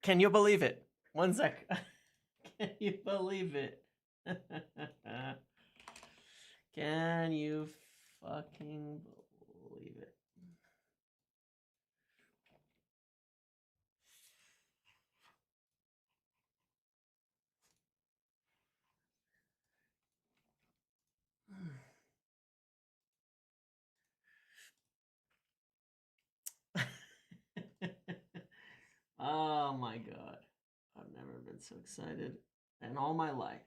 Can you believe it? One sec. Can you believe it? Can you fucking believe it? Oh my god. I've never been so excited in all my life.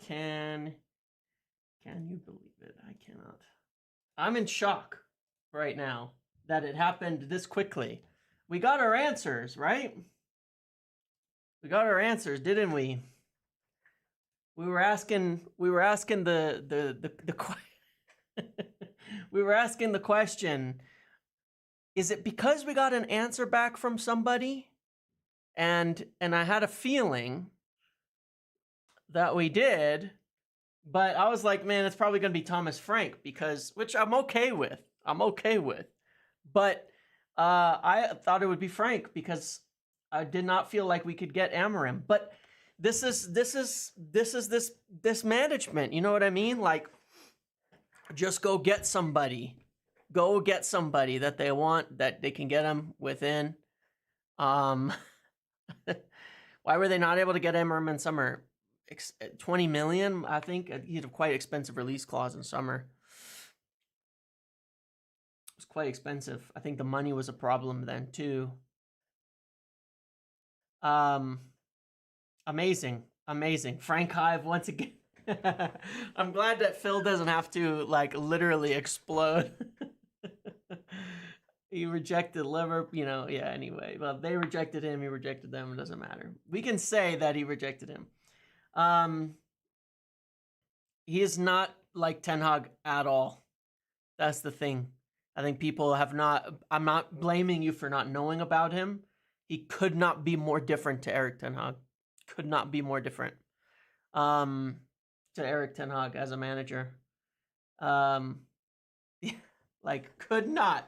Can you believe it? I cannot. I'm in shock right now that it happened this quickly. We got our answers, right? We got our answers, didn't we? We were asking the we were asking the question, is it because we got an answer back from somebody? And I had a feeling that we did, but I was like, man, it's probably going to be Thomas Frank, because, which I'm okay with. But I thought it would be Frank because I did not feel like we could get Amorim. But this is this management. You know what I mean? Like, just go get somebody. Go get somebody that they want, that they can get them within. Why were they not able to get Amorim in summer? 20 million, I think. He had a quite expensive release clause in summer. It was quite expensive. I think the money was a problem then too. Amazing. Frank Hive once again. I'm glad that Phil doesn't have to like literally explode. He rejected Liverpool, yeah, anyway. Well, they rejected him, he rejected them, it doesn't matter. We can say that he rejected him. He is not like Ten Hag at all. That's the thing. I think people have not, I'm not blaming you for not knowing about him. He could not be more different to Erik Ten Hag. Could not be more different to Erik Ten Hag as a manager. Like, could not.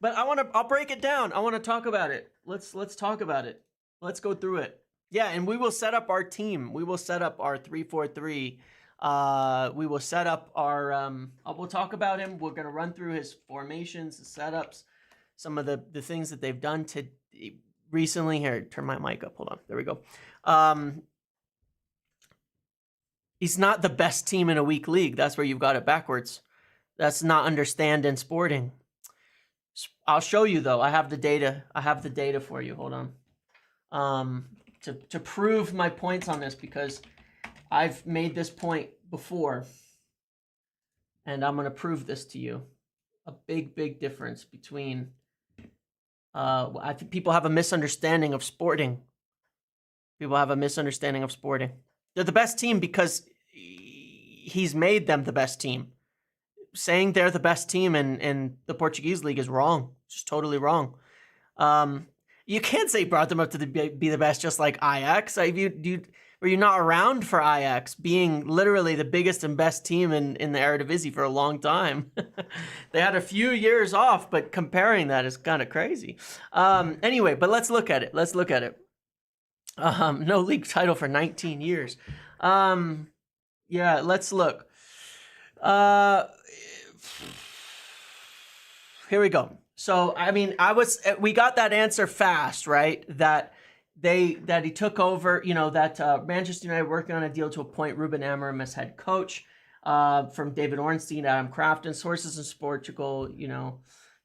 But I'll break it down. I want to talk about it. Let's talk about it. Let's go through it. Yeah, and we will set up our team. We will set up our 3-4-3. We will set up our we'll talk about him. We're going to run through his formations, his setups, some of the things that they've done to recently. Here, turn my mic up. Hold on. There we go. He's not the best team in a weak league. That's where you've got it backwards. That's not understanding sporting. I'll show you though. I have the data. I have the data for you. Hold on. To prove my points on this, because I've made this point before, and I'm going to prove this to you. A big difference between. I think people have a misunderstanding of sporting. People have a misunderstanding of sporting. They're the best team because he's made them the best team. Saying they're the best team in the Portuguese league is wrong. It's just totally wrong. You can't say brought them up to be the best just like Ajax. Were you not around for Ajax being literally the biggest and best team in the Eredivisie for a long time? They had a few years off, but comparing that is kind of crazy. Anyway, but let's look at it. No league title for 19 years. Yeah, let's look. Here we go. So, I mean, we got that answer fast, right? That he took over, that Manchester United working on a deal to appoint Ruben Amorim as head coach, from David Ornstein, Adam Crafton. Sources in Portugal,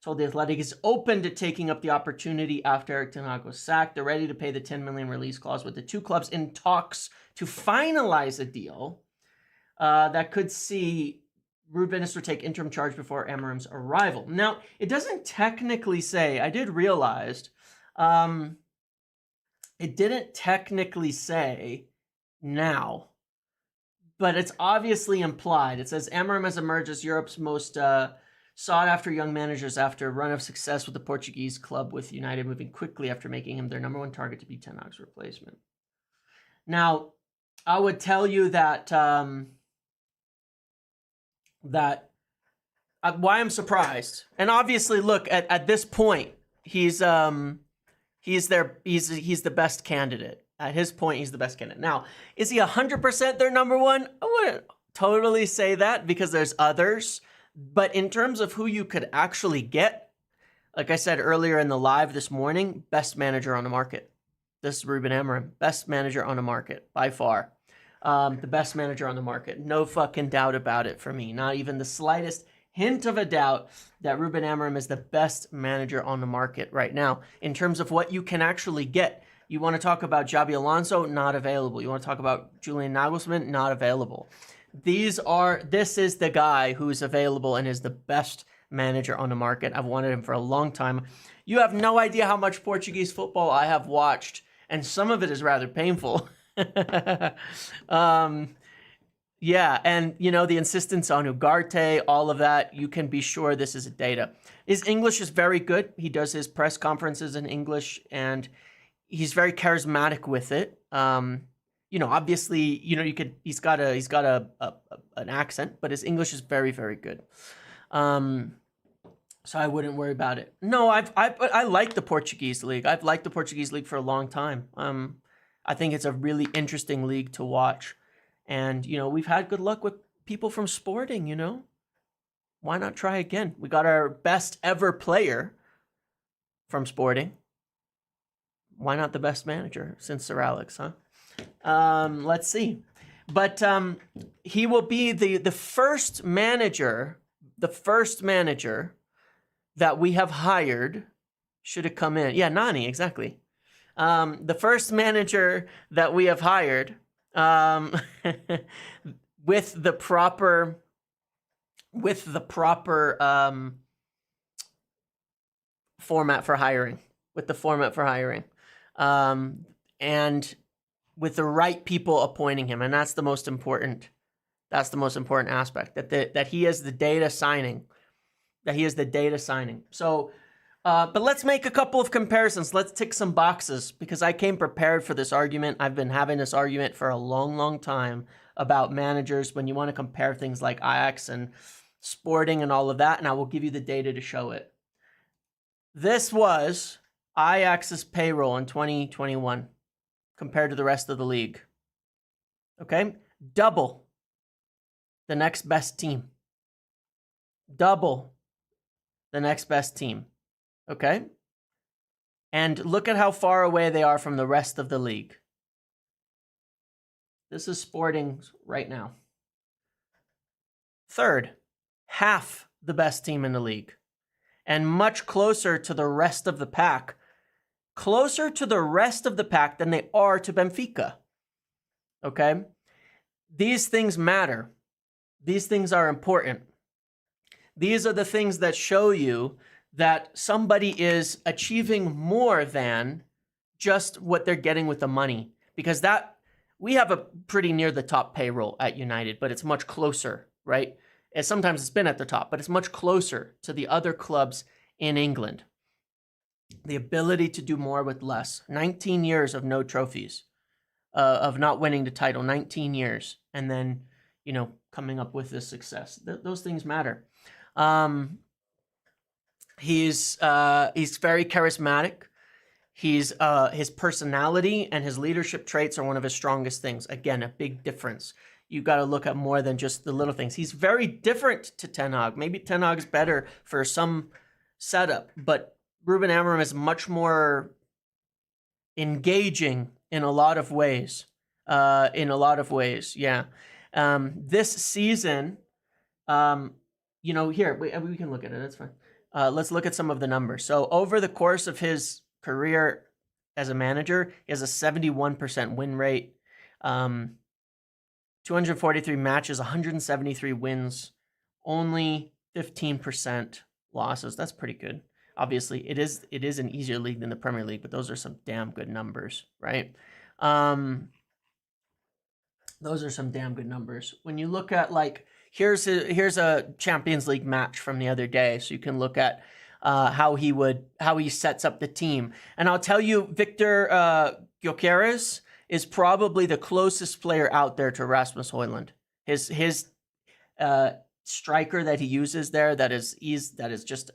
told The Athletic is open to taking up the opportunity after Erik Ten Hag was sacked. They're ready to pay the 10 million release clause, with the two clubs in talks to finalize a deal that could see Ruben Nistelrooy take interim charge before Amorim's arrival. Now, it doesn't technically say, I did realize, it didn't technically say now, but it's obviously implied. It says Amorim has emerged as Europe's most sought-after young managers after a run of success with the Portuguese club, with United moving quickly after making him their number 1 target to be Ten Hag's replacement. Now, I would tell you that why I'm surprised, and obviously, look at this point, he's the best candidate. At his point, he's the best candidate. Now, is he 100% their number 1? I wouldn't totally say that, because there's others. But in terms of who you could actually get, like I said earlier in the live this morning, best manager on the market. This is Ruben Amorim, best manager on the market by far. The best manager on the market. No fucking doubt about it for me. Not even the slightest hint of a doubt that Ruben Amorim is the best manager on the market right now. In terms of what you can actually get, you want to talk about Xabi Alonso? Not available. You want to talk about Julian Nagelsmann? Not available. This is the guy who's available and is the best manager on the market. I've wanted him for a long time. You have no idea how much Portuguese football I have watched, and some of it is rather painful. Yeah, and the insistence on Ugarte, all of that, you can be sure this is data. His English is very good. He does his press conferences in English, and he's very charismatic with it. Obviously, he's got an accent, but his English is very, very good. So I wouldn't worry about it. No, I like the Portuguese league. I've liked the Portuguese league for a long time. I think it's a really interesting league to watch. And, we've had good luck with people from Sporting, Why not try again? We got our best ever player from Sporting. Why not the best manager since Sir Alex, huh? Let's see. But he will be the first manager that we have hired. Should have come in. Yeah, Nani, exactly. The first manager that we have hired with the proper format for hiring. And with the right people appointing him, and that's the most important aspect. That he is the data signing. So, but let's make a couple of comparisons. Let's tick some boxes, because I came prepared for this argument. I've been having this argument for a long, long time about managers when you want to compare things like Ajax and Sporting and all of that, and I will give you the data to show it. This was Ajax's payroll in 2021 compared to the rest of the league. Okay? Double the next best team. Double the next best team. Okay? And look at how far away they are from the rest of the league. This is Sporting right now. Third, half the best team in the league. And much closer to the rest of the pack. Closer to the rest of the pack than they are to Benfica. Okay? These things matter. These things are important. These are the things that show you that somebody is achieving more than just what they're getting with the money. Because that, we have a pretty near the top payroll at United, but it's much closer, right? And sometimes it's been at the top, but it's much closer to the other clubs in England. The ability to do more with less. 19 years of no trophies, of not winning the title, 19 years. And then, coming up with this success. Those things matter. He's very charismatic. His personality and his leadership traits are one of his strongest things. Again, a big difference. You got to look at more than just the little things. He's very different to Ten Hag. Maybe Ten Hag's better for some setup, but Ruben Amorim is much more engaging in a lot of ways. Yeah. This season, here, we can look at it. That's fine. Let's look at some of the numbers. So over the course of his career as a manager, he has a 71% win rate, 243 matches, 173 wins, only 15% losses. That's pretty good. Obviously, it is an easier league than the Premier League, but those are some damn good numbers, right? Those are some damn good numbers. When you look at like here's a Champions League match from the other day, so you can look at how he sets up the team. And I'll tell you, Victor Gyökeres is probably the closest player out there to Rasmus Højlund. His striker that he uses there that is just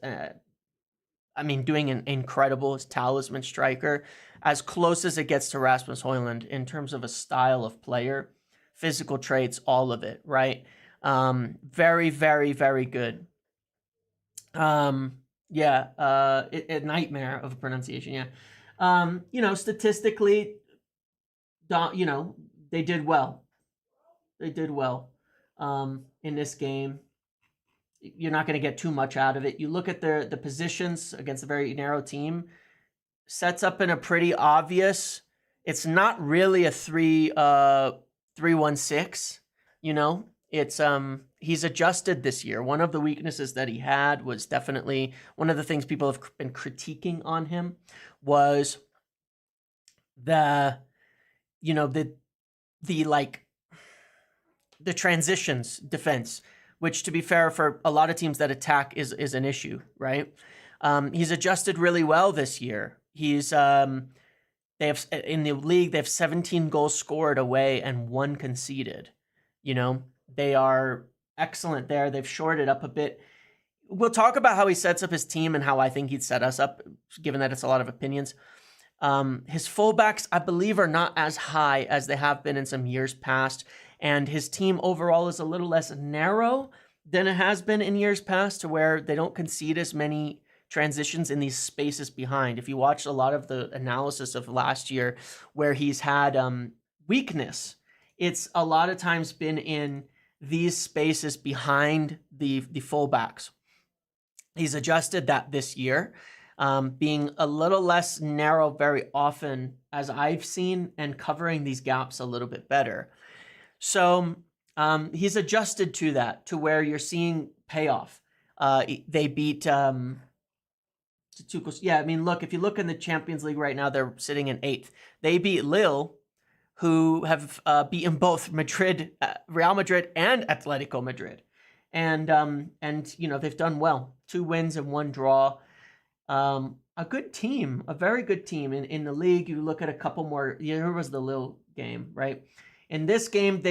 doing an incredible talisman striker, as close as it gets to Rasmus Højlund in terms of a style of player, physical traits, all of it, right? Very, very, very good. A nightmare of a pronunciation, yeah. Statistically, they did well. They did well in this game. You're not going to get too much out of it. You look at the positions against a very narrow team, sets up in a pretty obvious. It's not really a 3-1-6. It's he's adjusted this year. One of the weaknesses that he had was definitely one of the things people have been critiquing on him was the transitions defense, which, to be fair, for a lot of teams that attack is an issue, right? He's adjusted really well this year. He's they have in the league, they have 17 goals scored away and 1 conceded. They are excellent there. They've shorted up a bit. We'll talk about how he sets up his team and how I think he'd set us up, given that it's a lot of opinions. His fullbacks, I believe, are not as high as they have been in some years past. And his team overall is a little less narrow than it has been in years past, to where they don't concede as many transitions in these spaces behind. If you watched a lot of the analysis of last year where he's had weakness, it's a lot of times been in these spaces behind the fullbacks. He's adjusted that this year, being a little less narrow very often, as I've seen, and covering these gaps a little bit better. So he's adjusted to that, to where you're seeing payoff. They beat look, if you look in the Champions League right now, they're sitting in 8th. They beat Lille, who have beaten both Real Madrid and Atletico Madrid. And they've done well. 2 wins and 1 draw. A good team, a very good team. In the league, you look at a couple more. Here was the Lille game, right? In this game,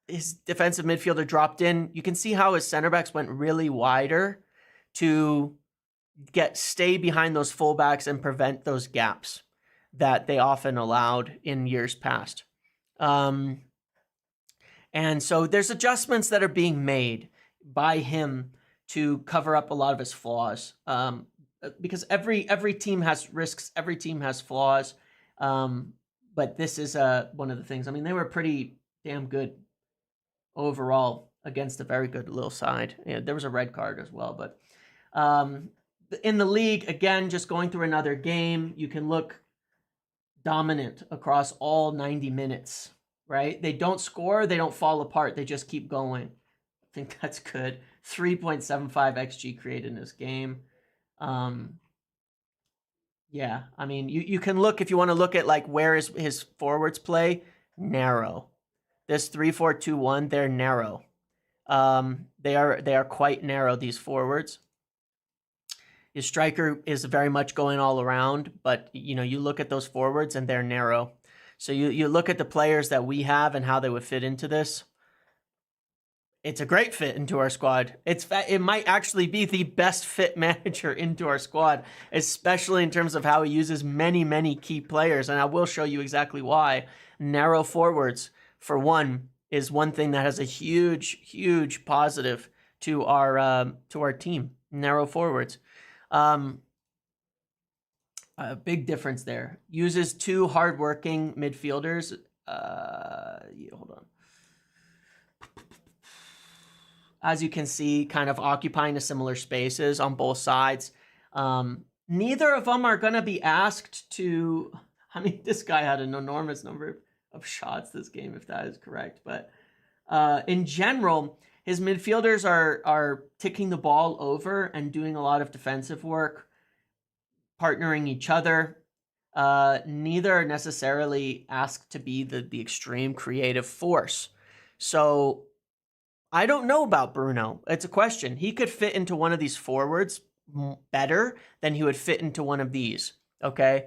his defensive midfielder dropped in. You can see how his center backs went really wider to stay behind those fullbacks and prevent those gaps that they often allowed in years past. And so there's adjustments that are being made by him to cover up a lot of his flaws. Because every team has risks, every team has flaws. But this is one of the things. They were pretty damn good overall against a very good Lille side. Yeah, there was a red card as well. But in the league, again, just going through another game, you can look dominant across all 90 minutes, right? They don't score, they don't fall apart, they just keep going. I think that's good. 3.75 XG created in this game. You can look, if you want to look at like where his forwards play, narrow. This 3-4-2-1, they're narrow. They are quite narrow, these forwards. His striker is very much going all around, but you look at those forwards and they're narrow. So you look at the players that we have and how they would fit into this. It's a great fit into our squad. It might actually be the best fit manager into our squad, especially in terms of how he uses many, many key players. And I will show you exactly why. Narrow forwards, for one, is one thing that has a huge, huge positive to our team. Narrow forwards. A big difference there. Uses 2 hardworking midfielders. Hold on. As you can see, kind of occupying the similar spaces on both sides. Neither of them are going to be asked to... this guy had an enormous number of shots this game, if that is correct. But in general, his midfielders are ticking the ball over and doing a lot of defensive work, partnering each other. neither are necessarily asked to be the extreme creative force. So I don't know about Bruno. It's a question. He could fit into one of these forwards better than he would fit into one of these. Okay.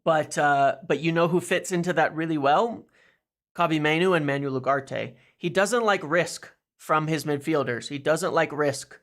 But you know who fits into that really well? Kabi Manu and Manuel Ugarte. He doesn't like risk from his midfielders. He doesn't like risk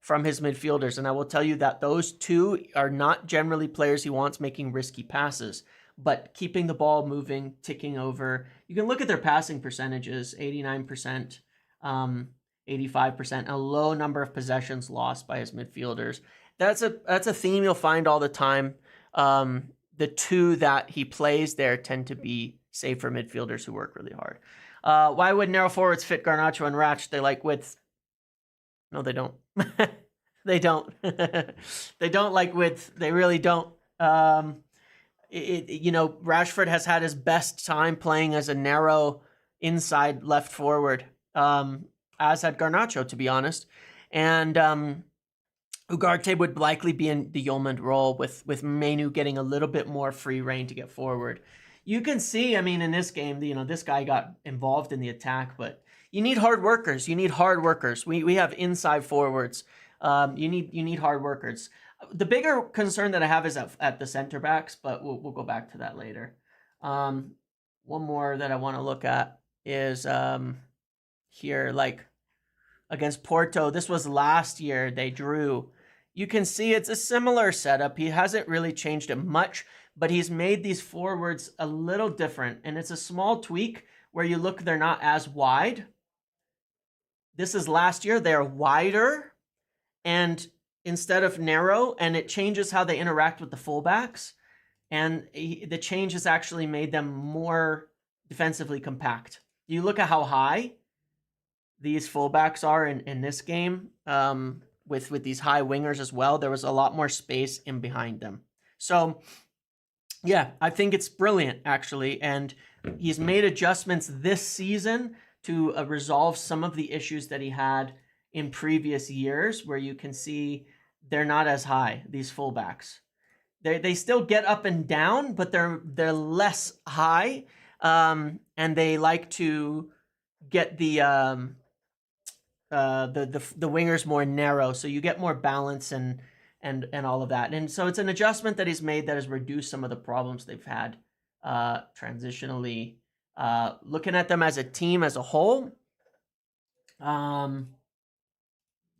from his midfielders. And I will tell you that those two are not generally players he wants making risky passes, but keeping the ball moving, ticking over. You can look at their passing percentages, 89%, 85%, a low number of possessions lost by his midfielders. That's a theme you'll find all the time. The two that he plays there tend to be safer midfielders who work really hard. Why would narrow forwards fit Garnacho and Ratch? They like width. No, they don't. They don't. They don't like width. They really don't. Rashford has had his best time playing as a narrow inside left forward, as had Garnacho, to be honest. And Ugarte would likely be in the Yeoman role with Manu getting a little bit more free reign to get forward. You can see, I mean, in this game, this guy got involved in the attack, but you need hard workers. You need hard workers. We have inside forwards. You need hard workers. The bigger concern that I have is at the center backs, but we'll go back to that later. One more that I want to look at is here, like against Porto. This was last year. They drew. You can see it's a similar setup. He hasn't really changed it much, but he's made these forwards a little different. And it's a small tweak where you look, they're not as wide. This is last year. They're wider and instead of narrow, and it changes how they interact with the fullbacks. And the change has actually made them more defensively compact. You look at how high these fullbacks are in this game, with these high wingers as well. There was a lot more space in behind them. So yeah, I think it's brilliant, actually. And he's made adjustments this season to resolve some of the issues that he had in previous years, where you can see they're not as high, these fullbacks. They still get up and down, but they're less high, and they like to get the wingers more narrow, so you get more balance and all of that. And so it's an adjustment that he's made that has reduced some of the problems they've had transitionally. Looking at them as a team as a whole,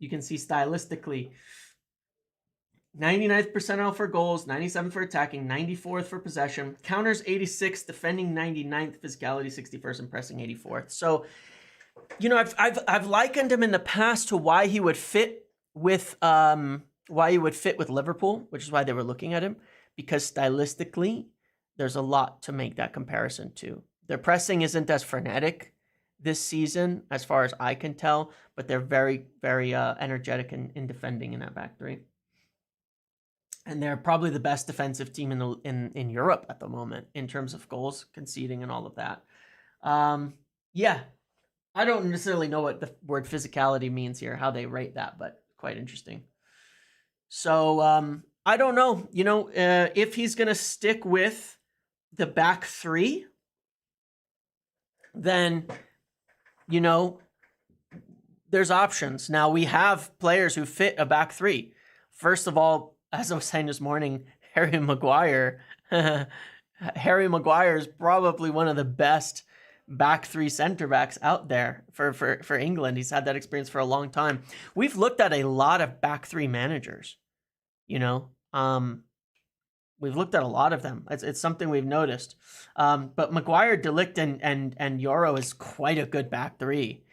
you can see stylistically 99th percentile for goals, 97th for attacking, 94th for possession, counters 86th, defending 99th, physicality 61st, and pressing 84th. So, I've likened him in the past to why he would fit with Liverpool, which is why they were looking at him, because stylistically, there's a lot to make that comparison to. Their pressing isn't as frenetic this season, as far as I can tell, but they're very, very energetic in defending in that back three. And they're probably the best defensive team in Europe at the moment in terms of goals conceding and all of that. Yeah, I don't necessarily know what the word physicality means here, how they rate that, but quite interesting. So I don't know, if he's going to stick with the back three, then, there's options. Now, we have players who fit a back three. First of all, as I was saying this morning, Harry Maguire. Harry Maguire is probably one of the best back three center backs out there for England. He's had that experience for a long time. We've looked at a lot of back three managers, we've looked at a lot of them. It's something we've noticed. But Maguire, De Ligt, and Euro is quite a good back three.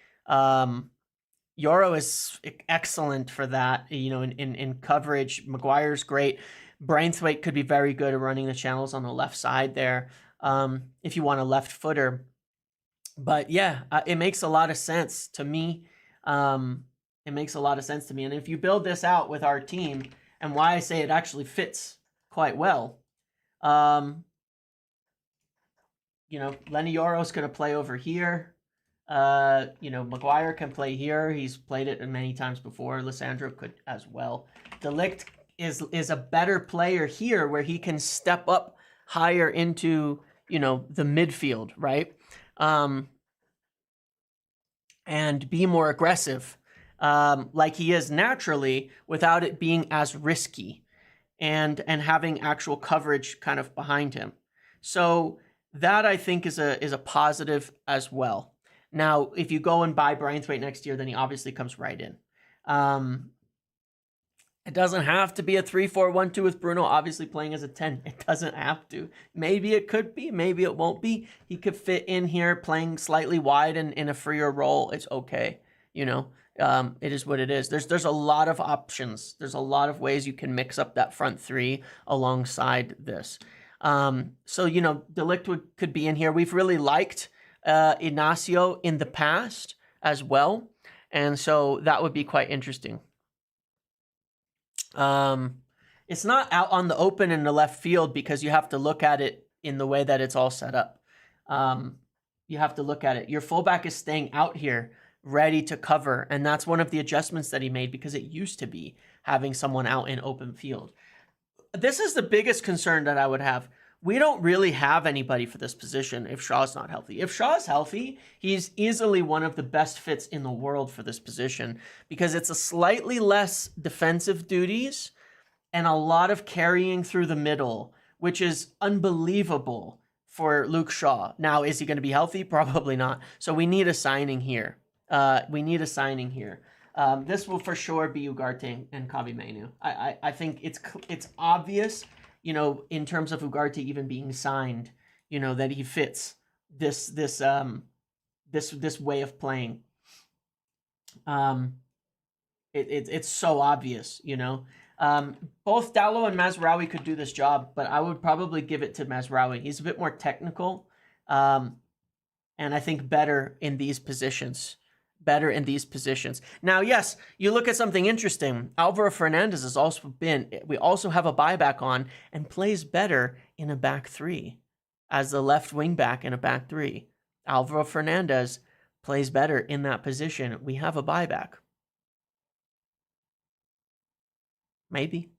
Euro is excellent for that, in coverage. Maguire's great. Braithwaite could be very good at running the channels on the left side there, if you want a left footer. But yeah, it makes a lot of sense to me. And if you build this out with our team, and why I say it actually fits quite well, Lenny Yoro's going to play over here. Maguire can play here. He's played it many times before. Lissandro could as well. De Ligt is a better player here, where he can step up higher into, you know, the midfield, right? And be more aggressive, like he is naturally, without it being as risky, and having actual coverage kind of behind him. So that, I think, is a positive as well. Now, if you go and buy Braithwaite next year, then he obviously comes right in. It doesn't have to be a 3-4-1-2 with Bruno obviously playing as a 10. It doesn't have to. Maybe it could be. Maybe it won't be. He could fit in here playing slightly wide and in a freer role. It's okay. You know, it is what it is. There's a lot of options. There's a lot of ways you can mix up that front three alongside this. So, you know, De Ligt could be in here. We've really liked Inacio in the past as well. And so that would be quite interesting. It's not out on the open in the left field, because you have to look at it in the way that it's all set up. You have to look at it. Your fullback is staying out here ready to cover, and that's one of the adjustments that he made, because it used to be having someone out in open field. This is the biggest concern that I would have. We don't really have anybody for this position if Shaw's not healthy. If Shaw's healthy, he's easily one of the best fits in the world for this position, because it's a slightly less defensive duties and a lot of carrying through the middle, which is unbelievable for Luke Shaw. Now, is he going to be healthy? Probably not. So we need a signing here. This will for sure be Ugarte and Kavi Mainu. I think it's obvious, you know, in terms of Ugarte even being signed, you know, that he fits this way of playing. It's so obvious, you know. Both Dalot and Mazraoui could do this job, but I would probably give it to Mazraoui. He's a bit more technical, and I think better in these positions. Now, yes, you look at something interesting. Alvaro Fernandez has also we also have a buyback on, and plays better in a back three as the left wing back in a back three. Alvaro Fernandez plays better in that position. We have a buyback. Maybe.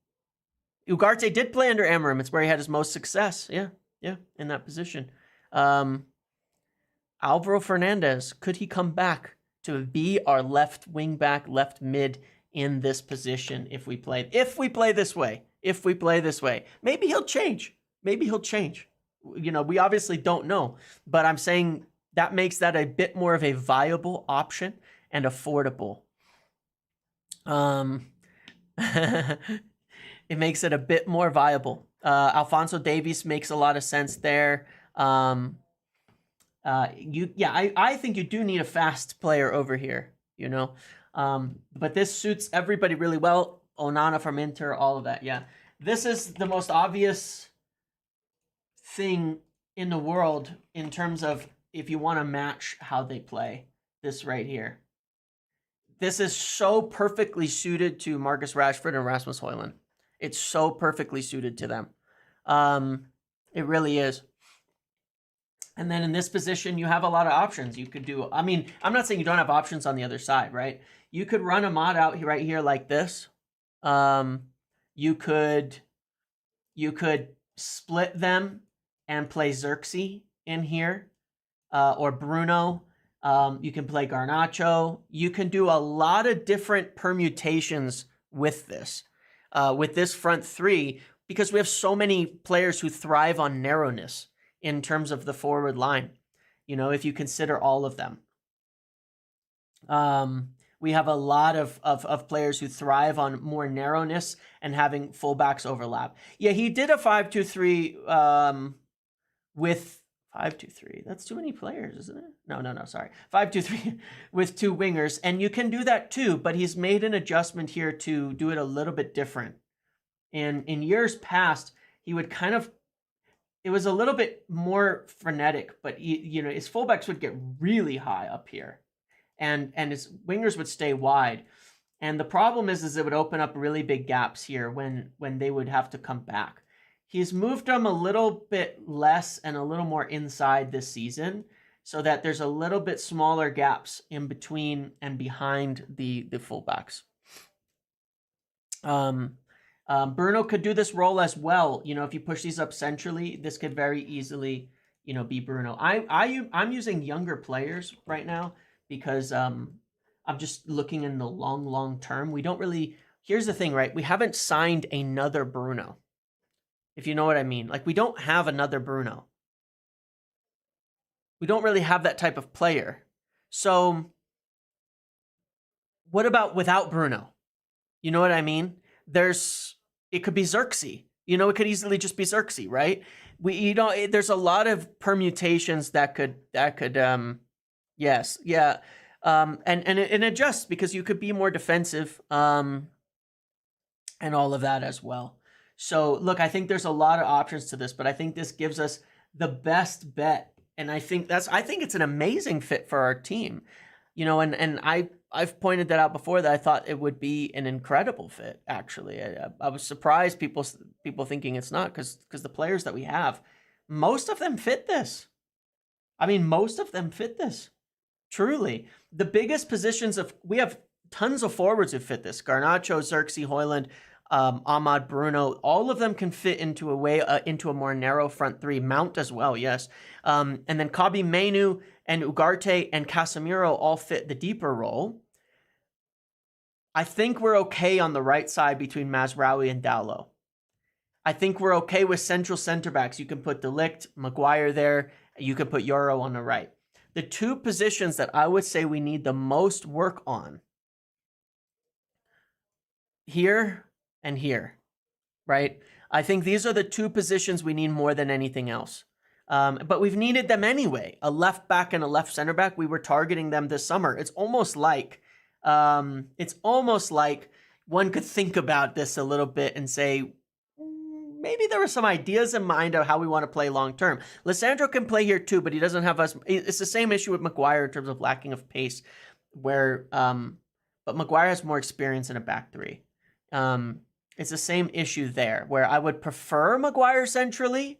Ugarte did play under Amorim. It's where he had his most success. Yeah, in that position. Alvaro Fernandez, could he come back to be our left wing back, left mid in this position if we play this way? Maybe he'll change. You know, we obviously don't know, but I'm saying that makes that a bit more of a viable option and affordable. It makes it a bit more viable. Alphonso Davies makes a lot of sense there. I think you do need a fast player over here, you know. But this suits everybody really well. Onana from Inter, all of that. Yeah, this is the most obvious thing in the world in terms of if you want to match how they play. This right here. This is so perfectly suited to Marcus Rashford and Rasmus Højlund. It's so perfectly suited to them. It really is. And then in this position, you have a lot of options. You could do, I mean, I'm not saying you don't have options on the other side, right? You could run Ahmad out right here like this. You could split them and play Xerxes in here, or Bruno. You can play Garnacho. You can do a lot of different permutations with this front three, because we have so many players who thrive on narrowness in terms of the forward line, you know, if you consider all of them. We have a lot of players who thrive on more narrowness and having fullbacks overlap. Yeah, he did a 5-2-3 with 5-2-3. That's too many players, isn't it? No, sorry. 5-2-3 with two wingers. And you can do that too, but he's made an adjustment here to do it a little bit different. And in years past, he would kind of, it was a little bit more frenetic, but you know, his fullbacks would get really high up here, and his wingers would stay wide. And the problem is it would open up really big gaps here when they would have to come back. He's moved them a little bit less and a little more inside this season, so that there's a little bit smaller gaps in between and behind the fullbacks. Bruno could do this role as well. If you push these up centrally, this could very easily, be Bruno. I'm using younger players right now because I'm just looking in the long term. We don't really. Here's the thing, right? We haven't signed another Bruno. If you know what I mean. Like, we don't have another Bruno. We don't really have that type of player. So what about without Bruno? You know what I mean? It could be Xerxes. It could easily just be Xerxes, right? There's a lot of permutations that could yes, yeah. And it adjusts because you could be more defensive, and all of that as well. So look, I think there's a lot of options to this, but I think this gives us the best bet. And I think it's an amazing fit for our team. And I've pointed that out before, that I thought it would be an incredible fit. Actually, I was surprised people thinking it's not, because the players that we have, most of them fit this. I mean, most of them fit this. Truly, the biggest positions we have tons of forwards who fit this: Garnacho, Xerxes, Højlund, Ahmad, Bruno. All of them can fit into a more narrow front three. Mount as well, yes. And then Kabi, Menu, and Ugarte and Casemiro all fit the deeper role. I think we're okay on the right side between Mazraoui and Dalot. I think we're okay with central center backs. You can put De Ligt, Maguire there. You can put Euro on the right. The two positions that I would say we need the most work on, here and here, right? I think these are the two positions we need more than anything else. But we've needed them anyway. A left back and a left center back. We were targeting them this summer. It's almost like one could think about this a little bit and say, maybe there were some ideas in mind of how we want to play long term. Lissandro can play here too, but he doesn't have us. It's the same issue with Maguire in terms of lacking of pace, but Maguire has more experience in a back three. It's the same issue there, where I would prefer Maguire centrally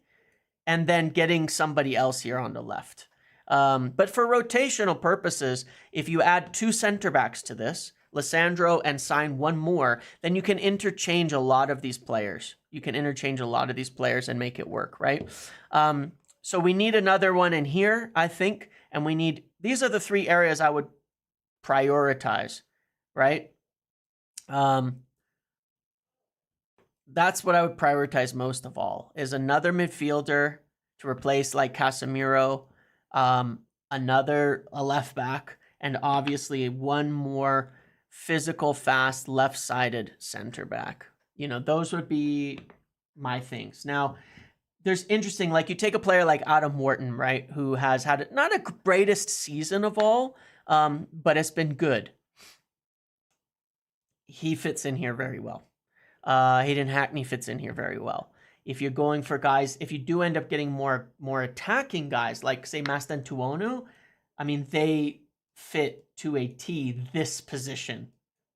and then getting somebody else here on the left. But for rotational purposes, if you add two center backs to this, Lissandro, and sign one more, then you can interchange a lot of these players. You can interchange a lot of these players and make it work, right? So we need another one in here, I think, and these are the three areas I would prioritize, right? That's what I would prioritize most of all, is another midfielder to replace like Casemiro, a left back, and obviously one more physical, fast, left-sided center back. Those would be my things. Now, there's interesting, like you take a player like Adam Wharton, right, who has had not a greatest season of all, but it's been good. He fits in here very well. Hayden Hackney fits in here very well. If you're going for guys, if you do end up getting more attacking guys, like say Mastantuono, I mean, they fit to a T this position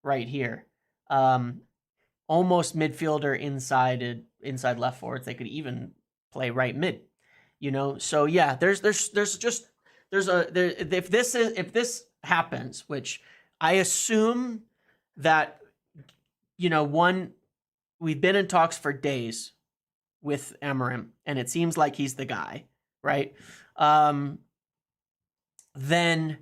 right here. Almost midfielder inside left forwards. They could even play right mid. So yeah, if this happens, which I assume that, we've been in talks for days with Amorim, and it seems like he's the guy, right? Then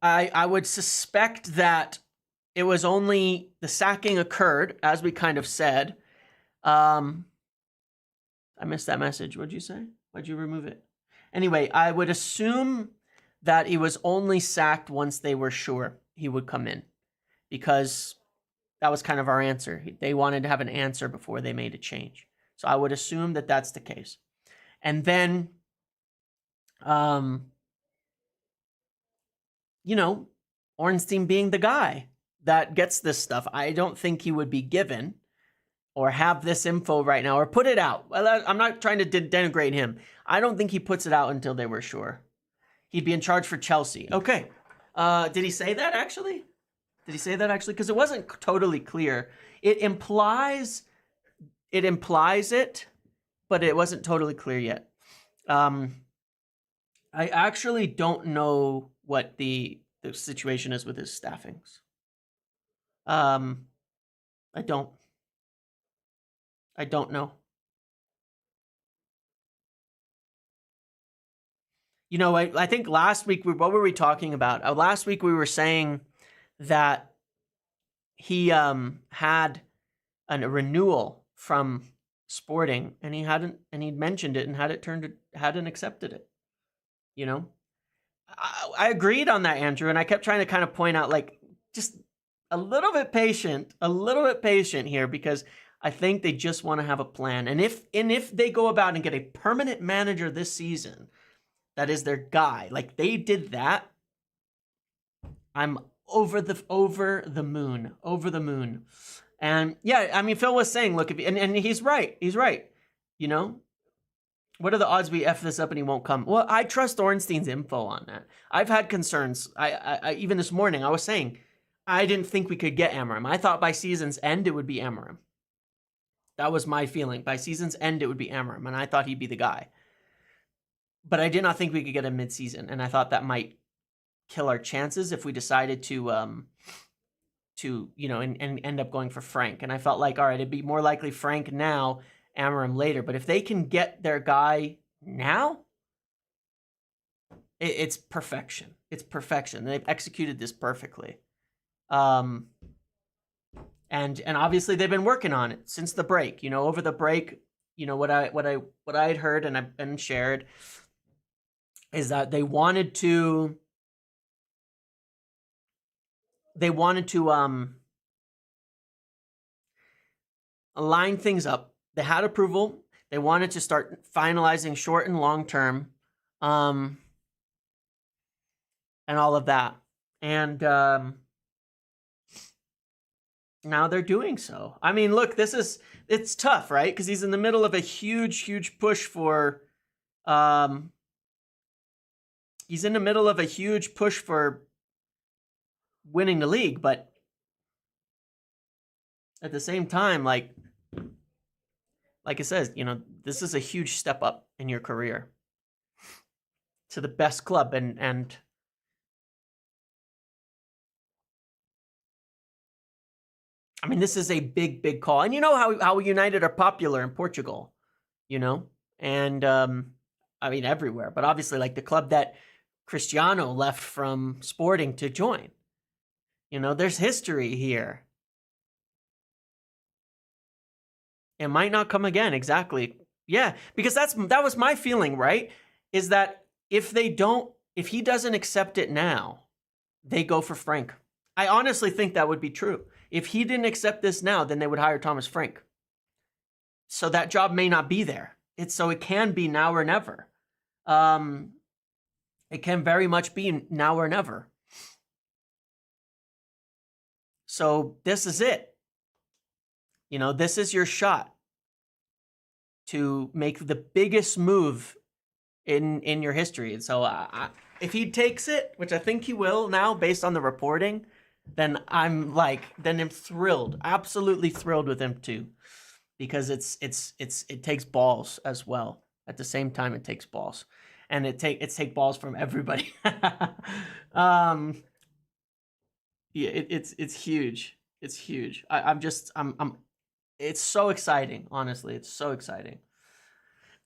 I would suspect that it was only the sacking occurred, as we kind of said. I missed that message. What'd you say? Why'd you remove it? Anyway, I would assume that he was only sacked once they were sure he would come in, because that was kind of our answer. They wanted to have an answer before they made a change. So I would assume that that's the case. And then, Ornstein being the guy that gets this stuff, I don't think he would be given or have this info right now or put it out. Well, I'm not trying to denigrate him. I don't think he puts it out until they were sure. He'd be in charge for Chelsea. Okay. Did he say that actually? Because it wasn't totally clear. It implies it, but it wasn't totally clear yet. I actually don't know what the situation is with his staffings. I don't. I don't know. You know, I think last week, what were we talking about? Last week we were saying that he had a renewal from Sporting, and he'd mentioned it and hadn't accepted it. You know, I agreed on that, Andrew, and I kept trying to kind of point out, like, just a little bit patient here, because I think they just want to have a plan. And if they go about and get a permanent manager this season, that is their guy, like they did that, I'm over the moon. And yeah, I mean, Phil was saying, look, and he's right. You know, what are the odds we F this up and he won't come? Well, I trust Ornstein's info on that. I've had concerns. I even this morning I was saying I didn't think we could get Amorim. I thought by season's end it would be Amorim. That was my feeling. By season's end it would be Amorim, and I thought he'd be the guy. But I did not think we could get him mid-season, and I thought that might kill our chances if we decided to you know, and end up going for Frank. And I felt like, all right, it'd be more likely Frank now, Amorim later. But if they can get their guy now, it's perfection. It's perfection. They've executed this perfectly. And obviously they've been working on it since the break. You know, over the break, you know, what I had heard and shared is that they wanted to align things up. They had approval. They wanted to start finalizing short and long term, and all of that. And now they're doing so. I mean, look, it's tough, right? Because he's in the middle of a huge push for, he's in the middle of a huge push for winning the league, but at the same time, like it says, you know, this is a huge step up in your career to the best club, and I mean, this is a big call. And you know how United are popular in Portugal, you know, and I mean everywhere, but obviously like the club that Cristiano left from Sporting to join. You know, there's history here. It might not come again. Exactly. Yeah, because that was my feeling, right? Is that if he doesn't accept it now, they go for Frank. I honestly think that would be true. If he didn't accept this now, then they would hire Thomas Frank. So that job may not be there. So it can be now or never. It can very much be now or never. So this is it. You know, this is your shot to make the biggest move in your history. And so if he takes it, which I think he will now based on the reporting, then I'm thrilled, absolutely thrilled with him too, because it takes balls as well. At the same time, it takes balls, and it takes balls from everybody. Yeah, it's huge. It's huge. I'm it's so exciting. Honestly, it's so exciting.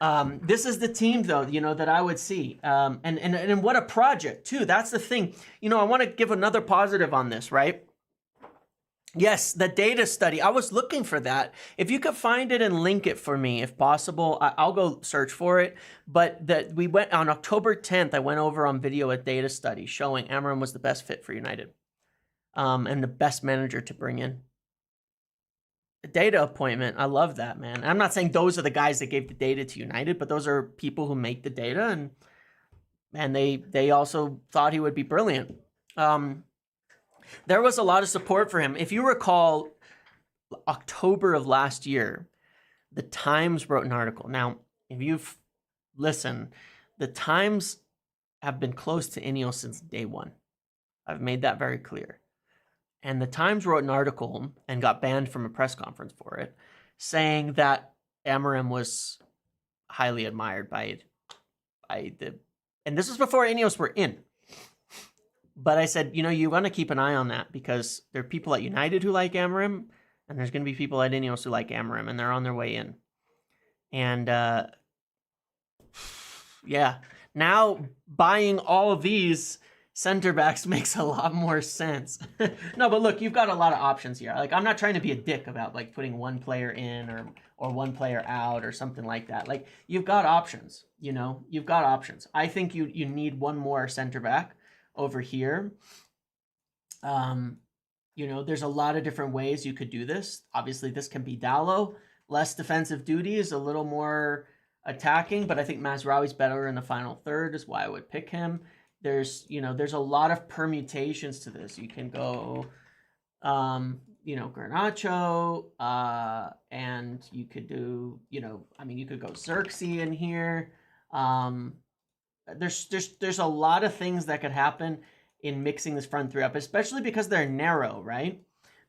This is the team, though, you know, that I would see. And what a project, too. That's the thing. You know, I want to give another positive on this, right? Yes, the data study. I was looking for that. If you could find it and link it for me, if possible, I'll go search for it. But we went on October 10th, I went over on video a data study showing Amorim was the best fit for United, and the best manager to bring in. The data appointment, I love that, man. I'm not saying those are the guys that gave the data to United, but those are people who make the data, and they also thought he would be brilliant. There was a lot of support for him. If you recall, October of last year, the Times wrote an article. Now, if you've listened, the Times have been close to Ineos since day one. I've made that very clear. And the Times wrote an article and got banned from a press conference for it, saying that Amorim was highly admired by the, and this was before Ineos were in. But I said, you want to keep an eye on that because there are people at United who like Amorim, and there's going to be people at Ineos who like Amorim, and they're on their way in. And yeah, now buying all of these center backs makes a lot more sense. No, but look, you've got a lot of options here. Like, I'm not trying to be a dick about like putting one player in or one player out or something like that. Like, you've got options, you've got options. I think you need one more center back over here. There's a lot of different ways you could do this. Obviously, this can be Dallo, less defensive duties, a little more attacking, but I think Mazraoui's better in the final third is why I would pick him. There's a lot of permutations to this. You can go, Garnacho, and you could do, you could go Xerxes in here. There's a lot of things that could happen in mixing this front three up, especially because they're narrow, right?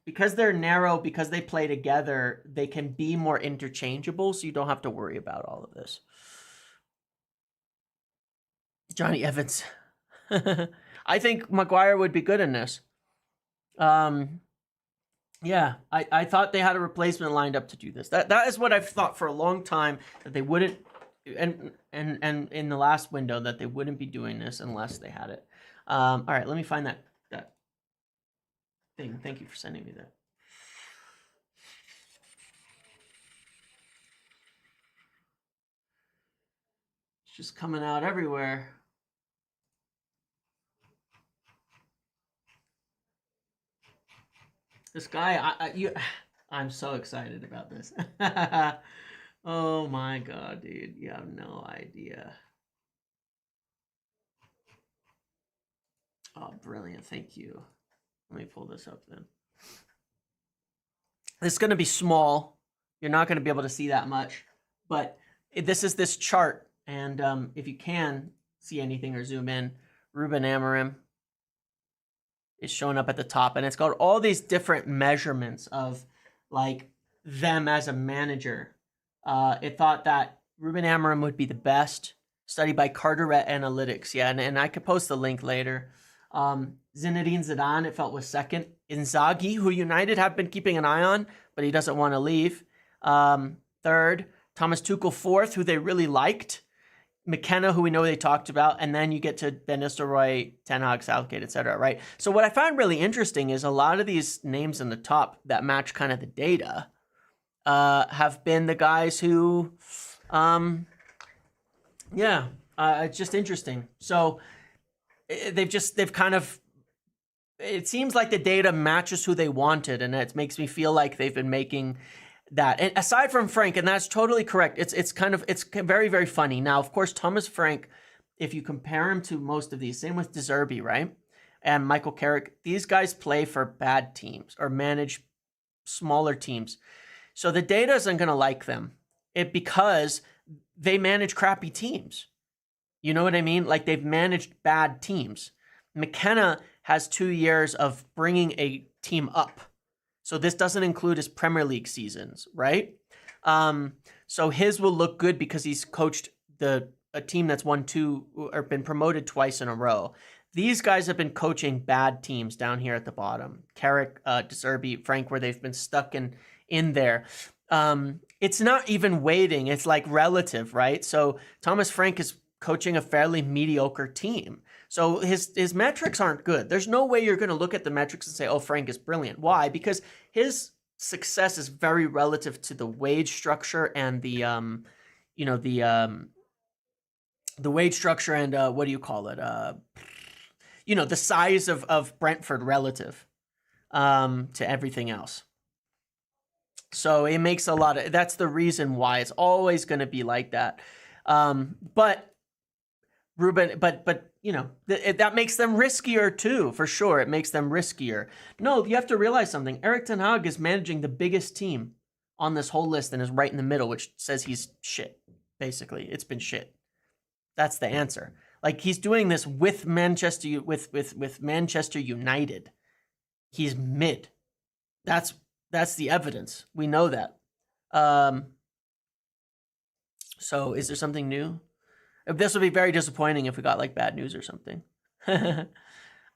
Because they're narrow, because they play together, they can be more interchangeable, so you don't have to worry about all of this. Johnny Evans. I think Maguire would be good in this. Yeah, I thought they had a replacement lined up to do this. That is what I've thought for a long time, that they wouldn't, and in the last window, that they wouldn't be doing this unless they had it. All right, let me find that thing. Thank you for sending me that. It's just coming out everywhere. This guy, I'm so excited about this. Oh my God, dude, you have no idea. Oh, brilliant, thank you. Let me pull this up then. This is going to be small. You're not going to be able to see that much, but this is this chart, and if you can see anything or zoom in, Ruben Amorim is showing up at the top, and it's got all these different measurements of like them as a manager. It thought that Ruben Amorim would be the best, studied by Carteret Analytics. Yeah, and I could post the link later. Zinedine Zidane, it felt, was second. Inzaghi, who United have been keeping an eye on, but he doesn't want to leave. Third. Thomas Tuchel, fourth, who they really liked. McKenna, who we know they talked about, and then you get to Ben Nistelrooy, Ten Hag, Southgate, etc. Right? So what I found really interesting is a lot of these names in the top that match kind of the data have been the guys who, it's just interesting. So they've kind of, it seems like the data matches who they wanted, and it makes me feel like they've been making that. And aside from Frank, and that's totally correct, it's very, very funny. Now, of course, Thomas Frank, if you compare him to most of these, same with De Zerbi, right? And Michael Carrick, these guys play for bad teams or manage smaller teams. So the data isn't going to like them because they manage crappy teams. You know what I mean? Like, they've managed bad teams. McKenna has 2 years of bringing a team up. So this doesn't include his Premier League seasons, right? So his will look good because he's coached a team that's won 2 or been promoted twice in a row. These guys have been coaching bad teams down here at the bottom. Carrick, De Zerbi, Frank, where they've been stuck in there. It's not even weighting. It's like relative, right? So Thomas Frank is coaching a fairly mediocre team. So his metrics aren't good. There's no way you're going to look at the metrics and say, oh, Frank is brilliant. Why? Because his success is very relative to the wage structure and the wage structure and what do you call it? The size of Brentford relative to everything else. So it makes a lot of, that's the reason why it's always going to be like that. But Ruben, but that makes them riskier too, for sure. It makes them riskier. No, you have to realize something. Erik ten Hag is managing the biggest team on this whole list and is right in the middle, which says he's shit. Basically, it's been shit. That's the answer. Like, he's doing this with Manchester with Manchester United. He's mid. That's the evidence. We know that. So is there something new? This would be very disappointing if we got like bad news or something.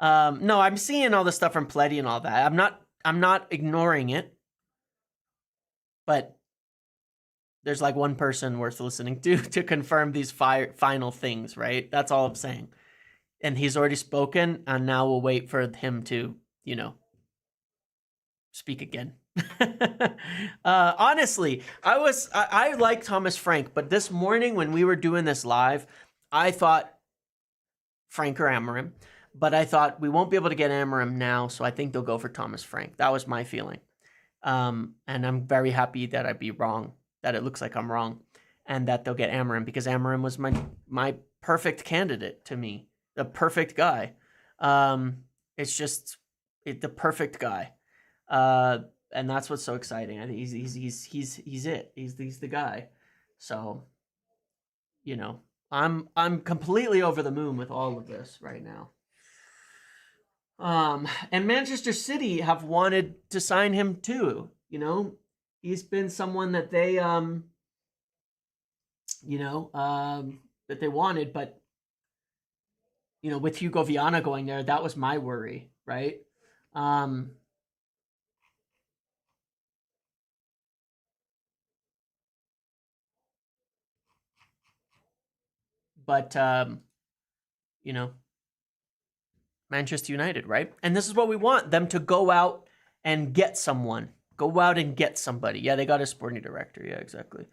No, I'm seeing all the stuff from Pleddy and all that. I'm not ignoring it, but there's like one person worth listening to confirm these final things, right? That's all I'm saying. And he's already spoken, and now we'll wait for him to, speak again. Honestly, I like Thomas Frank, but this morning when we were doing this live, I thought Frank or Amorim, but I thought we won't be able to get Amorim now, so I think they'll go for Thomas Frank. That was my feeling. And I'm very happy that I'd be wrong, that it looks like I'm wrong, and that they'll get Amorim, because Amorim was my perfect candidate to me, the perfect guy. It's just the perfect guy, and that's what's so exciting. I think he's it. He's the guy. So, I'm completely over the moon with all of this right now. And Manchester City have wanted to sign him too. He's been someone that they, that they wanted, but with Hugo Viana going there, that was my worry, right? But Manchester United, right? And this is what we want them to go out and get someone. Go out and get somebody. Yeah, they got a sporting director. Yeah, exactly.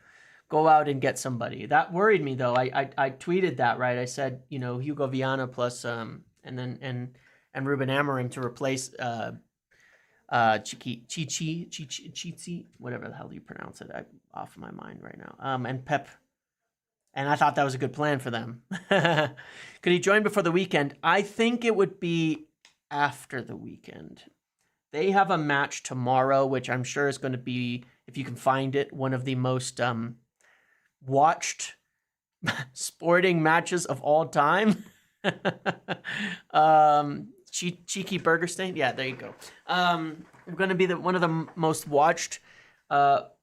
Go out and get somebody. That worried me though. I tweeted that, right? I said, Hugo Viana plus and Ruben Amorim to replace Chichi, whatever the hell you pronounce it. I'm off my mind right now. And Pep. And I thought that was a good plan for them. Could he join before the weekend? I think it would be after the weekend. They have a match tomorrow, which I'm sure is going to be, if you can find it, one of the most watched sporting matches of all time. Cheeky Burger Stain. Yeah, there you go. Going to be one of the most watched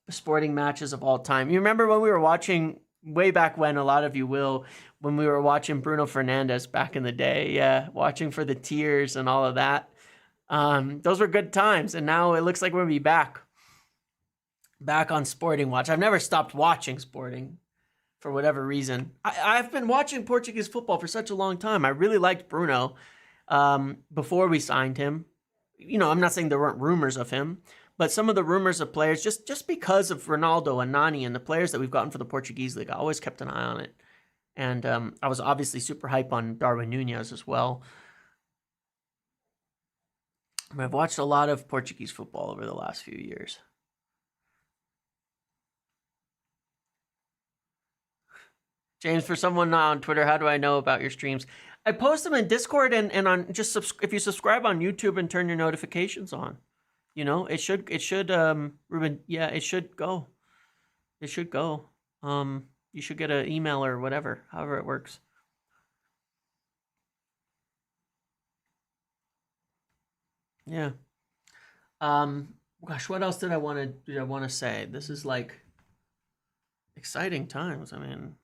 sporting matches of all time. You remember when we were watching, way back when, a lot of you will, when we were watching Bruno Fernandes back in the day, yeah, watching for the tears and all of that. Those were good times, and now it looks like we're going to be back on Sporting Watch. I've never stopped watching Sporting for whatever reason. I've been watching Portuguese football for such a long time. I really liked Bruno before we signed him. I'm not saying there weren't rumors of him, but some of the rumors of players, just because of Ronaldo and Nani and the players that we've gotten for the Portuguese league, I always kept an eye on it. And I was obviously super hype on Darwin Nunez as well. I've watched a lot of Portuguese football over the last few years. James, for someone not on Twitter, how do I know about your streams? I post them in Discord and on if you subscribe on YouTube and turn your notifications on. It should Ruben, yeah, it should go. It should go. You should get an email or whatever, however it works. Yeah. Gosh, what else did I want to say? This is like exciting times. I mean,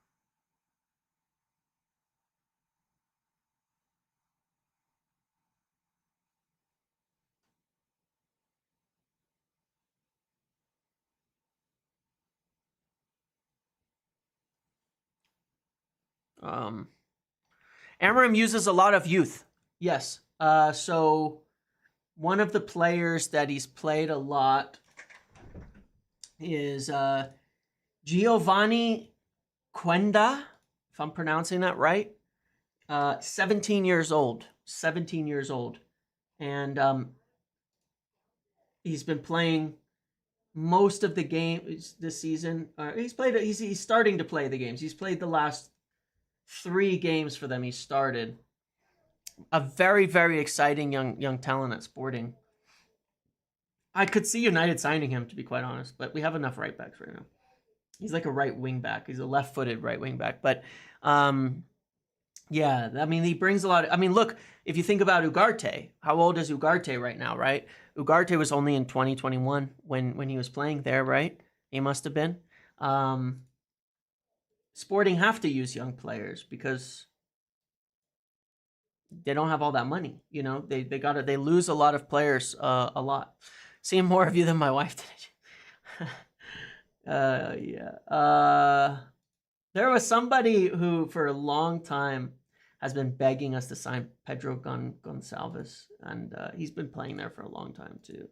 Amorim uses a lot of youth. Yes. So one of the players that he's played a lot is Giovanni Quenda, if I'm pronouncing that right. 17 years old. 17 years old. And he's been playing most of the games this season. He's starting to play the games. He's played the last 3 games for them. He started. A very, very exciting young talent at Sporting. I could see United signing him, to be quite honest, but we have enough right backs right now. He's like a right wing back. He's a left-footed right wing back, but yeah, I mean, he brings a lot. Look, if you think about Ugarte, how old is Ugarte right now, right? Ugarte was only in 2021 when he was playing there, right? He must have been. Sporting have to use young players because, they don't have all that money. You know, they lose a lot of players, a lot. Seeing more of you than my wife did. Yeah. There was somebody who, for a long time, has been begging us to sign Pedro Gonçalves, and he's been playing there for a long time too.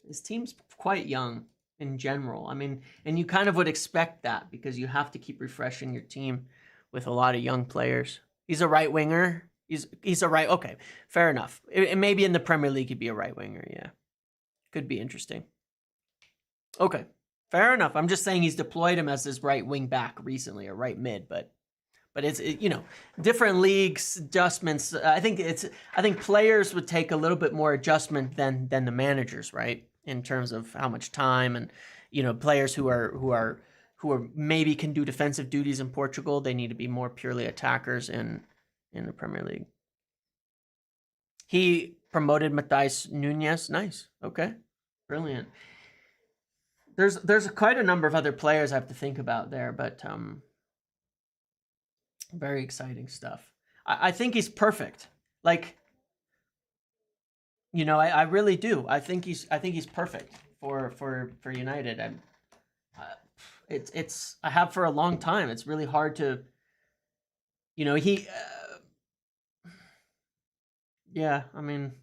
His team's quite young in general. I mean, and you kind of would expect that because you have to keep refreshing your team with a lot of young players. He's a right winger. He's a right. Okay, fair enough. Maybe in the Premier League he'd be a right winger. Yeah, could be interesting. Okay, fair enough. I'm just saying he's deployed him as his right wing back recently, or right mid, but it's different leagues, adjustments. I think players would take a little bit more adjustment than the managers, right? In terms of how much time, and players who are maybe can do defensive duties in Portugal, they need to be more purely attackers in the Premier League. He promoted Matheus Nunes. Nice. Okay. Brilliant. There's quite a number of other players I have to think about there, but very exciting stuff. I think he's perfect. Like, I really do. I think he's perfect for United. It's I have for a long time. It's really hard to, he. Yeah, I mean,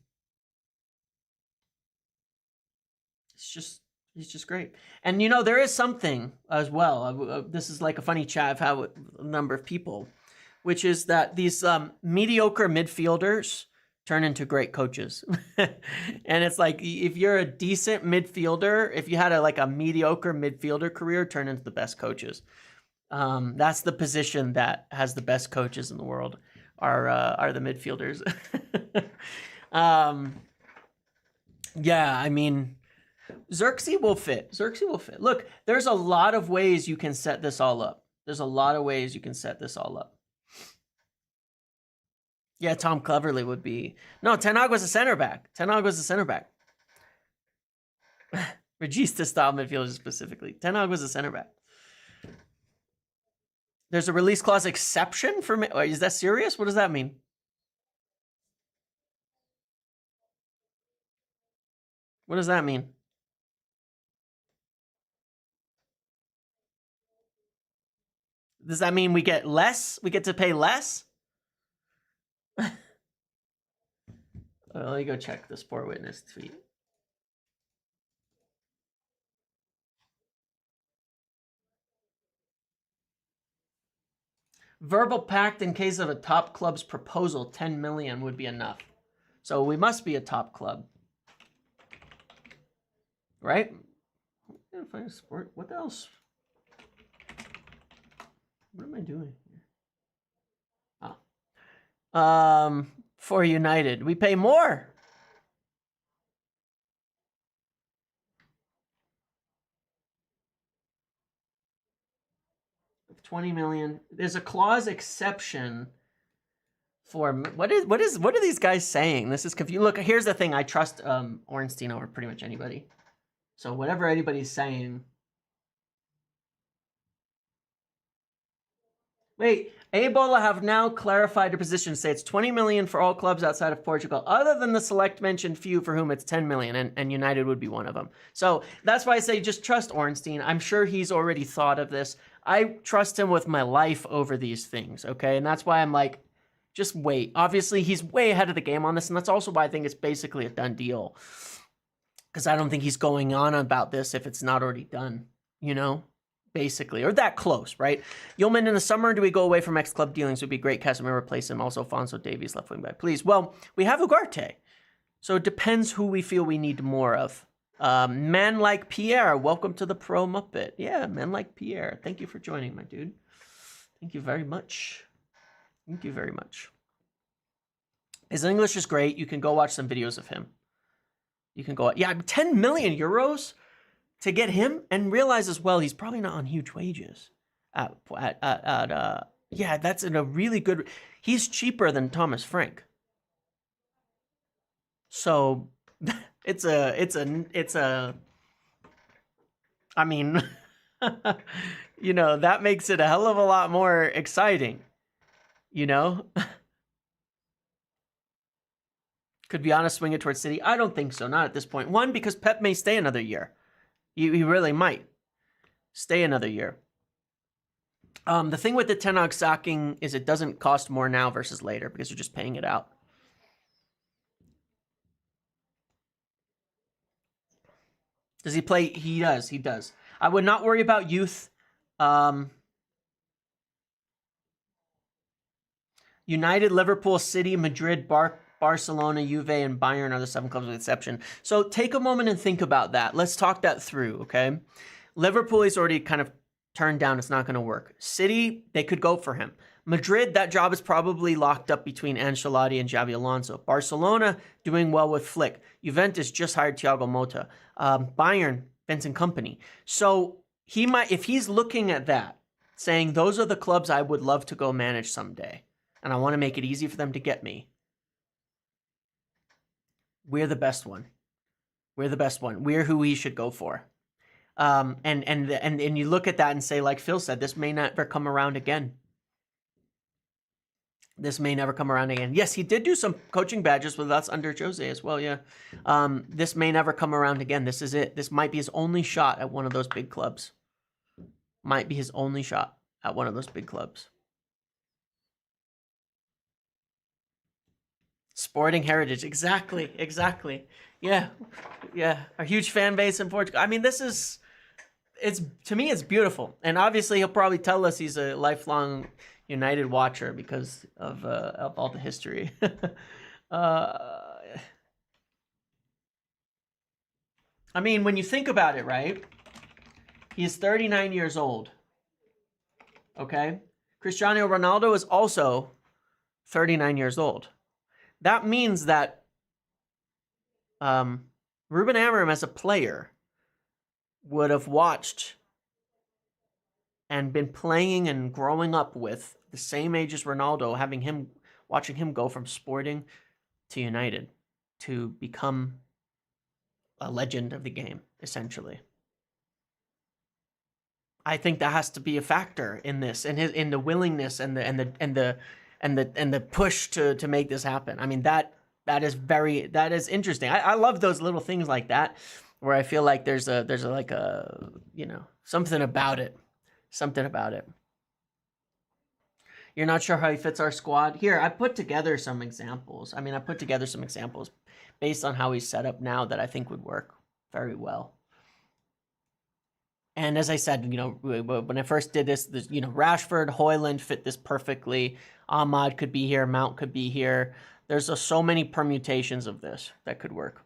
he's just great. And there is something as well. This is like a funny chat I've had with a number of people, which is that these mediocre midfielders turn into great coaches. And it's like, if you're a decent midfielder, if you had a mediocre midfielder career, turn into the best coaches. That's the position that has the best coaches in the world, are the midfielders. Yeah, I mean, Xerxes will fit. Look, there's a lot of ways you can set this all up. Yeah, Tom Cleverley would be. No, Ten Hag was a center back. Regista style midfielder specifically. Ten Hag was a center back. There's a release clause exception for me. Is that serious? What does that mean? What does that mean? Does that mean we get less? We get to pay less? Let me go check the Sport Witness tweet. Verbal pact in case of a top club's proposal, 10 million would be enough. So we must be a top club. Right? Find a sport. What else? What am I doing here? Oh. For United, we pay more. $20 million. There's a clause exception for what are these guys saying? This is confusing. Look, here's the thing. I trust Ornstein over pretty much anybody. So whatever anybody's saying. Wait, Ebola have now clarified their position. Say it's 20 million for all clubs outside of Portugal, other than the select mentioned few for whom it's 10 million, and United would be one of them. So that's why I say just trust Ornstein. I'm sure he's already thought of this. I trust him with my life over these things, okay? And that's why I'm like, just wait. Obviously, he's way ahead of the game on this, and that's also why I think it's basically a done deal. Because I don't think he's going on about this if it's not already done, basically, or that close, right? Yeoman, in the summer, do we go away from ex-club dealings? Would be great. Casemiro replace him. Also, Alfonso Davies, left wing back, please. Well, we have Ugarte, so it depends who we feel we need more of. Man like Pierre, welcome to the Pro Muppet. Yeah, man like Pierre. Thank you for joining, my dude. Thank you very much. His English is great. You can go watch some videos of him. You can go, 10 million euros to get him, and realize as well, he's probably not on huge wages. Yeah, that's in a really good. He's cheaper than Thomas Frank. So, it's a. I mean, that makes it a hell of a lot more exciting, Could be honest, swing it towards City. I don't think so, not at this point. One, because Pep may stay another year. He really might stay another year. The thing with the Ten Hag sacking is it doesn't cost more now versus later because you're just paying it out. Does he play? He does. He does. I would not worry about youth. United, Liverpool, City, Madrid, Barcelona, Juve, and Bayern are the 7 clubs with exception. So take a moment and think about that. Let's talk that through, okay? Liverpool is already kind of turned down. It's not going to work. City, they could go for him. Madrid, that job is probably locked up between Ancelotti and Xabi Alonso. Barcelona, doing well with Flick. Juventus just hired Thiago Motta. Bayern, Vincent Kompany. So he might, if he's looking at that, saying those are the clubs I would love to go manage someday, and I want to make it easy for them to get me, we're the best one. We're the best one. We're who he should go for. And you look at that and say, like Phil said, this may never come around again. This may never come around again. Yes, he did do some coaching badges with us under Jose as well, yeah. This may never come around again. This is it. This might be his only shot at one of those big clubs. Might be his only shot at one of those big clubs. Sporting heritage. Exactly. Yeah. A huge fan base in Portugal. I mean, to me, it's beautiful. And obviously, he'll probably tell us he's a lifelong United watcher because of all the history. I mean, when you think about it, right? He's 39 years old. Okay? Cristiano Ronaldo is also 39 years old. That means that Ruben Amorim as a player would have watched and been playing and growing up with the same age as Ronaldo, watching him go from Sporting to United to become a legend of the game, essentially. I think that has to be a factor in this, in the willingness and the push to make this happen. I mean, that is interesting. I love those little things like that, where I feel like there's like a something about it. Something about it. You're not sure how he fits our squad? Here, I put together some examples. Based on how he's set up now that I think would work very well. And as I said, when I first did this, Rashford, Højlund fit this perfectly. Ahmad could be here. Mount could be here. There's so many permutations of this that could work.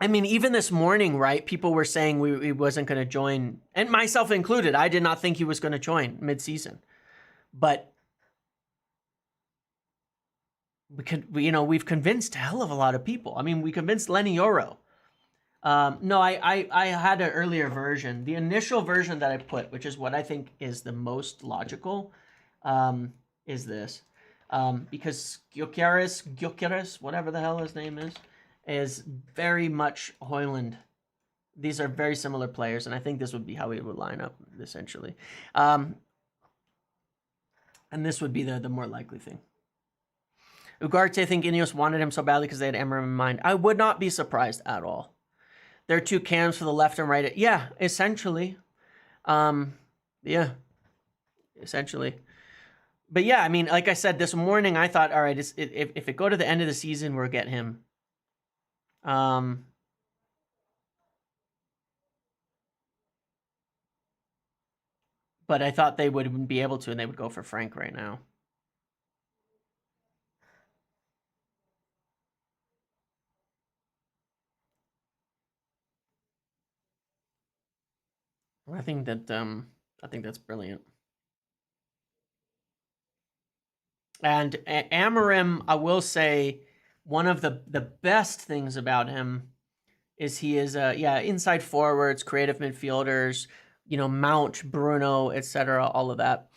I mean, even this morning, right, people were saying he wasn't going to join, and myself included. I did not think he was going to join mid-season. But we've convinced a hell of a lot of people. I mean, we convinced Lenny Yoro. No, I had an earlier version. The initial version that I put, which is what I think is the most logical, is this. Because Gyökeres, whatever the hell his name is very much Højlund. These are very similar players, and I think this would be how he would line up, essentially. And this would be the more likely thing. Ugarte, I think Ineos wanted him so badly because they had Amorim in mind. I would not be surprised at all. There are 2 cams for the left and right. Yeah, essentially. Yeah, essentially. But yeah, I mean, like I said, this morning I thought, all right, if it go to the end of the season, we'll get him. But I thought they wouldn't be able to, and they would go for Frank right now. I think that's brilliant. And Amorim, I will say, one of the best things about him is he is inside forwards, creative midfielders, Mount, Bruno, etc., all of that.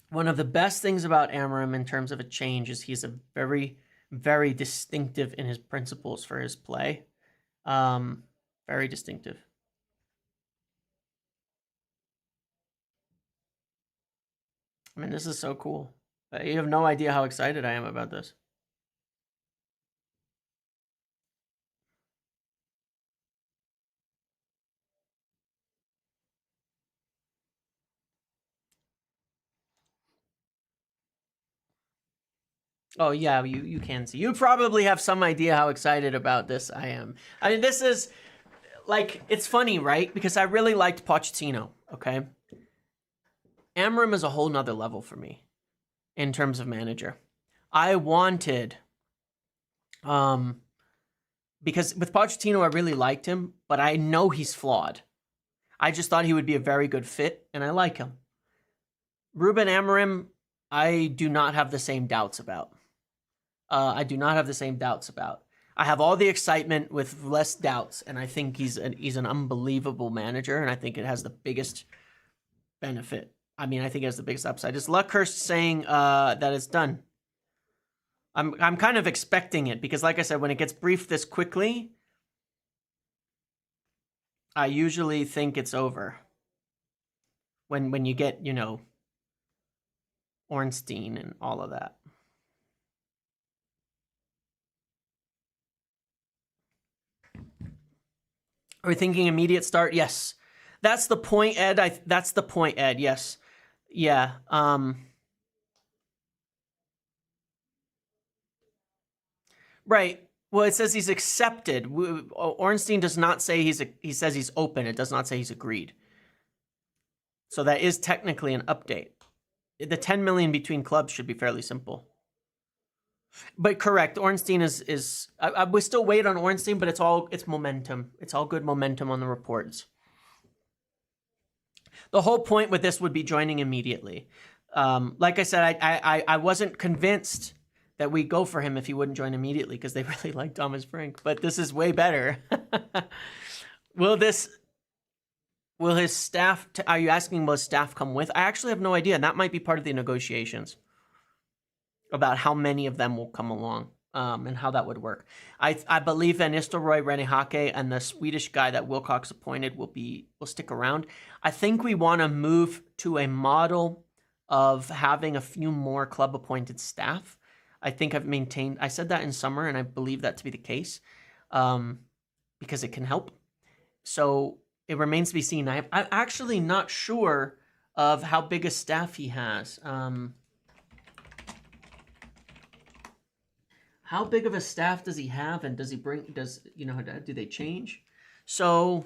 One of the best things about Amorim in terms of a change is he's a very, very distinctive in his principles for his play. Very distinctive. I mean, this is so cool. You have no idea how excited I am about this. Oh yeah, you can see. You probably have some idea how excited about this I am. I mean, this is like, it's funny, right? Because I really liked Pochettino, okay? Amorim is a whole nother level for me in terms of manager. I wanted, because with Pochettino, I really liked him, but I know he's flawed. I just thought he would be a very good fit, and I like him. Ruben Amorim, I do not have the same doubts about. I do not have the same doubts about. I have all the excitement with less doubts, and I think he's an unbelievable manager, and I think it has the biggest benefit. I mean, I think it has the biggest upside. Is Luckhurst saying that it's done? I'm kind of expecting it because, like I said, when it gets briefed this quickly, I usually think it's over. When you get, you know, Ornstein and all of that. Are we thinking immediate start? Yes. That's the point, Ed. That's the point, Ed. Yes. Yeah. Right. Well, it says he's accepted. Ornstein does not say he says he's open. It does not say he's agreed. So that is technically an update. The 10 million between clubs should be fairly simple. But correct, Ornstein is we still wait on Ornstein, but it's momentum. It's all good momentum on the reports. The whole point with this would be joining immediately. Like I said, I wasn't convinced that we go for him if he wouldn't join immediately because they really like Thomas Frank. But this is way better. Will his staff? Are you asking will his staff come with? I actually have no idea, and that might be part of the negotiations about how many of them will come along and how that would work. I believe Van Nistelrooy, René Hake, and the Swedish guy that Wilcox appointed will stick around. I think we want to move to a model of having a few more club-appointed staff. I think I said that in summer, and I believe that to be the case because it can help. So it remains to be seen. I'm actually not sure of how big a staff he has. How big of a staff does he have, and do they change? So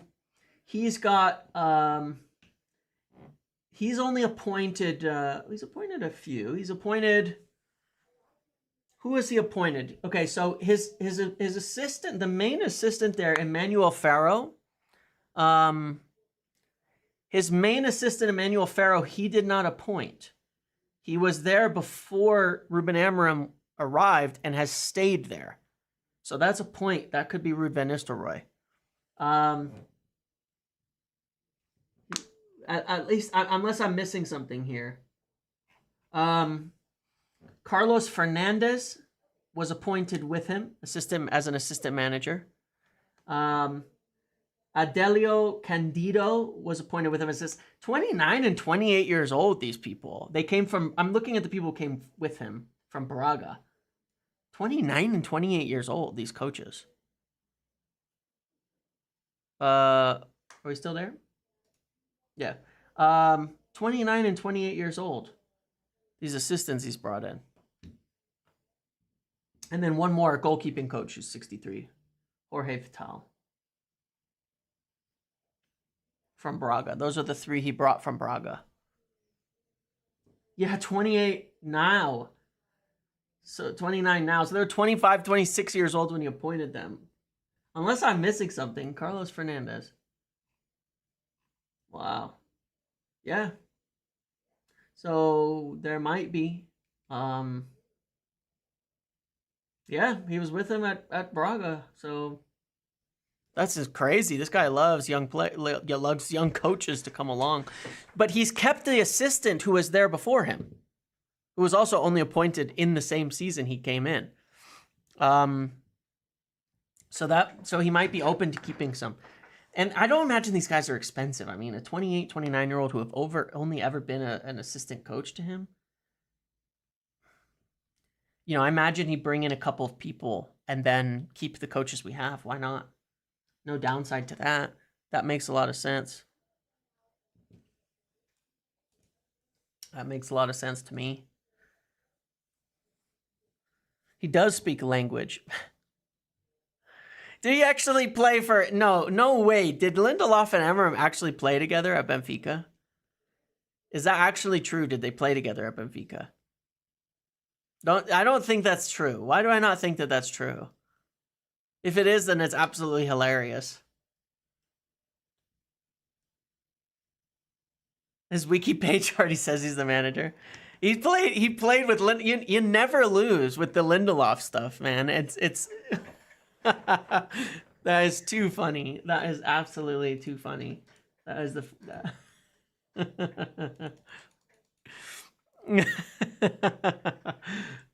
he's got, he's only appointed, he's appointed a few. He's appointed, who is he appointed? Okay, so his assistant, the main assistant there, Emmanuel Farrow, his main assistant, Emmanuel Farrow, he did not appoint. He was there before Ruben Amorim arrived and has stayed there. So that's a point. That could be Ruud van Nistelrooy. At least, unless I'm missing something here. Carlos Fernandez was appointed with him, as an assistant manager. Adelio Candido was appointed with him as 29 and 28 years old, these people. They came from, I'm looking at the people who came with him from Braga. 29 and 28 years old, these coaches. Are we still there? Yeah. 29 and 28 years old. These assistants he's brought in. And then one more goalkeeping coach who's 63. Jorge Vital. From Braga. Those are the three he brought from Braga. Yeah, 28 now. So 29 now. So they're 25, 26 years old when he appointed them. Unless I'm missing something. Carlos Fernandez. Wow. Yeah. So there might be. Yeah, he was with him at Braga. So that's just crazy. This guy loves young coaches to come along. But he's kept the assistant who was there before him, who was also only appointed in the same season he came in. So he might be open to keeping some. And I don't imagine these guys are expensive. I mean, a 28, 29-year-old who have only ever been an assistant coach to him. You know, I imagine he'd bring in a couple of people and then keep the coaches we have. Why not? No downside to that. That makes a lot of sense. That makes a lot of sense to me. He does speak a language. Did he actually play for... No way. Did Lindelof and Amorim actually play together at Benfica? Is that actually true? Did they play together at Benfica? I don't think that's true. Why do I not think that that's true? If it is, then it's absolutely hilarious. His wiki page already says he's the manager. He played with you never lose with the Lindelof stuff, man. It's that is too funny. That is absolutely too funny. That is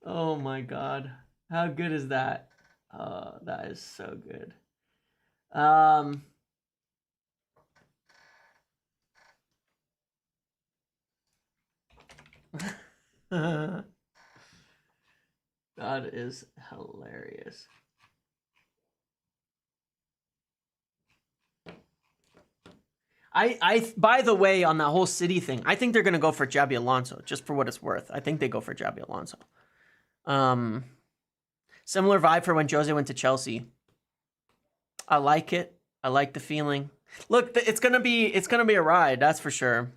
Oh my god. How good is that? Oh, that is so good. That is hilarious. I by the way, on that whole City thing, I think they're gonna go for Xabi Alonso, just for what it's worth. I think they go for Xabi Alonso. Similar vibe for when Jose went to Chelsea. I like it. I like the feeling. Look, it's gonna be a ride, that's for sure.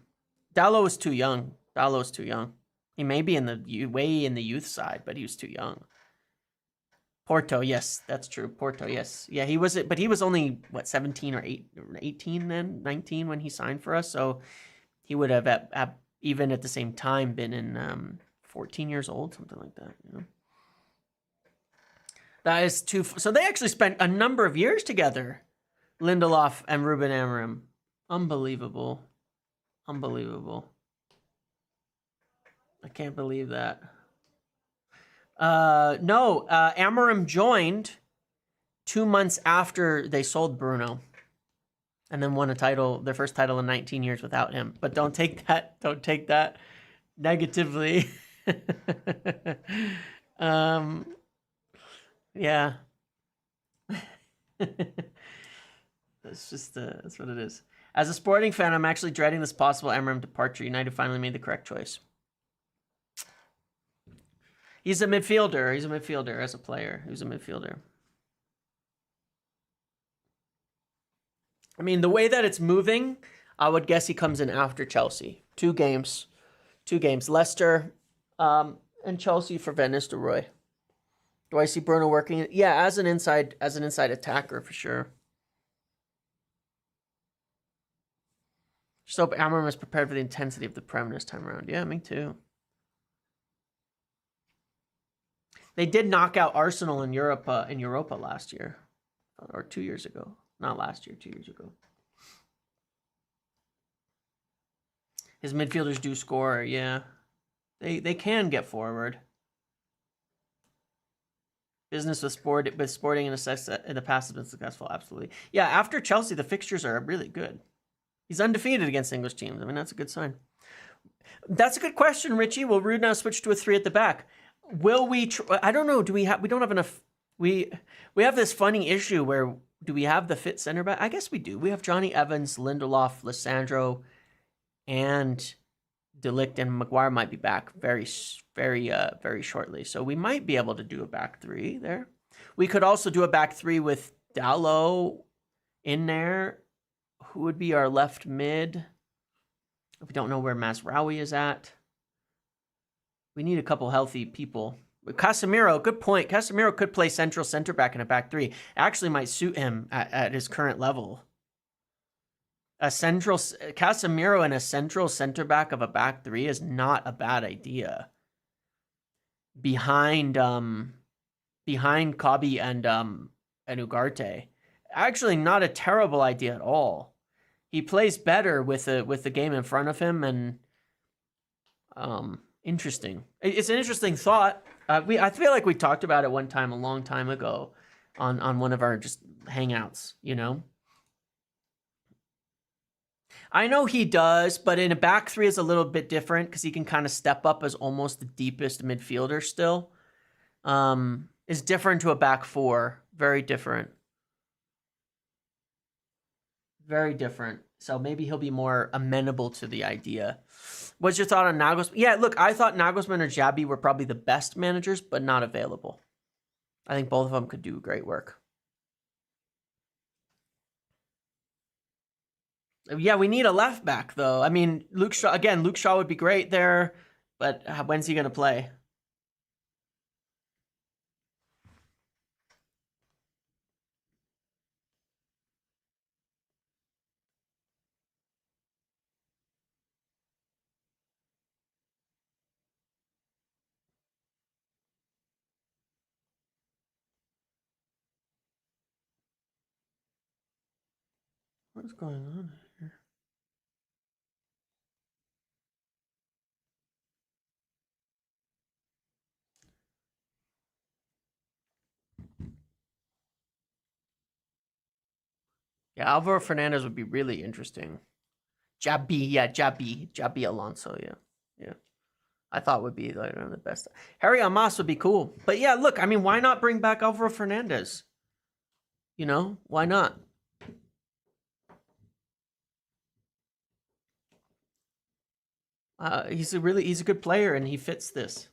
Dalot is too young. Dalot's too young. He may be way in the youth side, but he was too young. Porto, yes, that's true. Porto, yes. Yeah, he was, but he was only, what, 17 or 18 then? 19 when he signed for us, so he would have, even at the same time, been in 14 years old, something like that, you know? That is too... So they actually spent a number of years together, Lindelof and Ruben Amorim. Unbelievable. Unbelievable. I can't believe that. No, Amorim joined 2 months after they sold Bruno, and then won a title, their first title in 19 years without him. But don't take that negatively. Yeah. That's what it is. As a sporting fan, I'm actually dreading this possible Amorim departure. United finally made the correct choice. He's a midfielder. He's a midfielder as a player. He's a midfielder. I mean, the way that it's moving, I would guess he comes in after Chelsea. 2 games. 2 games. Leicester and Chelsea for Van Nistelrooy. Do I see Bruno working? Yeah, as an inside attacker for sure. Just hope Amorim is prepared for the intensity of the Prem this time around. Yeah, me too. They did knock out Arsenal in Europa last year, or 2 years ago. Not last year, 2 years ago. His midfielders do score, yeah. They can get forward. Business with Sporting in the past has been successful, absolutely. Yeah, after Chelsea, the fixtures are really good. He's undefeated against English teams. I mean, that's a good sign. That's a good question, Richie. Will Ruud now switch to a 3 at the back? Will we? I don't know. We don't have enough. We have this funny issue where do we have the fit center back? I guess we do. We have Johnny Evans, Lindelof, Lissandro, and De Ligt, and Maguire might be back very shortly. So we might be able to do a back 3 there. We could also do a back 3 with Dalot in there. Who would be our left mid? We don't know where Mazraoui is at. We need a couple healthy people. Casemiro, good point. Casemiro could play central center back in a back 3. Actually might suit him at his current level. Casemiro and a central center back of a back 3 is not a bad idea. Behind Kobe and Ugarte. Actually not a terrible idea at all. He plays better with the game in front of him, and interesting. It's an interesting thought. I feel like we talked about it one time a long time ago on one of our just hangouts, you know. I know he does, but in a back 3 is a little bit different because he can kind of step up as almost the deepest midfielder still. is different to a back four. Very different. Very different. So maybe he'll be more amenable to the idea. What's your thought on Nagelsmann? Yeah, look, I thought Nagelsmann or Xabi were probably the best managers, but not available. I think both of them could do great work. Yeah, we need a left back, though. I mean, Luke Shaw would be great there, but when's he going to play? What's going on here? Yeah, Alvaro Fernandez would be really interesting. Jabi Alonso, yeah. I thought would be like one of the best. Harry Almas would be cool, but yeah, look, I mean, why not bring back Alvaro Fernandez? You know, why not? He's a good player, and he fits this.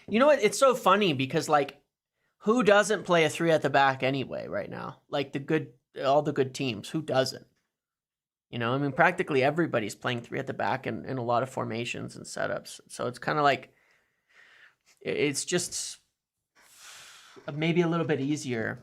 You know what? It's so funny because like, who doesn't play a three at the back anyway right now? Like all the good teams, who doesn't? You know, I mean, practically everybody's playing three at the back in a lot of formations and setups. So it's kind of like, it's just maybe a little bit easier.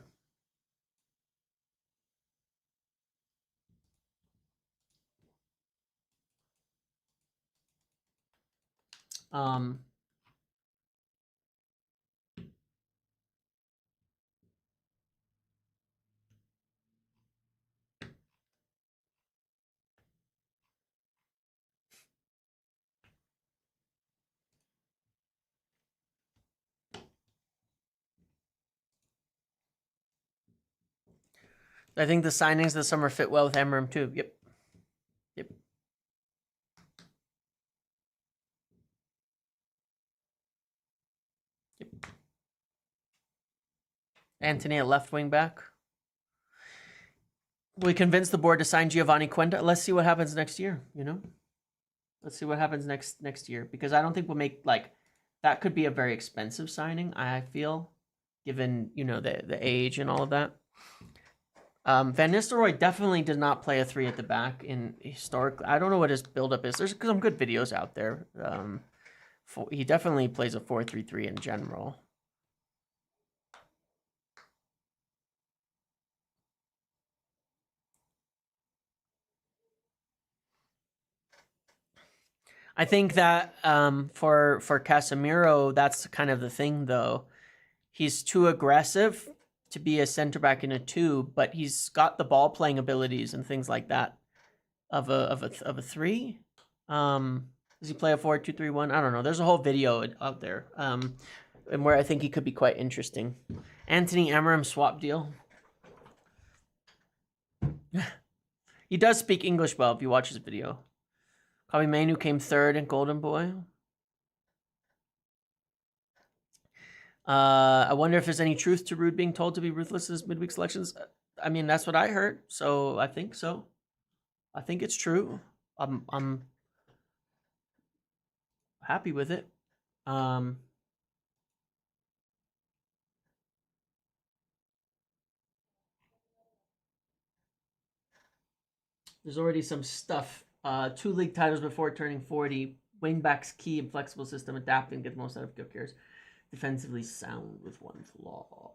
I think the signings this summer fit well with Amorim too. Yep. Anthony at left wing back. We convinced the board to sign Giovanni Quenda. Let's see what happens next year. You know, let's see what happens next year, because I don't think we'll make like that. Could be a very expensive signing, I feel, given the age and all of that. Van Nistelrooy definitely did not play a three at the back in historically. I don't know what his buildup is. There's some good videos out there. He definitely plays a 4-3-3 in general. I think that for Casemiro, that's kind of the thing, though. He's too aggressive to be a center back in a two, but he's got the ball playing abilities and things like that of a three. Does he play a 4-2-3-1? I don't know. There's a whole video out there, and where I think he could be quite interesting. Anthony Amorim swap deal. He does speak English well if you watch his video. Kobe Mainu came third in Golden Boy. I wonder if there's any truth to Rude being told to be ruthless in his midweek selections. I mean, that's what I heard, so I think so. I think it's true. I'm happy with it. There's already some stuff. 2 league titles before turning 40. Wingback's key and flexible system, adapting, get the most out of Gyökeres. Defensively sound with one flaw.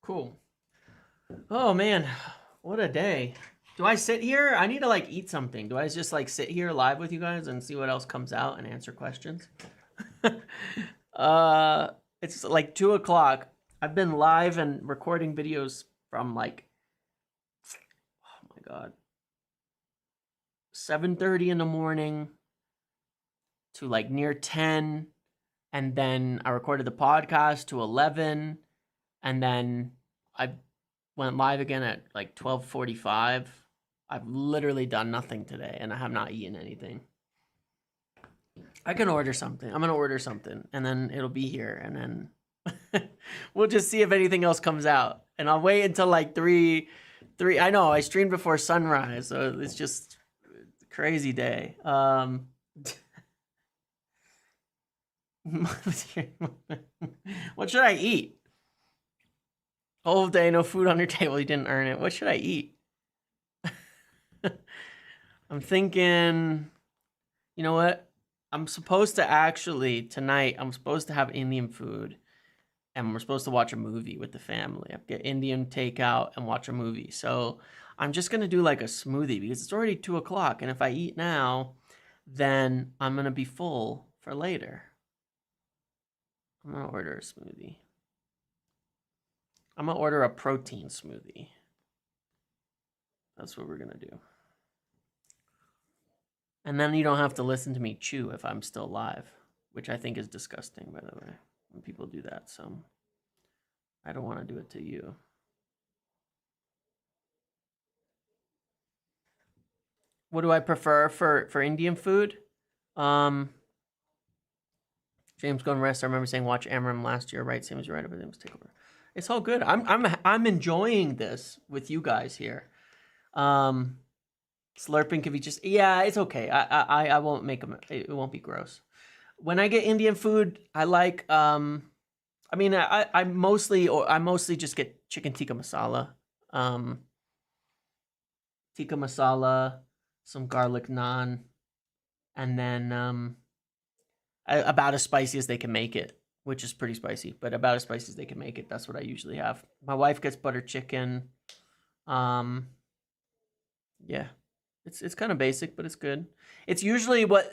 Cool. Oh man, what a day. Do I sit here? I need to like eat something. Do I just like sit here live with you guys and see what else comes out and answer questions? It's like 2 o'clock. I've been live and recording videos from like, oh my God, 7:30 in the morning to like near 10. And then I recorded the podcast to 11. And then I went live again at like 12:45. I've literally done nothing today and I have not eaten anything. I can order something. I'm going to order something and then it'll be here and then we'll just see if anything else comes out. And I'll wait until like 3. I know I streamed before sunrise, so it's just a crazy day. What should I eat? Whole day, no food on your table. You didn't earn it. What should I eat? I'm thinking, you know what? I'm supposed to actually, tonight, I'm supposed to have Indian food. And we're supposed to watch a movie with the family. I get Indian takeout and watch a movie. So I'm just going to do like a smoothie because it's already 2 o'clock. And if I eat now, then I'm going to be full for later. I'm going to order a smoothie. I'm going to order a protein smoothie. That's what we're going to do. And then you don't have to listen to me chew if I'm still live, which I think is disgusting, by the way, when people do that. So I don't want to do it to you. What do I prefer for Indian food? James going rest. I remember saying watch Amorim last year, right? Same as you're right, everything was takeover. It's all good. I'm enjoying this with you guys here. Slurping can be just, yeah, it's okay. I won't make them. It won't be gross. When I get Indian food, I like I mean I mostly just get chicken tikka masala. Tikka masala, some garlic naan, and then about as spicy as they can make it, which is pretty spicy, but about as spicy as they can make it. That's what I usually have. My wife gets butter chicken. Yeah. It's kind of basic, but it's good. It's usually what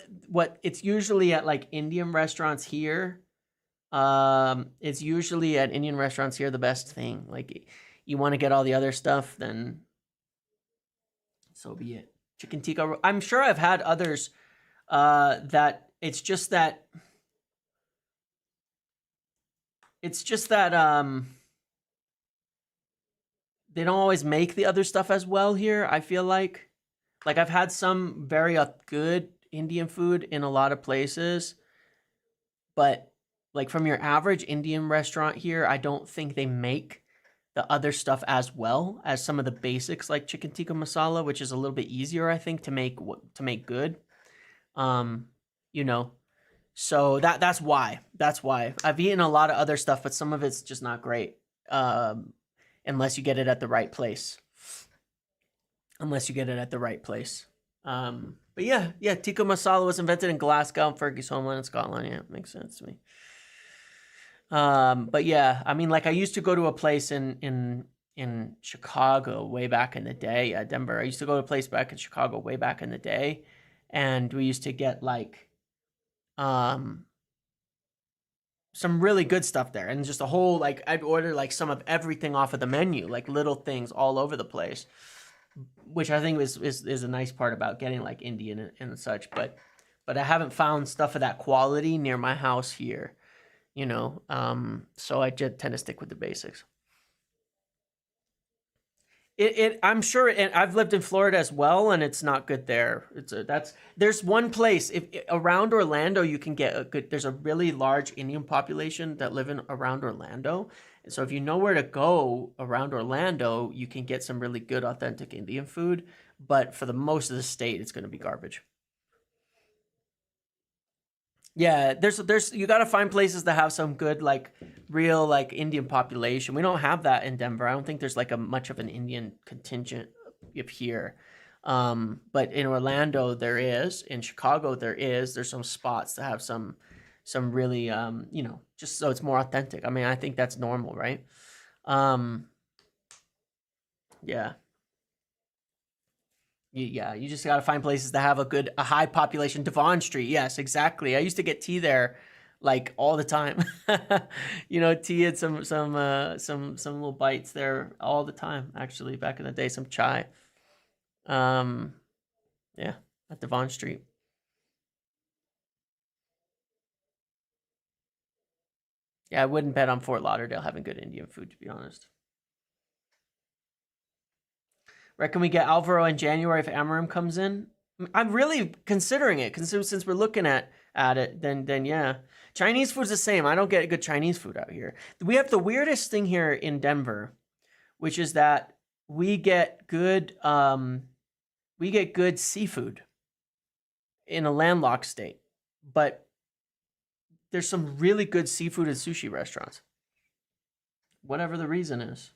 it's usually at like Indian restaurants here. It's usually at Indian restaurants here the best thing. Like you want to get all the other stuff, then so be it. Chicken tikka. I'm sure I've had others that it's just that they don't always make the other stuff as well here, I feel like I've had some very good Indian food in a lot of places, but like from your average Indian restaurant here, I don't think they make the other stuff as well as some of the basics like chicken tikka masala, which is a little bit easier, I think, to make good. You know, so that's why I've eaten a lot of other stuff, but some of it's just not great. Unless you get it at the right place. But yeah, tikka masala was invented in Glasgow, Fergie's homeland in Scotland. Yeah, it makes sense to me. But yeah, I mean, like I used to go to a place in Chicago way back in the day. Denver. I used to go to a place back in Chicago way back in the day, and we used to get like some really good stuff there, and just a whole like I'd order like some of everything off of the menu, like little things all over the place, which I think is a nice part about getting like Indian and such. But I haven't found stuff of that quality near my house here, you know. So I just tend to stick with the basics. I'm sure, and I've lived in Florida as well, and it's not good there. There's one place around Orlando you can get a good. There's a really large Indian population that live around Orlando, and so if you know where to go around Orlando, you can get some really good authentic Indian food. But for the most of the state, it's going to be garbage. Yeah, there's you got to find places that have some good like real like Indian population. We don't have that in Denver. I don't think there's like a much of an Indian contingent up here. But in Orlando there is, in Chicago there is. There's some spots that have some really you know, just so it's more authentic. I mean, I think that's normal, right? Yeah. Yeah, you just got to find places that have a high population. Devon Street, yes, exactly. I used to get tea there, like all the time. Tea and some little bites there all the time. Actually, back in the day, some chai. Um, yeah, at Devon Street. Yeah, I wouldn't bet on Fort Lauderdale having good Indian food, to be honest. Reckon we get Alvaro in January if Amorim comes in? I'm really considering it, since we're looking at it, then yeah. Chinese food's the same. I don't get good Chinese food out here. We have the weirdest thing here in Denver, which is that we get good seafood in a landlocked state, but there's some really good seafood and sushi restaurants. Whatever the reason is.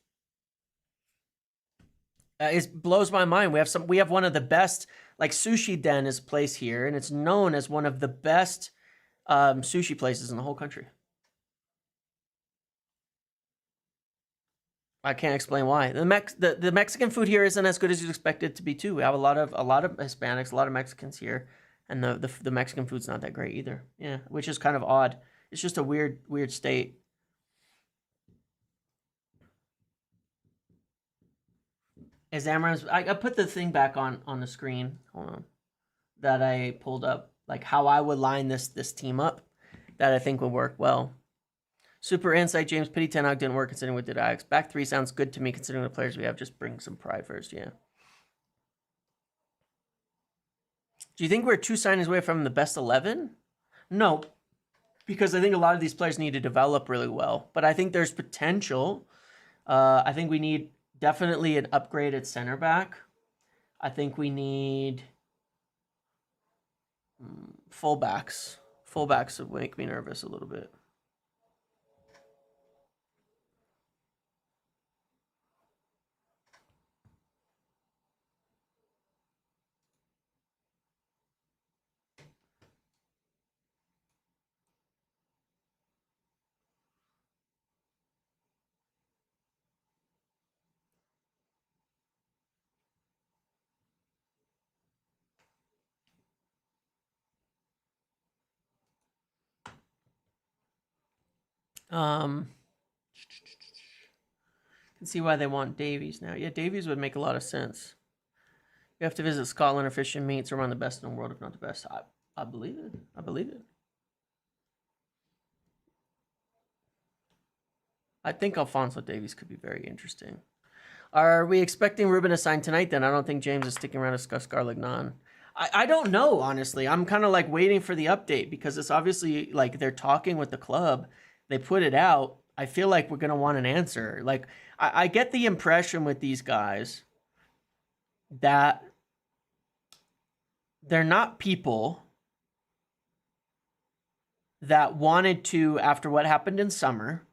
It blows my mind. We have one of the best, like Sushi Den is a place here, and it's known as one of the best sushi places in the whole country. I can't explain why. The Mexican food here isn't as good as you'd expect it to be too. We have a lot of Hispanics, a lot of Mexicans here, and the Mexican food's not that great either. Yeah, which is kind of odd. It's just a weird state. Is Amaranth's? I put the thing back on the screen. Hold on, that I pulled up, like how I would line this team up, that I think would work well. Super insight, James. Pity Ten Hag didn't work considering what did Ajax. Back three sounds good to me considering the players we have. Just bring some pride first, yeah. Do you think we're 2 signings away from the best 11? No, because I think a lot of these players need to develop really well. But I think there's potential. I think we need definitely an upgraded center back. I think we need fullbacks. Fullbacks would make me nervous a little bit. Can see why they want Davies now. Yeah, Davies would make a lot of sense. You have to visit Scotland or fish and meats around the best in the world, if not the best. I believe it. I believe it. I think Alphonso Davies could be very interesting. Are we expecting Ruben to sign tonight then? I don't think James is sticking around to discuss Garlignon. I don't know, honestly. I'm kind of like waiting for the update because it's obviously like they're talking with the club. They put it out. I feel like we're going to want an answer. Like, I get the impression with these guys that they're not people that wanted to, after what happened in summer,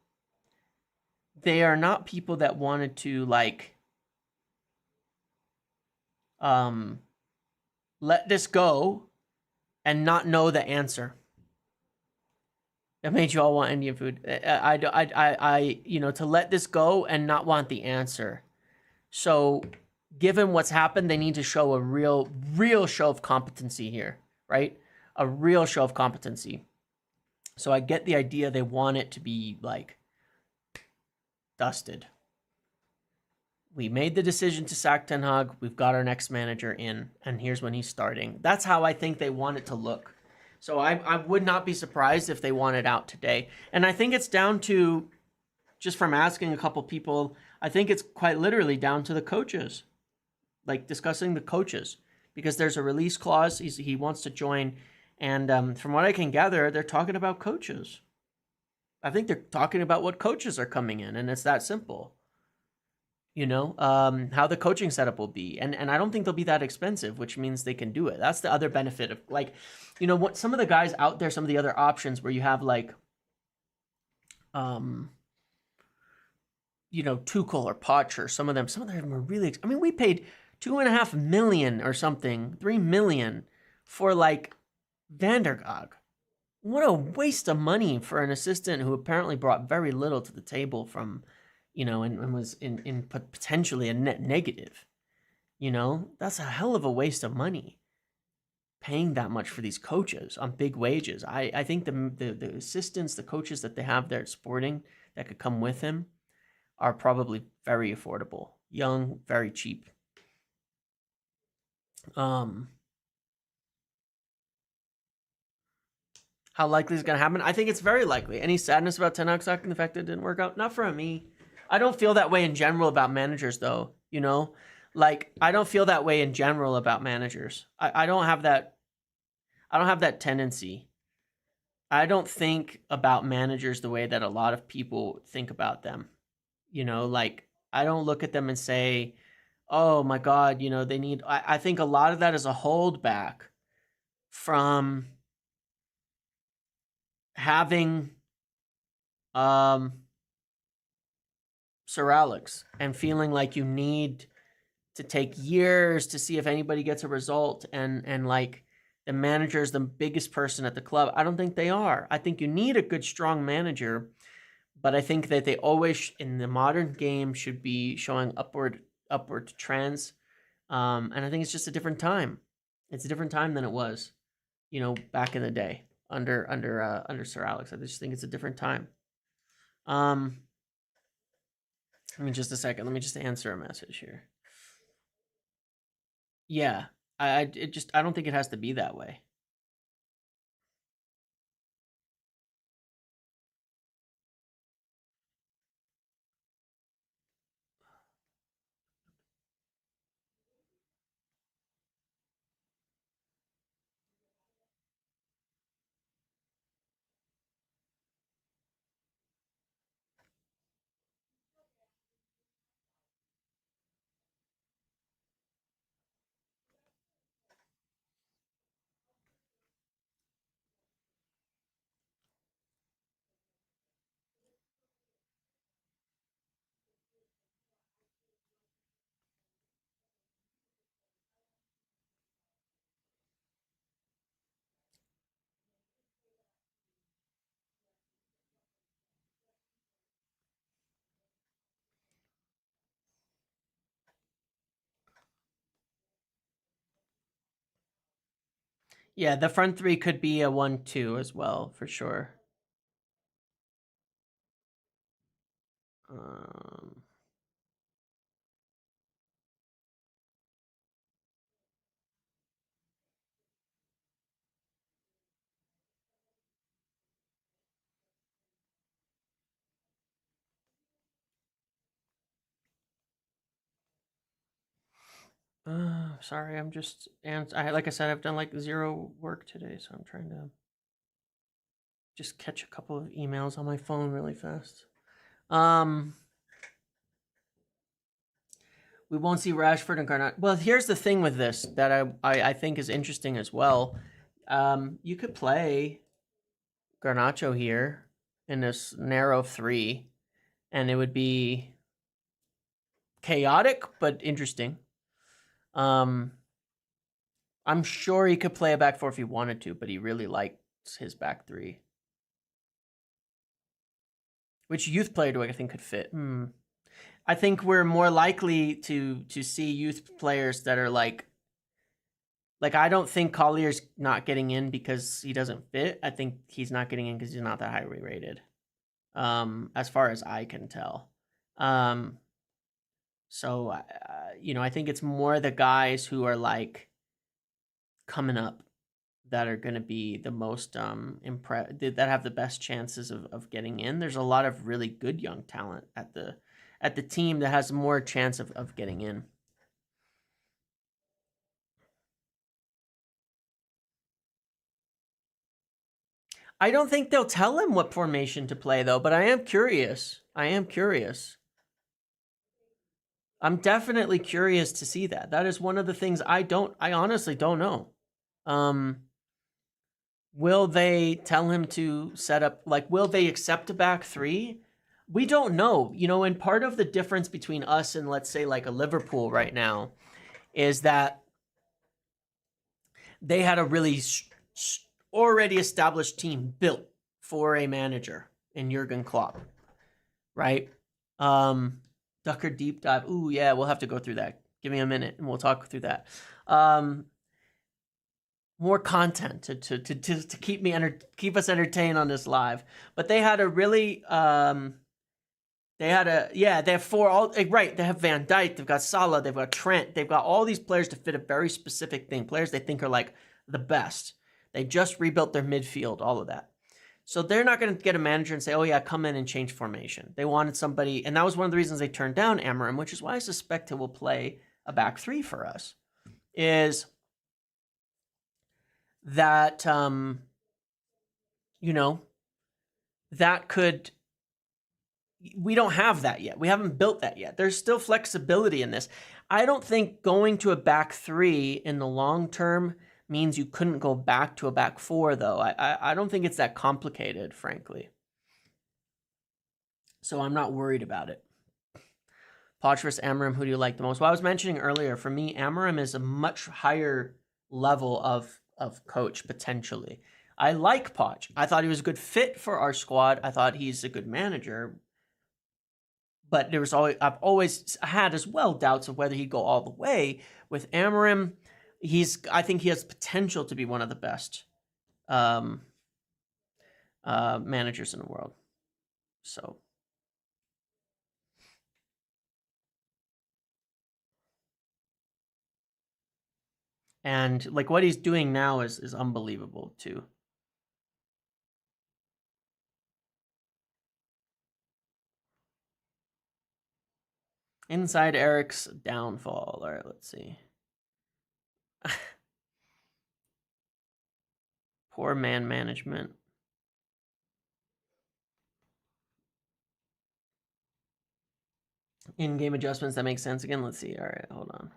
they are not people that wanted to, like, let this go and not know the answer. That made you all want Indian food. To let this go and not want the answer. So, given what's happened, they need to show a real show of competency here, right? A real show of competency. So I get the idea they want it to be like dusted. We made the decision to sack Ten Hag. We've got our next manager in, and here's when he's starting. That's how I think they want it to look. So I would not be surprised if they want it out today. And I think it's down to, just from asking a couple people, I think it's quite literally down to the coaches. Like discussing the coaches. Because there's a release clause. He wants to join. And from what I can gather, they're talking about coaches. I think they're talking about what coaches are coming in. And it's that simple. How the coaching setup will be. And I don't think they'll be that expensive, which means they can do it. That's the other benefit of, like, what some of the guys out there, some of the other options where you have, like, Tuchel or Poch, or some of them are really, we paid $2.5 million or something, $3 million for, like, Vandergaag. What a waste of money for an assistant who apparently brought very little to the table from, and was in potentially a net negative. You know, that's a hell of a waste of money, paying that much for these coaches on big wages. I think the assistants, the coaches that they have there at Sporting that could come with him are probably very affordable, young, very cheap. How likely is it going to happen? I think it's very likely. Any sadness about Ten Hag sucking, the fact that it didn't work out? Not for me. I don't feel that way in general about managers, though. You know, like I don't feel that way in general about managers. I don't have that. I don't have that tendency. I don't think about managers the way that a lot of people think about them. You know, like I don't look at them and say, "Oh my God," you know, they need. I think a lot of that is a holdback from having Sir Alex and feeling like you need to take years to see if anybody gets a result, and like the manager is the biggest person at the club. I don't think they are. I think you need a good, strong manager, but I think that they always in the modern game should be showing upward trends. And I think it's just a different time. It's a different time than it was, you know, back in the day under Sir Alex. I just think it's a different time. Let me just a second. Let me just answer a message here. Yeah, I don't think it has to be that way. Yeah, the front three could be a 1-2 as well, for sure. Um, sorry, I'm just and like I said, I've done like zero work today, so I'm trying to just catch a couple of emails on my phone really fast. We won't see Rashford and Garnacho. Well, here's the thing with this that I think is interesting as well. You could play Garnacho here in this narrow three, and it would be chaotic but interesting. I'm sure he could play a back four if he wanted to, but he really likes his back three. Which youth player do I think could fit? I think we're more likely to see youth players that are like I don't think Collier's not getting in because he doesn't fit. I think he's not getting in because he's not that highly rated, as far as I can tell. So you know, I think it's more the guys who are like coming up that are going to be the most that have the best chances of getting in. There's a lot of really good young talent at the team that has more chance of getting in. I don't think they'll tell him what formation to play though, but I am curious. I'm definitely curious to see that. That is one of the things I honestly don't know. Will they tell him to set up, like, will they accept a back three? We don't know, you know, and part of the difference between us and let's say like a Liverpool right now is that they had a really already established team built for a manager in Jurgen Klopp, right? Ducker deep dive. Ooh, yeah, we'll have to go through that. Give me a minute and we'll talk through that. More content to keep us entertained on this live. But they had a really they have four right. They have Van Dijk, they've got Salah, they've got Trent, they've got all these players to fit a very specific thing. Players they think are like the best. They just rebuilt their midfield, all of that. So they're not going to get a manager and say, "Oh yeah, come in and change formation." They wanted somebody, and that was one of the reasons they turned down Amorim, which is why I suspect he will play a back three for us. Is that that could. We don't have that yet. We haven't built that yet. There's still flexibility in this. I don't think going to a back three in the long term means you couldn't go back to a back four, though. I don't think it's that complicated, frankly. So I'm not worried about it. Poch versus Amorim, who do you like the most? Well, I was mentioning earlier, for me, Amorim is a much higher level of coach, potentially. I like Poch. I thought he was a good fit for our squad. I thought he's a good manager. But I've always had as well doubts of whether he'd go all the way. With Amorim, I think he has potential to be one of the best managers in the world. So, and like what he's doing now is unbelievable too. Inside Eric's downfall. All right, let's see. Poor man management. In-game adjustments that make sense again. Let's see. All right, hold on.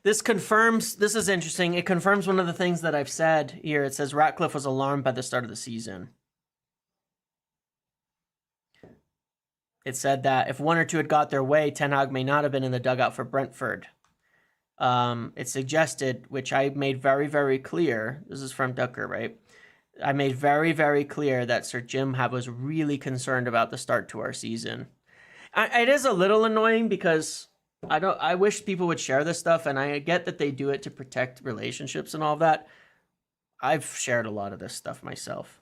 This is interesting. It confirms one of the things that I've said here. It says Ratcliffe was alarmed by the start of the season. It said that if one or two had got their way, Ten Hag may not have been in the dugout for Brentford. It suggested, which I made very, very clear. This is from Ducker, right? I made very, very clear that Sir Jim was really concerned about the start to our season. It is a little annoying because I wish people would share this stuff, and I get that they do it to protect relationships and all of that. I've shared a lot of this stuff myself.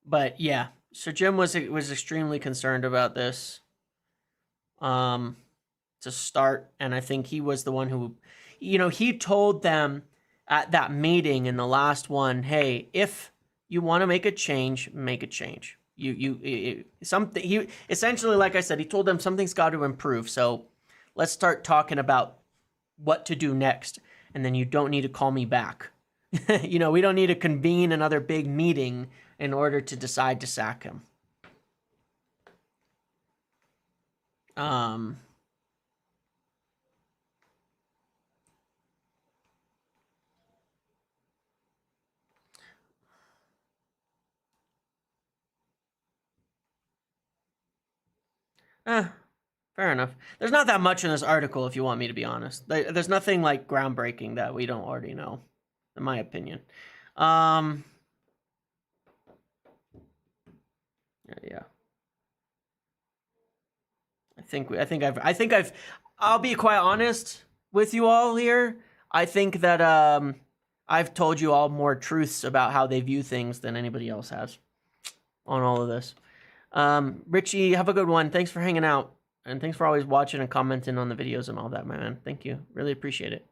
But yeah, Sir Jim was extremely concerned about this to start, and I think he was the one who, he told them at that meeting in the last one, hey, if you want to make a change, make a change. He essentially, like I said, he told them something's got to improve. So let's start talking about what to do next, and then you don't need to call me back. We don't need to convene another big meeting in order to decide to sack him. Fair enough. There's not that much in this article, if you want me to be honest. There's nothing like groundbreaking that we don't already know, in my opinion. Yeah. I'll be quite honest with you all here. I think that I've told you all more truths about how they view things than anybody else has on all of this. Richie, have a good one. Thanks for hanging out. And thanks for always watching and commenting on the videos and all that, my man. Thank you. Really appreciate it.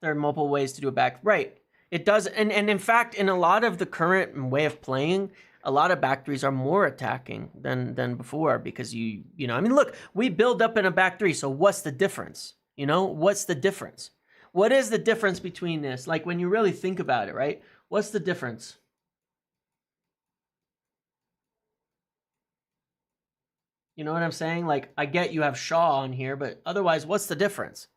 There are multiple ways to do it back. Right. It does, and in fact, in a lot of the current way of playing, a lot of back threes are more attacking than before because you know, I mean, look, we build up in a back three, so what's the difference? You know, what's the difference? What is the difference between this? Like when you really think about it, right? What's the difference? You know what I'm saying? Like I get you have Shaw on here, but otherwise, what's the difference?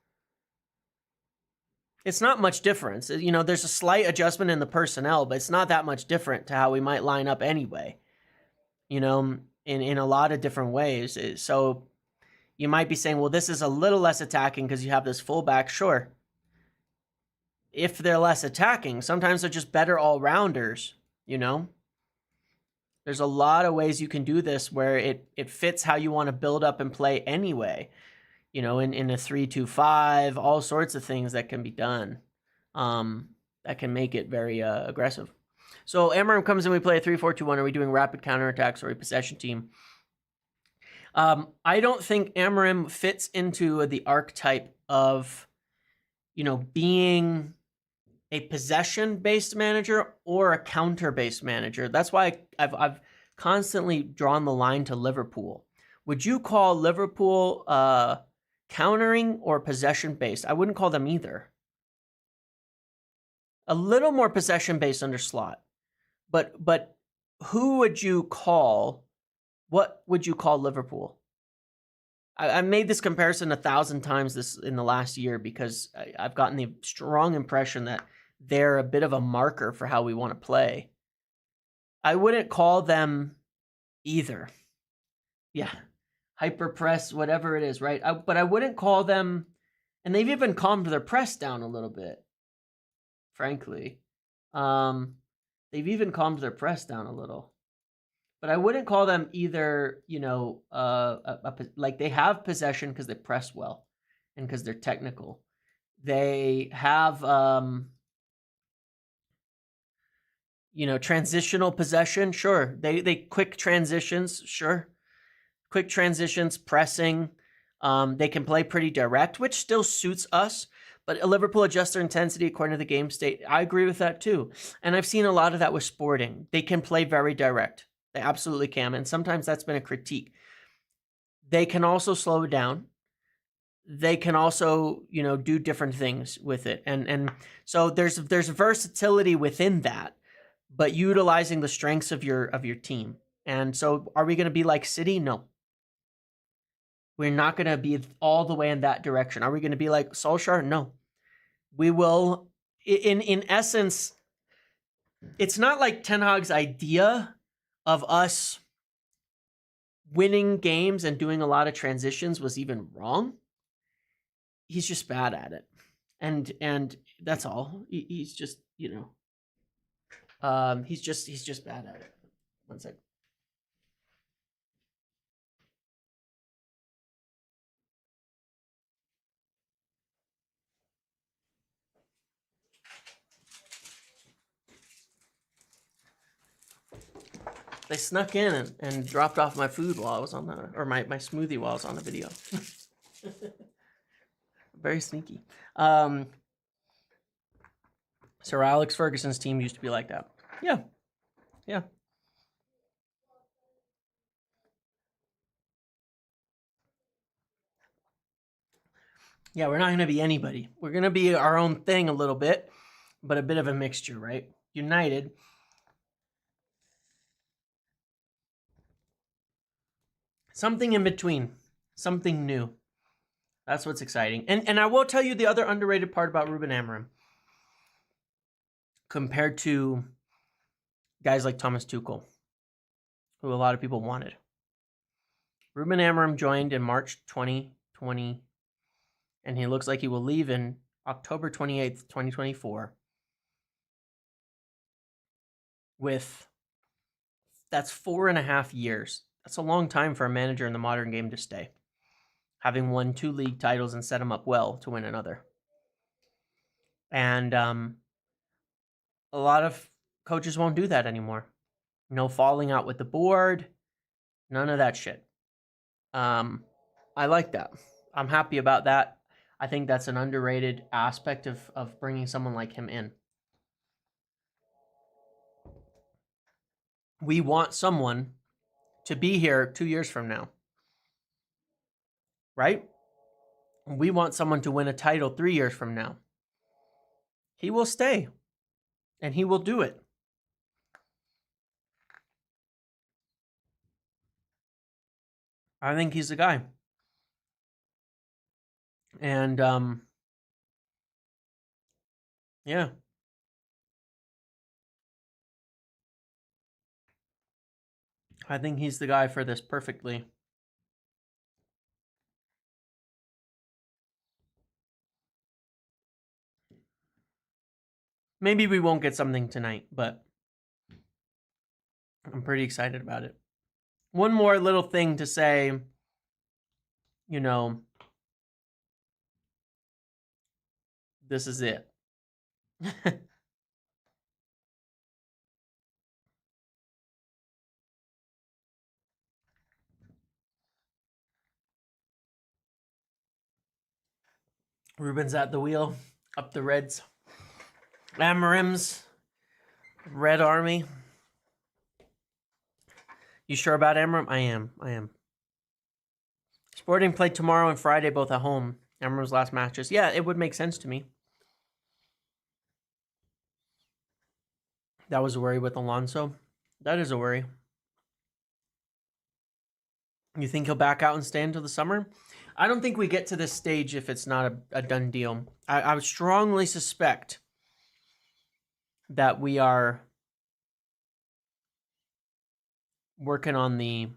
It's not much difference. You know, there's a slight adjustment in the personnel, but it's not that much different to how we might line up anyway. You know, in a lot of different ways. So you might be saying, well, this is a little less attacking because you have this fullback. Sure. If they're less attacking, sometimes they're just better all-rounders, you know? There's a lot of ways you can do this where it fits how you want to build up and play anyway. You know, in a 3-2-5, all sorts of things that can be done that can make it very aggressive. So Amorim comes in, we play a 3-4-2-1. Are we doing rapid counterattacks or a possession team? I don't think Amorim fits into the archetype of, you know, being a possession-based manager or a counter-based manager. That's why I've constantly drawn the line to Liverpool. Would you call Liverpool countering or possession-based? I wouldn't call them either. A little more possession-based under Slot, but who would you call? What would you call Liverpool? I made this comparison 1,000 times this in the last year because I've gotten the strong impression that they're a bit of a marker for how we want to play. I wouldn't call them either. Yeah, hyper press, whatever it is, right? But I wouldn't call them, and they've even calmed their press down a little bit, frankly. They've even calmed their press down a little. But I wouldn't call them either, you know, like they have possession because they press well and because they're technical. They have, you know, transitional possession. Sure. They quick transitions. Sure. Quick transitions, pressing. They can play pretty direct, which still suits us. But Liverpool adjusts their intensity according to the game state. I agree with that too. And I've seen a lot of that with Sporting. They can play very direct. They absolutely can. And sometimes that's been a critique. They can also slow it down. They can also, you know, do different things with it. And so there's versatility within that, but utilizing the strengths of your team. And so are we going to be like City? No. We're not going to be all the way in that direction. Are we going to be like Solskjaer? No. We will, in essence, it's not like Ten Hag's idea of us winning games and doing a lot of transitions was even wrong. He's just bad at it. And that's all. He's just, you know, he's just bad at it. One second. They snuck in and dropped off my food while I was on the, or my smoothie while I was on the video. Very sneaky. Sir Alex Ferguson's team used to be like that. Yeah. Yeah. Yeah, we're not going to be anybody. We're going to be our own thing a little bit, but a bit of a mixture, right? United. Something in between. Something new. That's what's exciting. And I will tell you the other underrated part about Ruben Amorim compared to guys like Thomas Tuchel, who a lot of people wanted. Ruben Amorim joined in March 2020, and he looks like he will leave in October 28th, 2024. That's 4.5 years. That's a long time for a manager in the modern game to stay, having won 2 league titles and set him up well to win another. And a lot of coaches won't do that anymore. No falling out with the board, none of that shit. I like that. I'm happy about that. I think that's an underrated aspect of bringing someone like him in. We want someone to be here 2 years from now, right? We want someone to win a title 3 years from now. He will stay, and he will do it. I think he's the guy. And, yeah. I think he's the guy for this perfectly. Maybe we won't get something tonight, but I'm pretty excited about it. One more little thing to say, you know, this is it. Ruben's at the wheel, up the Reds. Amorim's Red Army. You sure about Amorim? I am. Sporting played tomorrow and Friday, both at home. Amorim's last matches. Yeah, it would make sense to me. That was a worry with Alonso. That is a worry. You think he'll back out and stay until the summer? I don't think we get to this stage if it's not a done deal. I would strongly suspect that we are working on the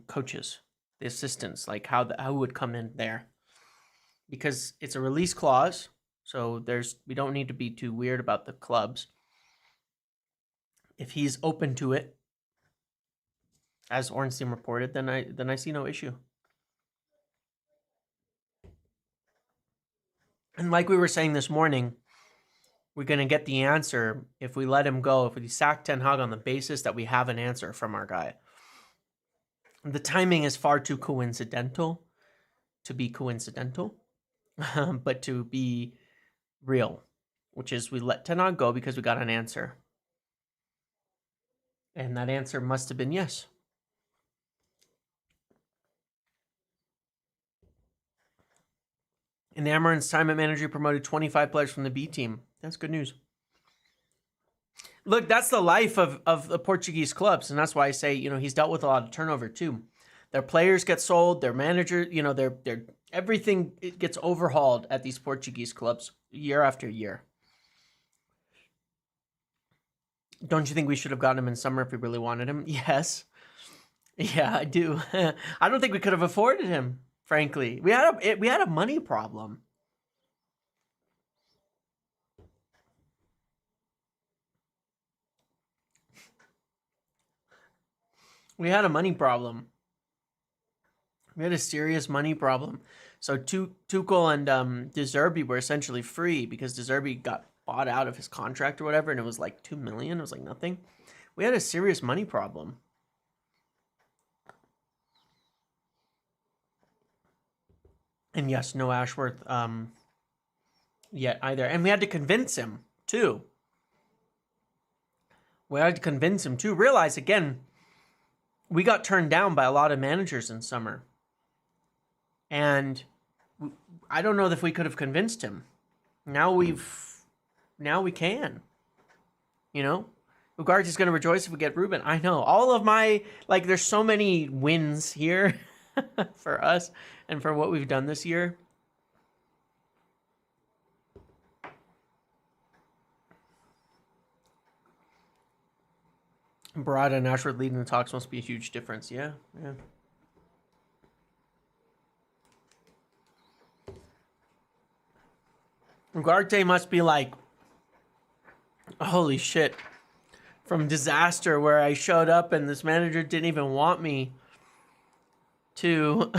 coaches, the assistants, like how would come in there, because it's a release clause. So we don't need to be too weird about the clubs. If he's open to it, as Ornstein reported, then I see no issue. And like we were saying this morning, we're going to get the answer if we let him go, if we sack Ten Hag on the basis that we have an answer from our guy. The timing is far too coincidental to be coincidental, but to be real, which is we let Ten Hag go because we got an answer. And that answer must have been yes. In Amorim's time at manager, promoted 25 players from the B team. That's good news. Look, that's the life of the Portuguese clubs, and that's why I say, he's dealt with a lot of turnover too. Their players get sold, their manager, their everything it gets overhauled at these Portuguese clubs year after year. Don't you think we should have gotten him in summer if we really wanted him? Yes. Yeah, I do. I don't think we could have afforded him, frankly. We had a money problem. We had a money problem. We had a serious money problem. So Tuchel and De Zerbi were essentially free because De Zerbi got bought out of his contract or whatever, and it was like $2 million. It was like nothing. We had a serious money problem. And yes, no Ashworth yet either. And we had to convince him too. Realize again, we got turned down by a lot of managers in summer. And I don't know if we could have convinced him. Now we can. Ugarte going to rejoice if we get Ruben. I know. All of my, there's so many wins here for us and for what we've done this year. Barada and Ashworth leading the talks must be a huge difference. Yeah. Ugarte must be like, holy shit. From disaster where I showed up and this manager didn't even want me, to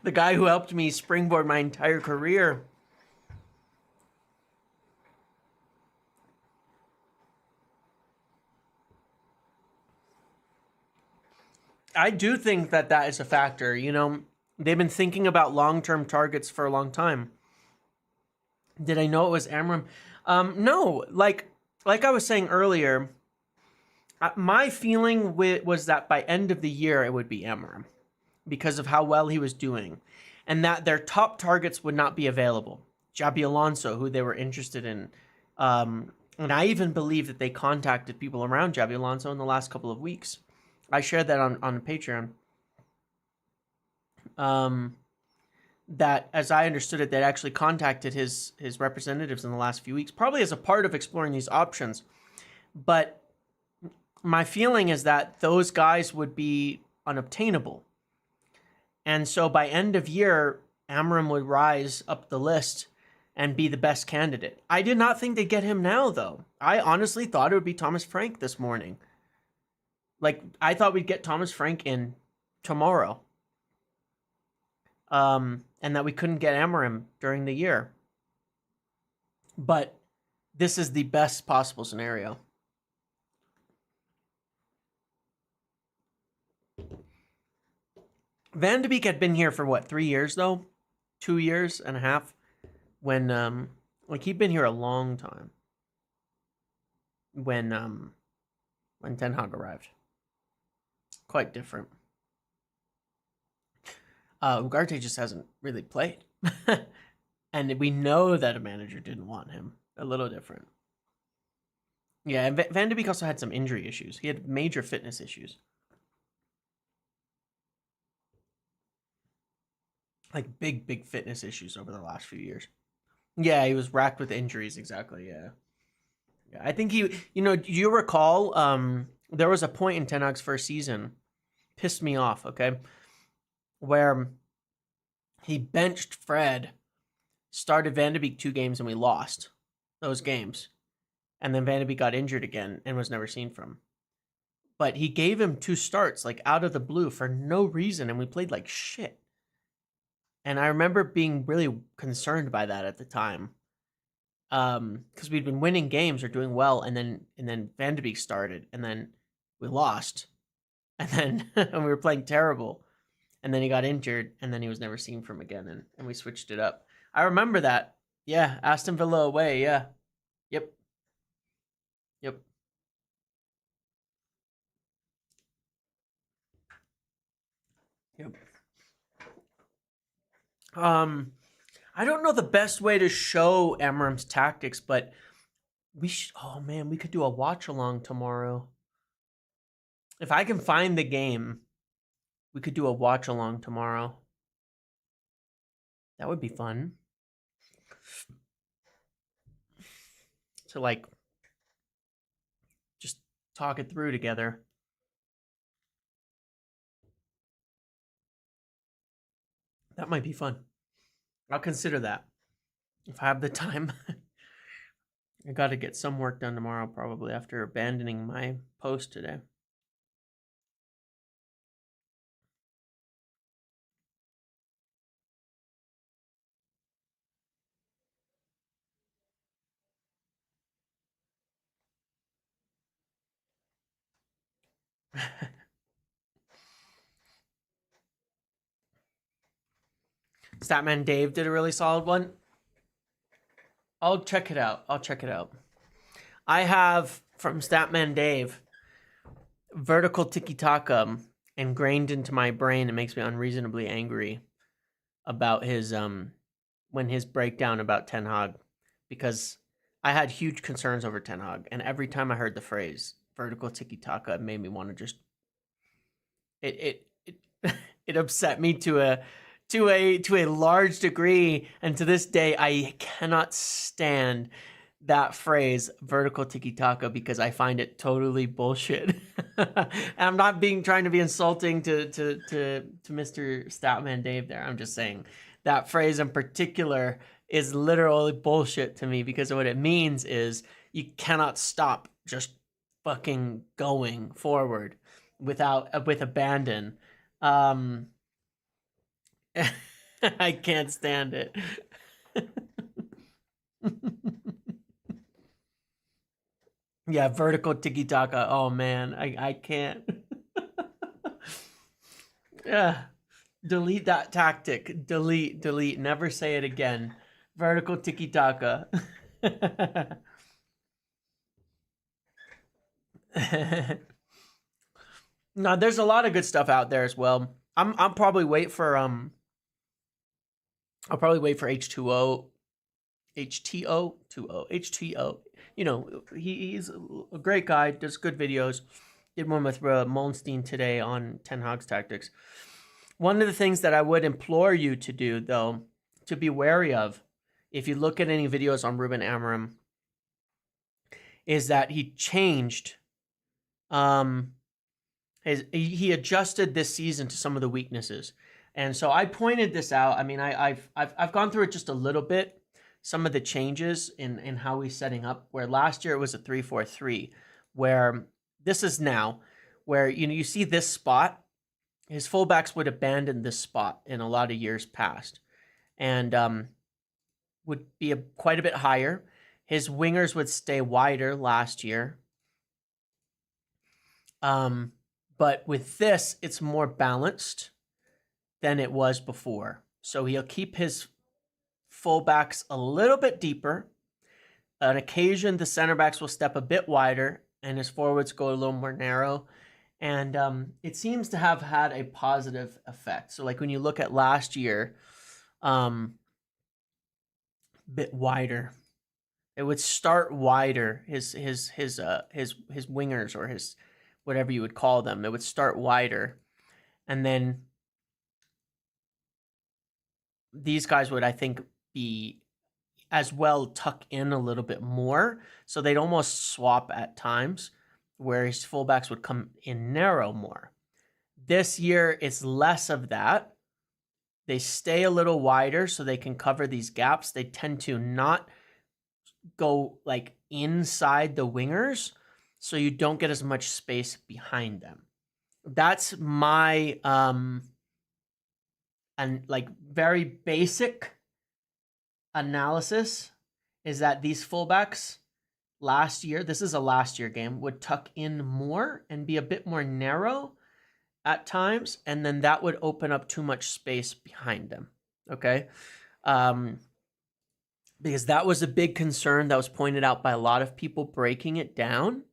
the guy who helped me springboard my entire career. I do think that is a factor. They've been thinking about long-term targets for a long time. Did I know it was Amorim? No, like I was saying earlier, My feeling was that by end of the year it would be Amorim because of how well he was doing, and that their top targets would not be available. Xabi Alonso, who they were interested in, and I even believe that they contacted people around Xabi Alonso in the last couple of weeks. I shared that on Patreon. That, as I understood it, they'd actually contacted his representatives in the last few weeks, probably as a part of exploring these options. But my feeling is that those guys would be unobtainable. And so by end of year, Amorim would rise up the list and be the best candidate. I did not think they'd get him now, though. I honestly thought it would be Thomas Frank this morning. Like, I thought we'd get Thomas Frank in tomorrow. And that we couldn't get Amorim during the year. But this is the best possible scenario. Van de Beek had been here for what, 3 years though? 2 years and a half? When like he'd been here a long time. When Ten Hag arrived. Quite different. Ugarte just hasn't really played. And we know that a manager didn't want him. A little different. Yeah, and Van de Beek also had some injury issues. He had major fitness issues. Like big fitness issues over the last few years. Yeah, he was racked with injuries, exactly, yeah. Yeah, I think he, do you recall, there was a point in Ten Hag's first season, pissed me off, okay, where he benched Fred, started Van de Beek 2 games, and we lost those games. And then Van de Beek got injured again and was never seen from. But he gave him 2 starts, like, out of the blue for no reason, and we played like shit. And I remember being really concerned by that at the time. Because we'd been winning games or doing well, and then Van de Beek started, and then we lost. And then and we were playing terrible. And then he got injured, and then he was never seen from again, and we switched it up. I remember that. Yeah, Aston Villa away, yeah. Yep. Yep. Yep. I don't know the best way to show Amorim's tactics, but we should. Oh man, we could do a watch along tomorrow. If I can find the game, we could do a watch along tomorrow. That would be fun. To like just talk it through together. That might be fun. I'll consider that if I have the time. I got to get some work done tomorrow, probably after abandoning my post today. Statman Dave did a really solid one. I'll check it out. I have, from Statman Dave, vertical tiki-taka ingrained into my brain. It makes me unreasonably angry about his when his breakdown about Ten Hag, because I had huge concerns over Ten Hag, and every time I heard the phrase vertical tiki-taka, it made me want to just it upset me to a large degree, and to this day I cannot stand that phrase vertical tiki-taka because I find it totally bullshit. And I'm not trying to be insulting to Mr. Statman Dave there. I'm just saying that phrase in particular is literally bullshit to me, because what it means is you cannot stop just fucking going forward with abandon. I can't stand it. Yeah, vertical tiki-taka. Oh man, I can't. Yeah. Delete that tactic. Delete. Never say it again. Vertical tiki-taka. No, there's a lot of good stuff out there as well. I'll probably wait for H2O, H2O. You know, he's a great guy, does good videos. Did one with Molnstein today on Ten Hag's tactics. One of the things that I would implore you to do, though, to be wary of, if you look at any videos on Ruben Amorim, is that he changed. He adjusted this season to some of the weaknesses, and so I pointed this out. I mean, I've gone through it just a little bit. Some of the changes in how he's setting up. Where last year it was a 3-4-3, where this is now, where you see this spot. His fullbacks would abandon this spot in a lot of years past, and would be quite a bit higher. His wingers would stay wider last year. But with this, it's more balanced than it was before. So he'll keep his fullbacks a little bit deeper. On occasion, the center backs will step a bit wider, and his forwards go a little more narrow. And it seems to have had a positive effect. So, like when you look at last year, bit wider. It would start wider. His wingers, or his whatever you would call them, it would start wider, and then these guys would, I think, be as well tuck in a little bit more, so they'd almost swap at times, where his fullbacks would come in narrow more. This year, it's less of that. They stay a little wider so they can cover these gaps. They tend to not go like inside the wingers, so you don't get as much space behind them. That's my and like very basic analysis, is that these fullbacks last year, this is a last year game, would tuck in more and be a bit more narrow at times, and then that would open up too much space behind them. Okay. Because that was a big concern that was pointed out by a lot of people breaking it down,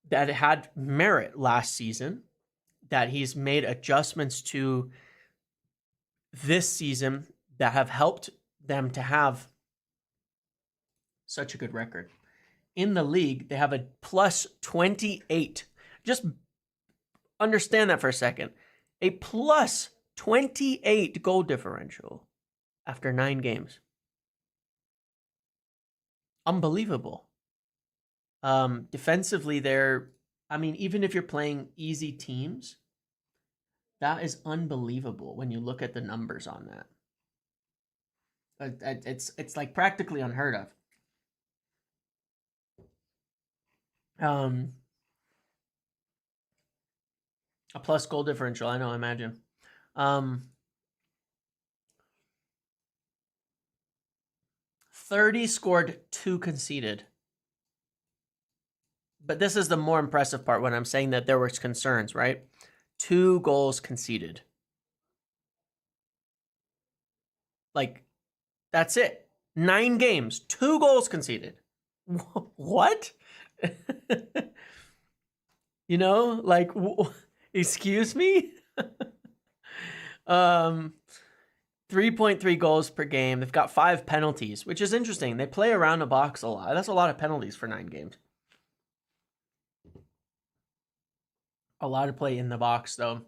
that it had merit last season, that he's made adjustments to this season that have helped them to have such a good record. In the league, they have a plus 28. Just understand that for a second. A plus 28 goal differential after 9 games. Unbelievable. Defensively, even if you're playing easy teams, that is unbelievable when you look at the numbers on that. It's like practically unheard of. A plus goal differential, I know, imagine. 30 scored, 2 conceded. But this is the more impressive part when I'm saying that there were concerns, right? 2 goals conceded. Like, that's it. 9 games, 2 goals conceded. What? Like, excuse me? 3.3 goals per game. They've got 5 penalties, which is interesting. They play around the box a lot. That's a lot of penalties for 9 games. A lot of play in the box, though.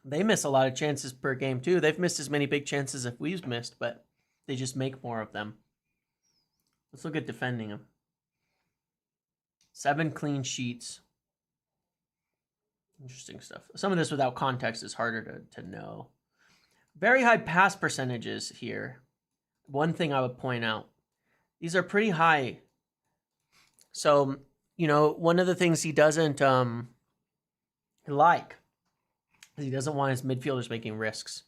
They miss a lot of chances per game, too. They've missed as many big chances as we've missed, but they just make more of them. Let's look at defending them. 7 clean sheets. Interesting stuff. Some of this without context is harder to know. Very high pass percentages here. One thing I would point out. These are pretty high. So, one of the things he doesn't like is he doesn't want his midfielders making risks.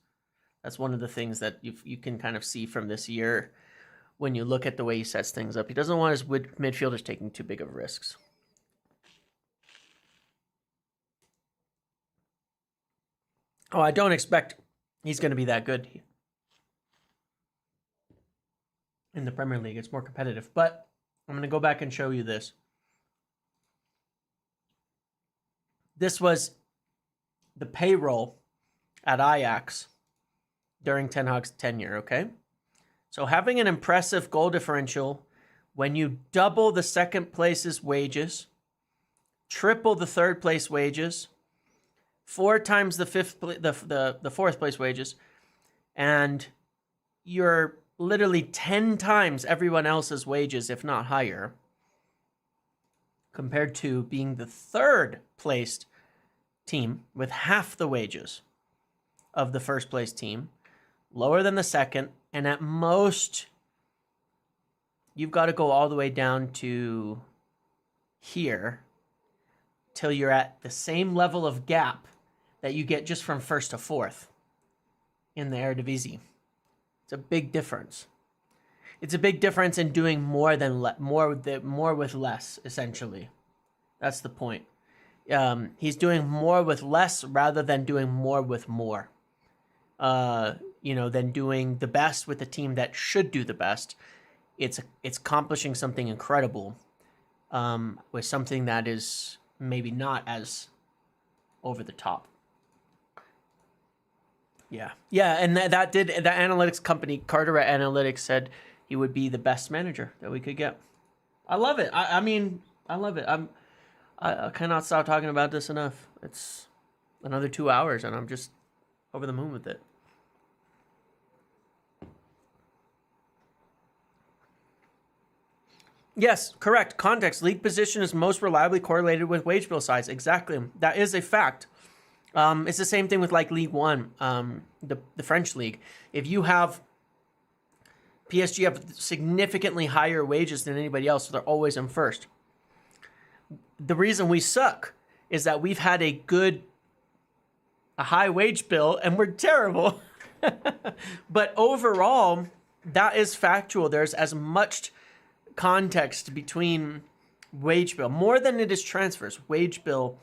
That's one of the things that you can kind of see from this year when you look at the way he sets things up. He doesn't want his midfielders taking too big of risks. Oh, I don't expect he's going to be that good in the Premier League. It's more competitive. But I'm going to go back and show you this. This was the payroll at Ajax during Ten Hag's tenure, okay? So having an impressive goal differential when you double the second place's wages, triple the third place wages, 4 times the fourth place wages, and you're literally 10 times everyone else's wages, if not higher, compared to being the third placed team with half the wages of the first place team, lower than the second, and at most, you've got to go all the way down to here till you're at the same level of gap that you get just from first to fourth in the Eredivisie. It's a big difference. It's a big difference in doing more with less, essentially. That's the point. He's doing more with less rather than doing more with more. Than doing the best with the team that should do the best. It's accomplishing something incredible with something that is maybe not as over the top. Yeah, and that analytics company, Carteret Analytics, said he would be the best manager that we could get. I love it. I mean, I love it. I cannot stop talking about this enough. It's another 2 hours, and I'm just over the moon with it. Yes, correct. Context. League position is most reliably correlated with wage bill size. Exactly. That is a fact. It's the same thing with like League One, the French league. If you have PSG have significantly higher wages than anybody else, so they're always in first. The reason we suck is that we've had a high wage bill and we're terrible. But overall, that is factual. There's as much context between wage bill, more than it is transfers, wage bill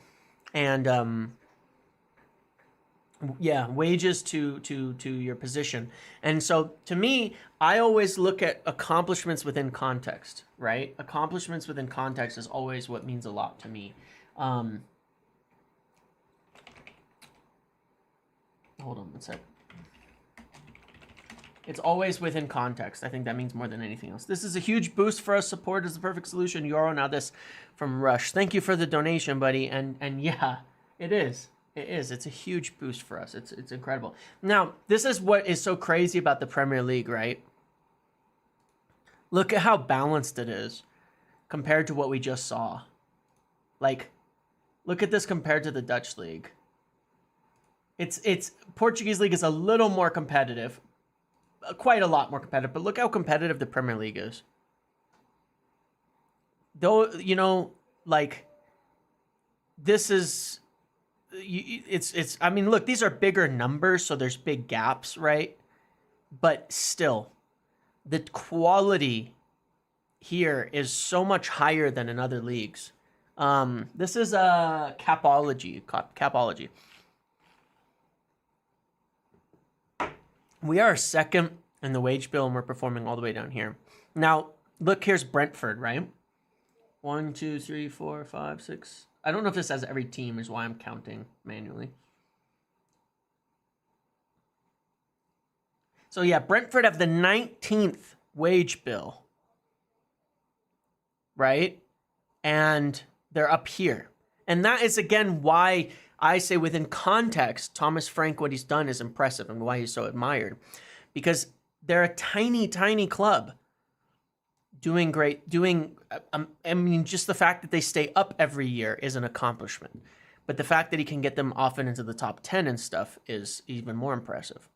and wages to your position. And so to me, I always look at accomplishments within context, right? Accomplishments within context is always what means a lot to me. Hold on one sec. It's always within context. I think that means more than anything else. This is a huge boost for us. Support is the perfect solution. Euro. Now this from Rush. Thank you for the donation, buddy. And yeah, it is. It is. It's a huge boost for us. It's incredible. Now, this is what is so crazy about the Premier League, right? Look at how balanced it is compared to what we just saw. Like, look at this compared to the Dutch league. It's Portuguese league is a little more competitive. Quite a lot more competitive, but look how competitive the Premier League is. Though, this is, I mean, look, these are bigger numbers, so there's big gaps, right? But still, the quality here is so much higher than in other leagues. This is a Capology. We are second in the wage bill, and we're performing all the way down here. Now, look, here's Brentford, right? 1, 2, 3, 4, 5, 6. I don't know if this has every team, is why I'm counting manually. So yeah, Brentford have the 19th wage bill, right? And they're up here. And that is, again, why I say within context, Thomas Frank, what he's done is impressive and why he's so admired. Because they're a tiny, tiny club doing great. I mean, just the fact that they stay up every year is an accomplishment. But the fact that he can get them often into the top 10 and stuff is even more impressive.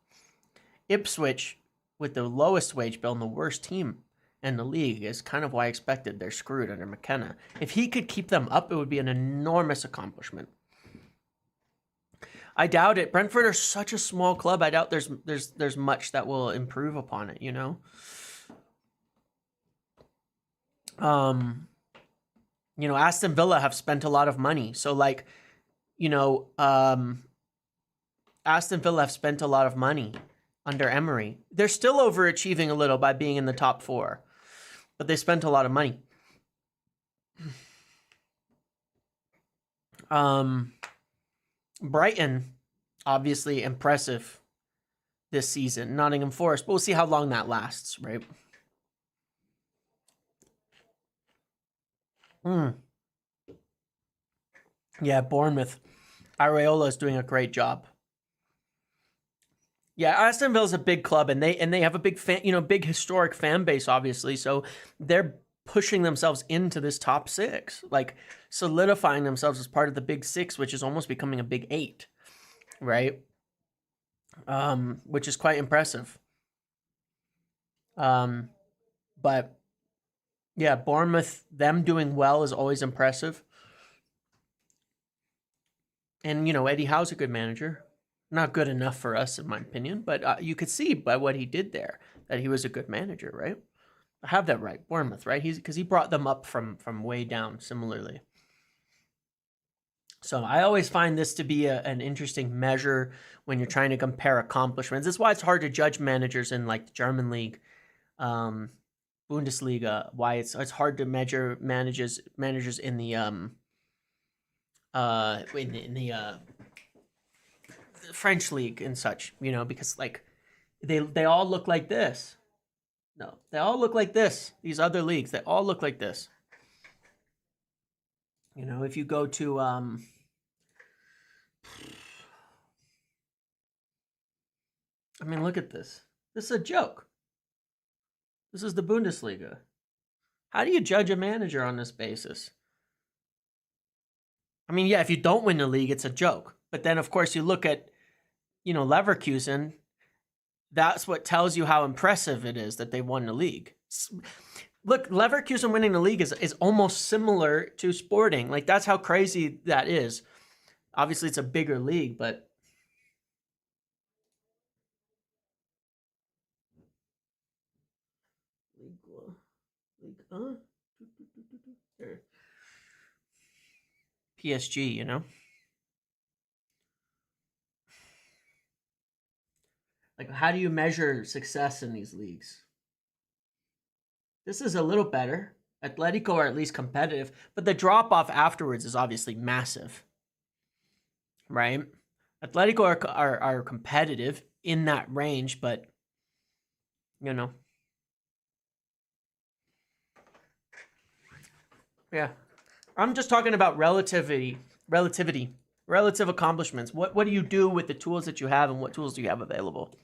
Ipswich, with the lowest wage bill and the worst team in the league, is kind of why I expected they're screwed under McKenna. If he could keep them up, it would be an enormous accomplishment. I doubt it. Brentford are such a small club. I doubt there's much that will improve upon it, you know? Aston Villa have spent a lot of money. So Aston Villa have spent a lot of money under Emery. They're still overachieving a little by being in the top 4, but they spent a lot of money. Brighton, obviously impressive this season. Nottingham Forest, but we'll see how long that lasts, right? Yeah, Bournemouth. Areola is doing a great job. Yeah, Aston Villa's a big club, and they have a big big historic fan base, obviously. So they're pushing themselves into this top six, like solidifying themselves as part of the big six, which is almost becoming a big eight, right? Which is quite impressive. But yeah, Bournemouth, them doing well is always impressive. And Eddie Howe's a good manager. Not good enough for us, in my opinion, but you could see by what he did there that he was a good manager, right? I have that right, Bournemouth, right? Because he brought them up from way down. Similarly, so I always find this to be an interesting measure when you're trying to compare accomplishments. That's why it's hard to judge managers in like the German league, Bundesliga. Why it's hard to measure managers in the French league and such, because like they all look like this. No, they all look like this. These other leagues, they all look like this. If you go to I mean, look at this. This is a joke. This is the Bundesliga. How do you judge a manager on this basis? I mean, yeah, if you don't win the league, it's a joke. But then, of course, you look at, Leverkusen. That's what tells you how impressive it is that they won the league. Look, Leverkusen winning the league is almost similar to Sporting. Like, that's how crazy that is. Obviously, it's a bigger league, but PSG, Like, how do you measure success in these leagues? This is a little better. Atletico are at least competitive, but the drop off afterwards is obviously massive, right? Atletico are competitive in that range, but yeah. I'm just talking about relative accomplishments. What do you do with the tools that you have, and what tools do you have available?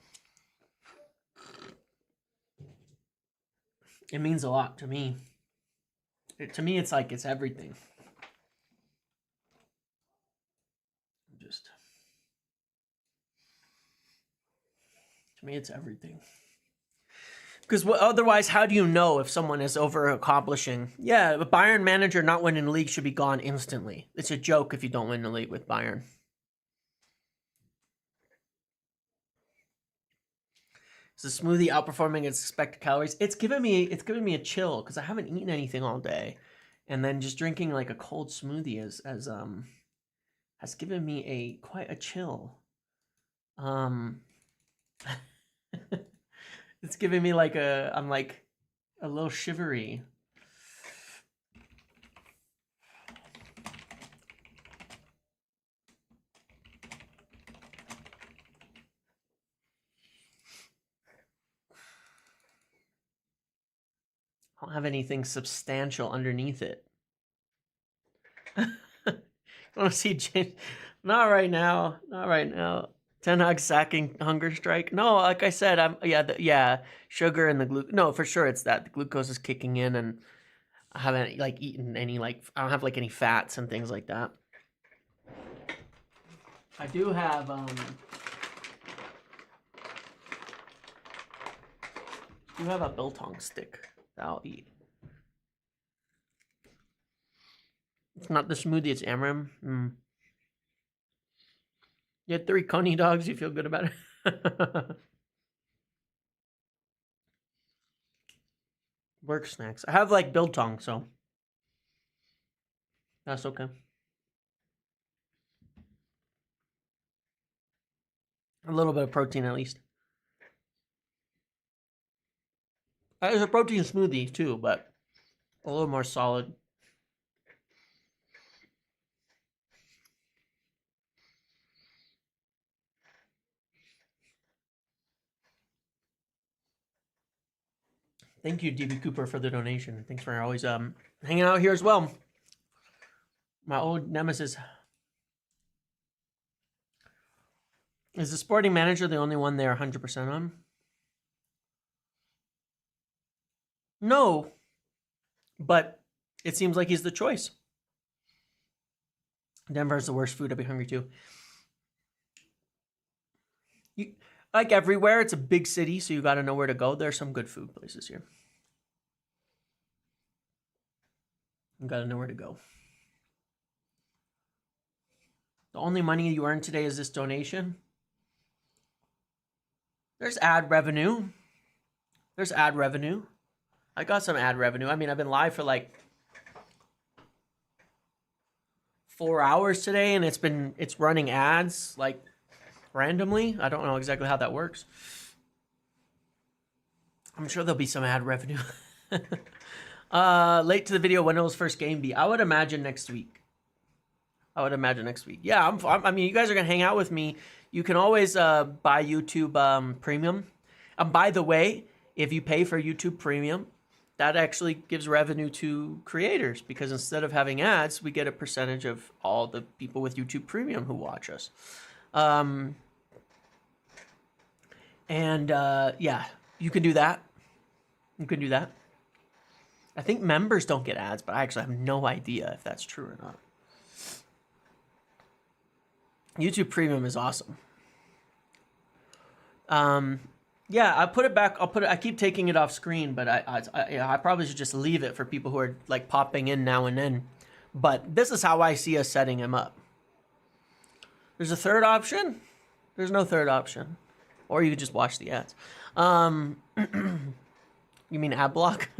It means a lot to me. To me, it's like it's everything. To me, it's everything. Because otherwise, how do you know if someone is over accomplishing? Yeah, a Bayern manager not winning the league should be gone instantly. It's a joke if you don't win the league with Bayern. Is the smoothie outperforming its expected calories? It's giving me a chill because I haven't eaten anything all day, and then just drinking like a cold smoothie has given me quite a chill. It's giving me like I'm like a little shivery. I don't have anything substantial underneath it. I want to see James. Not right now. Not right now. Ten Hag sacking hunger strike. No, like I said, sugar and the glucose. No, for sure it's that the glucose is kicking in, and I haven't like eaten any I don't have like any fats and things like that. I do have a biltong stick that I'll eat. It's not the smoothie, it's Amram. You had 3 Coney dogs, you feel good about it? Work snacks. I have like biltong, so that's okay. A little bit of protein at least. There's a protein smoothie too, but a little more solid. Thank you, DB Cooper, for the donation. Thanks for always hanging out here as well. My old nemesis. Is the Sporting Manager the only one they're 100% on? No, but it seems like he's the choice. Denver's the worst food. I'd be hungry too. Like everywhere, it's a big city, so you got to know where to go. There's some good food places here. You got to know where to go. The only money you earn today is this donation. There's ad revenue. There's ad revenue. I got some ad revenue. I mean, I've been live for like 4 hours today, and it's running ads like randomly. I don't know exactly how that works. I'm sure there'll be some ad revenue. Late to the video. When will his first game be? I would imagine next week. Yeah, I mean, you guys are gonna hang out with me. You can always buy YouTube Premium. By the way, if you pay for YouTube Premium, that actually gives revenue to creators, because instead of having ads, we get a percentage of all the people with YouTube Premium who watch us. Yeah, you can do that. I think members don't get ads, but I actually have no idea if that's true or not. YouTube Premium is awesome. Yeah, I put it back. I keep taking it off screen, but I probably should just leave it for people who are like popping in now and then. But this is how I see us setting him up. There's a third option. There's no third option, or you could just watch the ads. You mean ad block?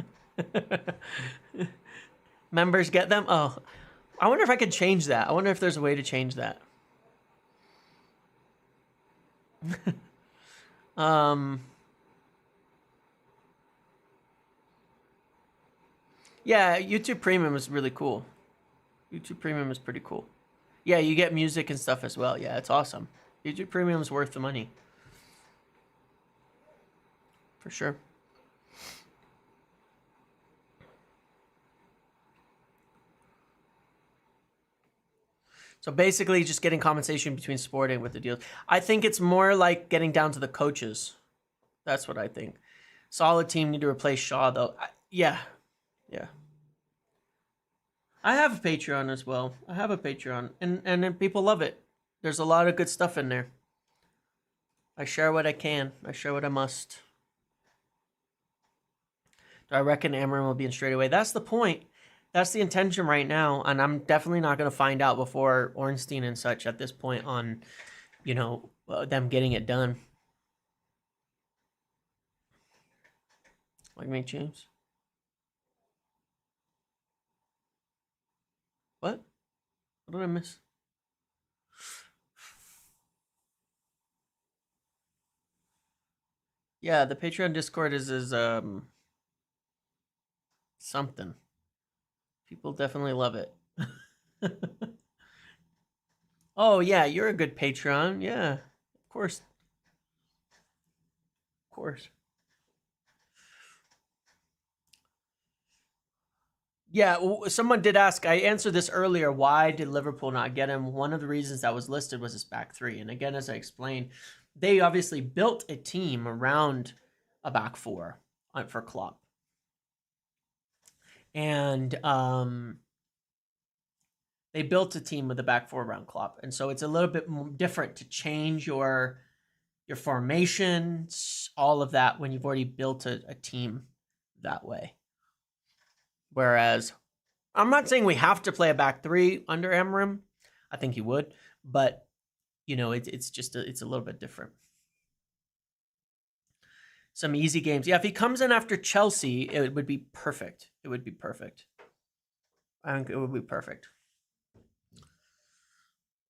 Members get them. Oh, I wonder if I could change that. I wonder if there's a way to change that. Yeah, YouTube Premium is really cool. YouTube Premium is pretty cool. Yeah, you get music and stuff as well. Yeah, it's awesome. YouTube Premium is worth the money. For sure. So basically just getting compensation between Sporting with the deals. I think it's more like getting down to the coaches. That's what I think. Solid team, need to replace Shaw, though. Yeah. I have a Patreon as well. I have a Patreon, and then people love it. There's a lot of good stuff in there. I share what I can. I share what I must. Do I reckon Amorim will be in straight away? That's the point. That's the intention right now, and I'm definitely not going to find out before Ornstein and such at this point on, them getting it done. Like me, James. What? What did I miss? Yeah, the Patreon Discord is something. People definitely love it. Oh yeah, you're a good Patreon. Yeah, of course. Yeah, someone did ask, I answered this earlier, why did Liverpool not get him? One of the reasons that was listed was his back three. And again, as I explained, they obviously built a team around a back four for Klopp. And they built a team with a back four around Klopp. And so it's a little bit more different to change your formations, all of that, when you've already built a team that way. Whereas, I'm not saying we have to play a back three under Amorim. I think he would, but it's just it's a little bit different. Some easy games. Yeah, if he comes in after Chelsea, it would be perfect. I think it would be perfect.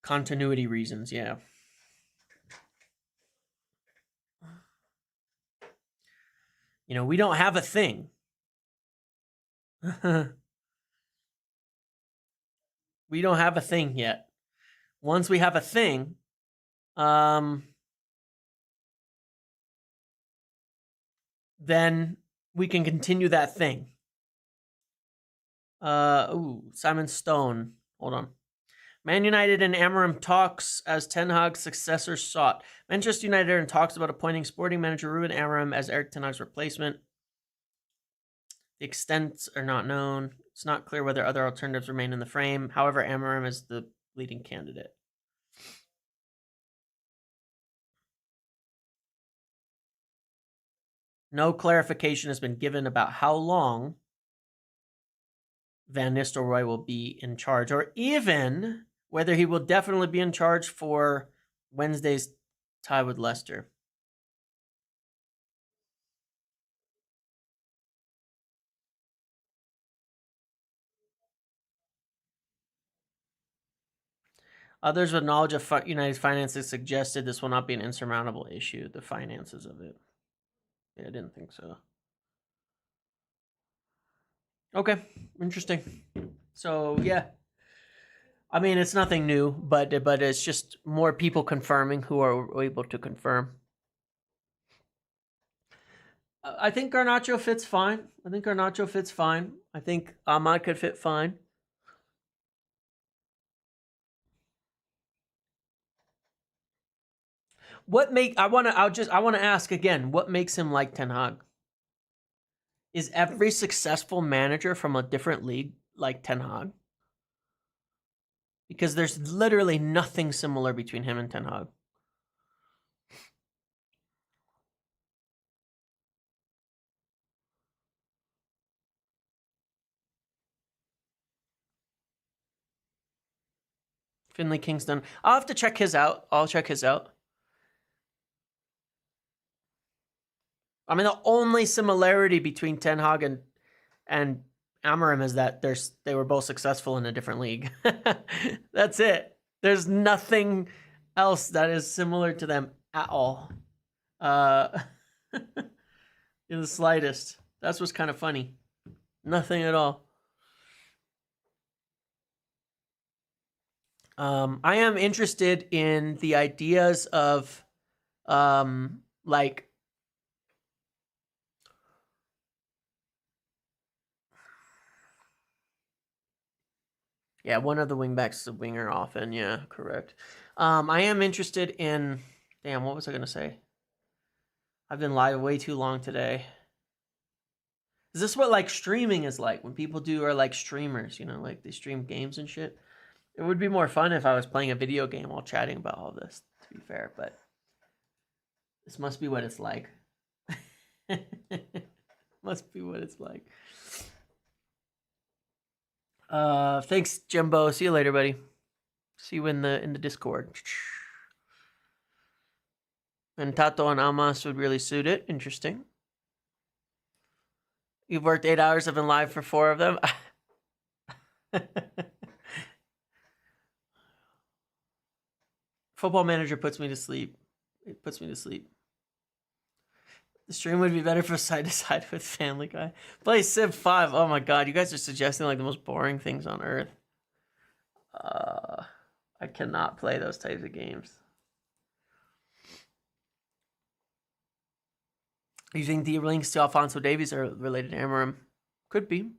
Continuity reasons, yeah. We don't have a thing. We don't have a thing yet. Once we have a thing, then we can continue that thing. Simon Stone. Hold on. Man United and Amorim talks as Ten Hag's successor sought. Manchester United are in talks about appointing sporting manager Ruben Amorim as Eric Ten Hag's replacement. The extents are not known. It's not clear whether other alternatives remain in the frame. However, Amorim is the leading candidate. No clarification has been given about how long Van Nistelrooy will be in charge, or even whether he will definitely be in charge for Wednesday's tie with Leicester. Others with knowledge of United's finances suggested this will not be an insurmountable issue, the finances of it. Yeah, I didn't think so. Okay, interesting. So, yeah. I mean, it's nothing new, but it's just more people confirming who are able to confirm. I think Garnacho fits fine. I think Ahmad could fit fine. I want to ask again, what makes him like Ten Hag? Is every successful manager from a different league like Ten Hag? Because there's literally nothing similar between him and Ten Hag. Finley Kingston. I'll have to check his out. I'll check his out. I mean, the only similarity between Ten Hag and Amorim is that they were both successful in a different league. That's it. There's nothing else that is similar to them at all. In the slightest. That's what's kind of funny. Nothing at all. I am interested in the ideas of like yeah, one of the wingbacks is a winger often. Yeah, correct. I am interested in damn, what was I gonna say? I've been live way too long today. Is this what like streaming is like when people are like streamers, you know, like they stream games and shit? It would be more fun if I was playing a video game while chatting about all this, to be fair, but this must be what it's like. Must be what it's like. Thanks, Jimbo. See you later, buddy. See you in the Discord. And Tato and Amas would really suit it. Interesting. You've worked 8 hours. I've been live for 4 of them. Football Manager puts me to sleep. It puts me to sleep. The stream would be better for side to side with Family Guy. Play Civ 5. Oh my god, you guys are suggesting like the most boring things on earth. I cannot play those types of games. You think the links to Alphonso Davies are related to Amorim? Could be.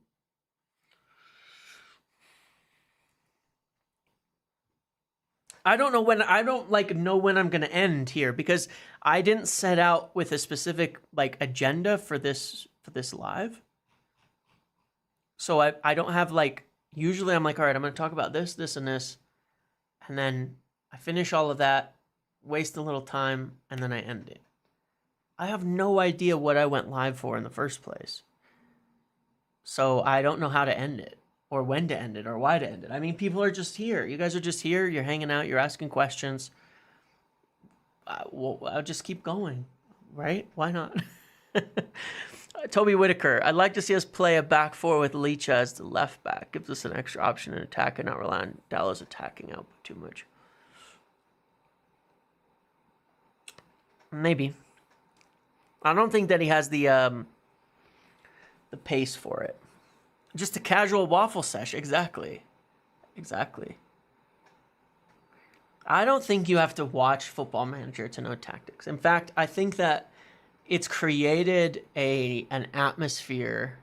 I don't know when I'm gonna end here because I didn't set out with a specific like agenda for this live. So I don't have like, usually I'm like, all right, I'm gonna talk about this, and this, and then I finish all of that, waste a little time, and then I end it. I have no idea what I went live for in the first place. So I don't know how to end it, or when to end it, or why to end it. I mean, people are just here. You guys are just here. You're hanging out. You're asking questions. Well, I'll just keep going, right? Why not? Toby Whitaker. I'd like to see us play a back 4 with Licha as the left back. Gives us an extra option in attack and not rely on Dallo's attacking output too much. Maybe. I don't think that he has the pace for it. Just a casual waffle sesh. Exactly. I don't think you have to watch Football Manager to know tactics. In fact, I think that it's created an atmosphere.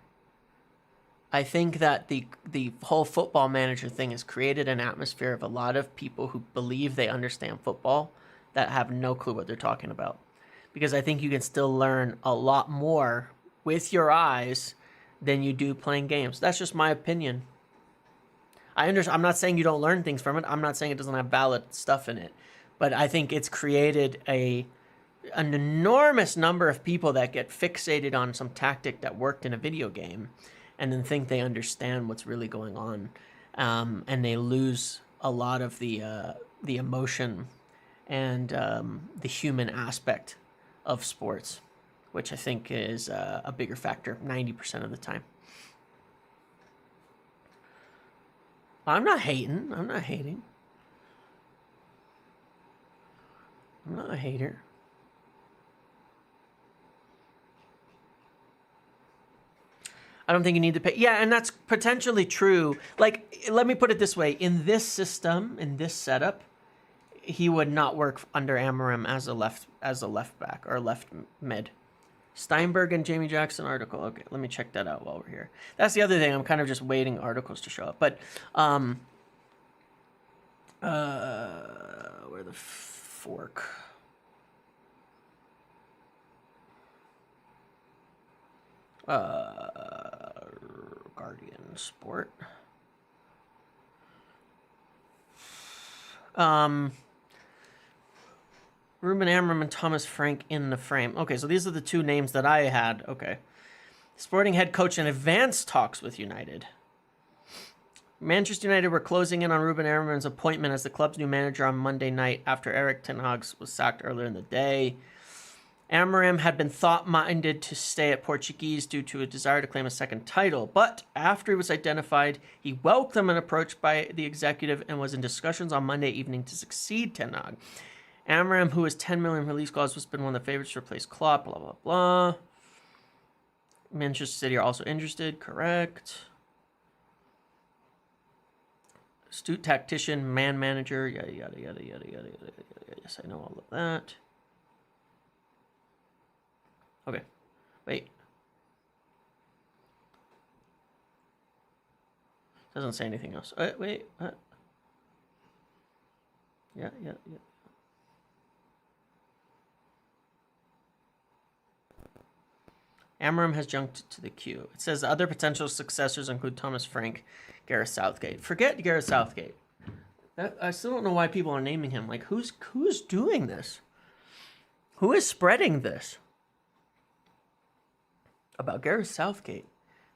I think that the whole football manager thing has created an atmosphere of a lot of people who believe they understand football that have no clue what they're talking about. Because I think you can still learn a lot more with your eyes than you do playing games. That's just my opinion. I'm not saying you don't learn things from it. I'm not saying it doesn't have valid stuff in it. But I think it's created an enormous number of people that get fixated on some tactic that worked in a video game and then think they understand what's really going on. And they lose a lot of the emotion and the human aspect of sports, which I think is a bigger factor 90% of the time. I'm not hating. I'm not hating. I'm not a hater. I don't think you need to pay. Yeah, and that's potentially true. Like, let me put it this way. In this system, in this setup, he would not work under Amorim as a left back or left mid. Steinberg and Jamie Jackson article. Okay, let me check that out while we're here. That's the other thing. I'm kind of just waiting articles to show up. But where the fork? Guardian Sport. Ruben Amorim and Thomas Frank in the frame. Okay, so these are the two names that I had. Okay. Sporting head coach in advanced talks with United. Manchester United were closing in on Ruben Amorim's appointment as the club's new manager on Monday night after Erik ten Hag was sacked earlier in the day. Amorim had been thought-minded to stay at Portuguese due to a desire to claim a second title, but after he was identified, he welcomed an approach by the executive and was in discussions on Monday evening to succeed ten Hag. Amorim, who has 10 million release clause, has been one of the favorites to replace Klopp, blah, blah, blah. Manchester City are also interested, correct. Astute tactician, man manager, yada, yada, yada, yada, yada, yada, yada. Yes, I know all of that. Okay, wait. Doesn't say anything else. Wait. Yeah. Amorim has jumped to the queue. It says other potential successors include Thomas Frank, Gareth Southgate. Forget Gareth Southgate. I still don't know why people are naming him. Like, who's doing this? Who is spreading this about Gareth Southgate?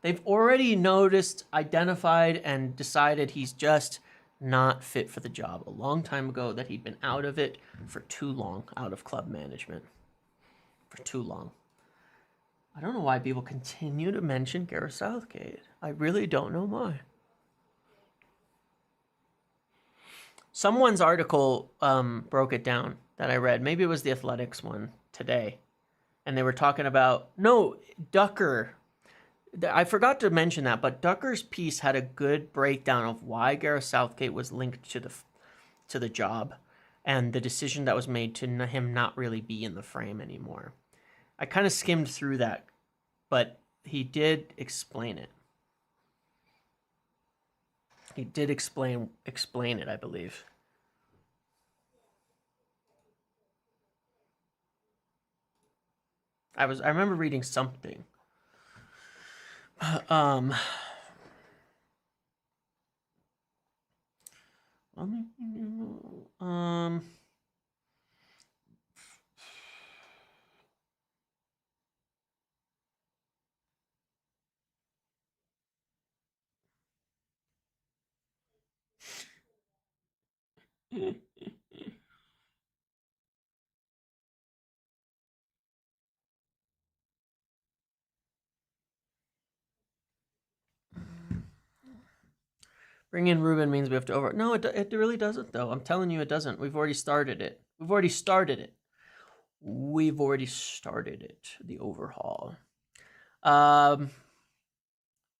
They've already noticed, identified, and decided he's just not fit for the job a long time ago, that he'd been out of it for too long, out of club management for too long. I don't know why people continue to mention Gareth Southgate. I really don't know why. Someone's article broke it down that I read. Maybe it was the Athletics one today. And they were talking about, no, Ducker. I forgot to mention that, but Ducker's piece had a good breakdown of why Gareth Southgate was linked to the job and the decision that was made to him not really be in the frame anymore. I kind of skimmed through that, but he did explain it. He did explain it, I believe. I remember reading something. Bring in Ruben means we have to over. No, it really doesn't, though. I'm telling you, it doesn't. We've already started it. We've already started it. The overhaul.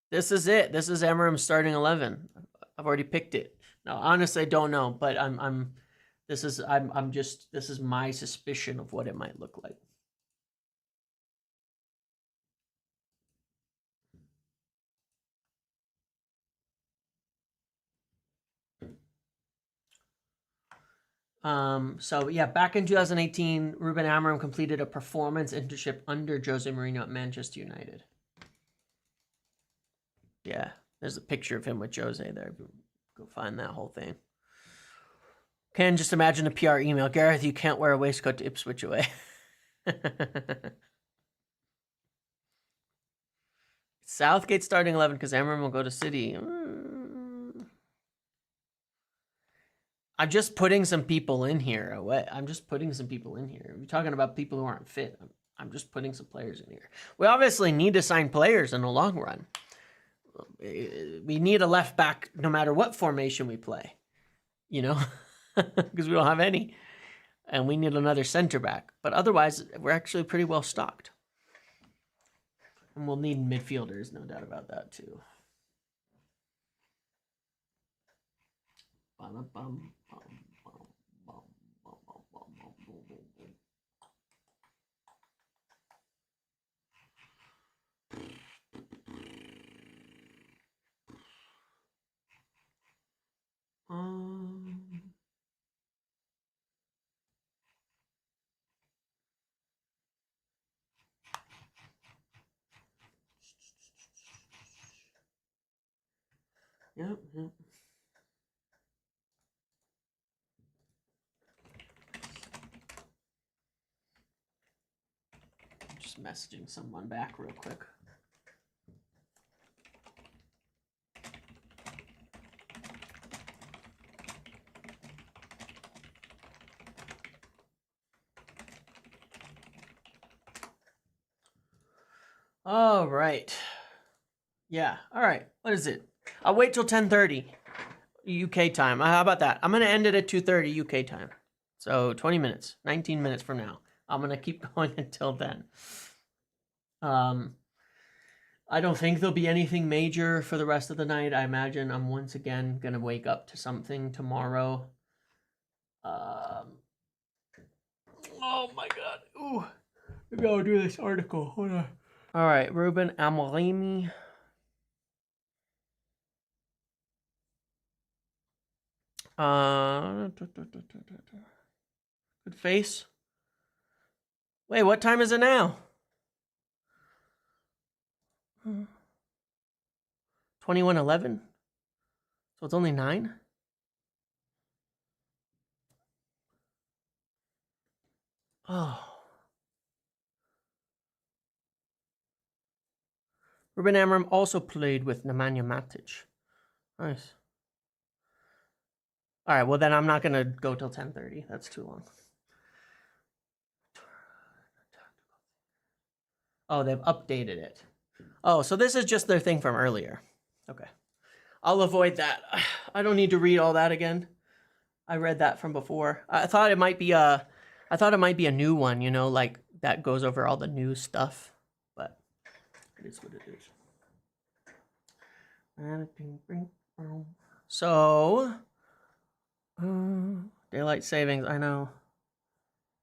This is it. This is Amorim's starting 11. I've already picked it. Now, honestly, I don't know, but this is my suspicion of what it might look like. So yeah, back in 2018, Ruben Amorim completed a performance internship under Jose Mourinho at Manchester United. Yeah, there's a picture of him with Jose there. Go find that whole thing. Can just imagine a PR email. Gareth, you can't wear a waistcoat to Ipswich away. Southgate starting 11 because Amorim will go to City. I'm just putting some people in here. I'm just putting some people in here. We're talking about people who aren't fit. I'm just putting some players in here. We obviously need to sign players in the long run. We need a left back no matter what formation we play, you know, because we don't have any. And we need another center back. But otherwise, we're actually pretty well stocked. And we'll need midfielders, no doubt about that, too. Yep. Just messaging someone back real quick. All right. Yeah. All right. What is it? I'll wait till 10:30 UK time. How about that? I'm going to end it at 2:30 UK time. So 20 minutes, 19 minutes from now. I'm going to keep going until then. I don't think there'll be anything major for the rest of the night. I imagine I'm once again going to wake up to something tomorrow. Oh my God. Ooh. Maybe I'll do this article. Hold on. All right. Ruben Amorim. Good face. Wait, what time is it now? 21:11. So it's only 9. Oh. Ruben Amorim also played with Nemanja Matic. Nice. All right, well then I'm not gonna go till 10:30. That's too long. Oh, they've updated it. Oh, so this is just their thing from earlier. Okay. I'll avoid that. I don't need to read all that again. I read that from before. I thought it might be a new one, you know, like that goes over all the new stuff. But it is what it is. So, daylight savings, I know.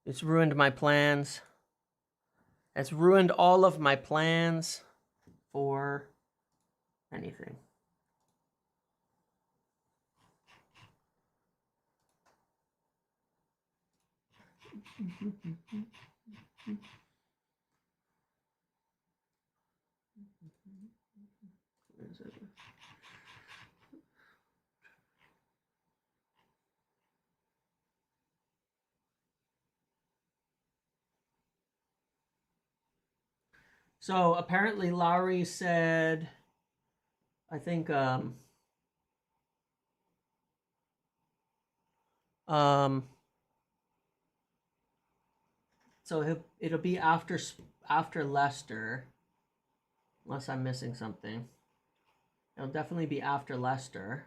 It's ruined my plans. It's ruined all of my plans for anything. So apparently Lowry said, I think, so it'll be after Leicester, unless I'm missing something. It'll definitely be after Leicester.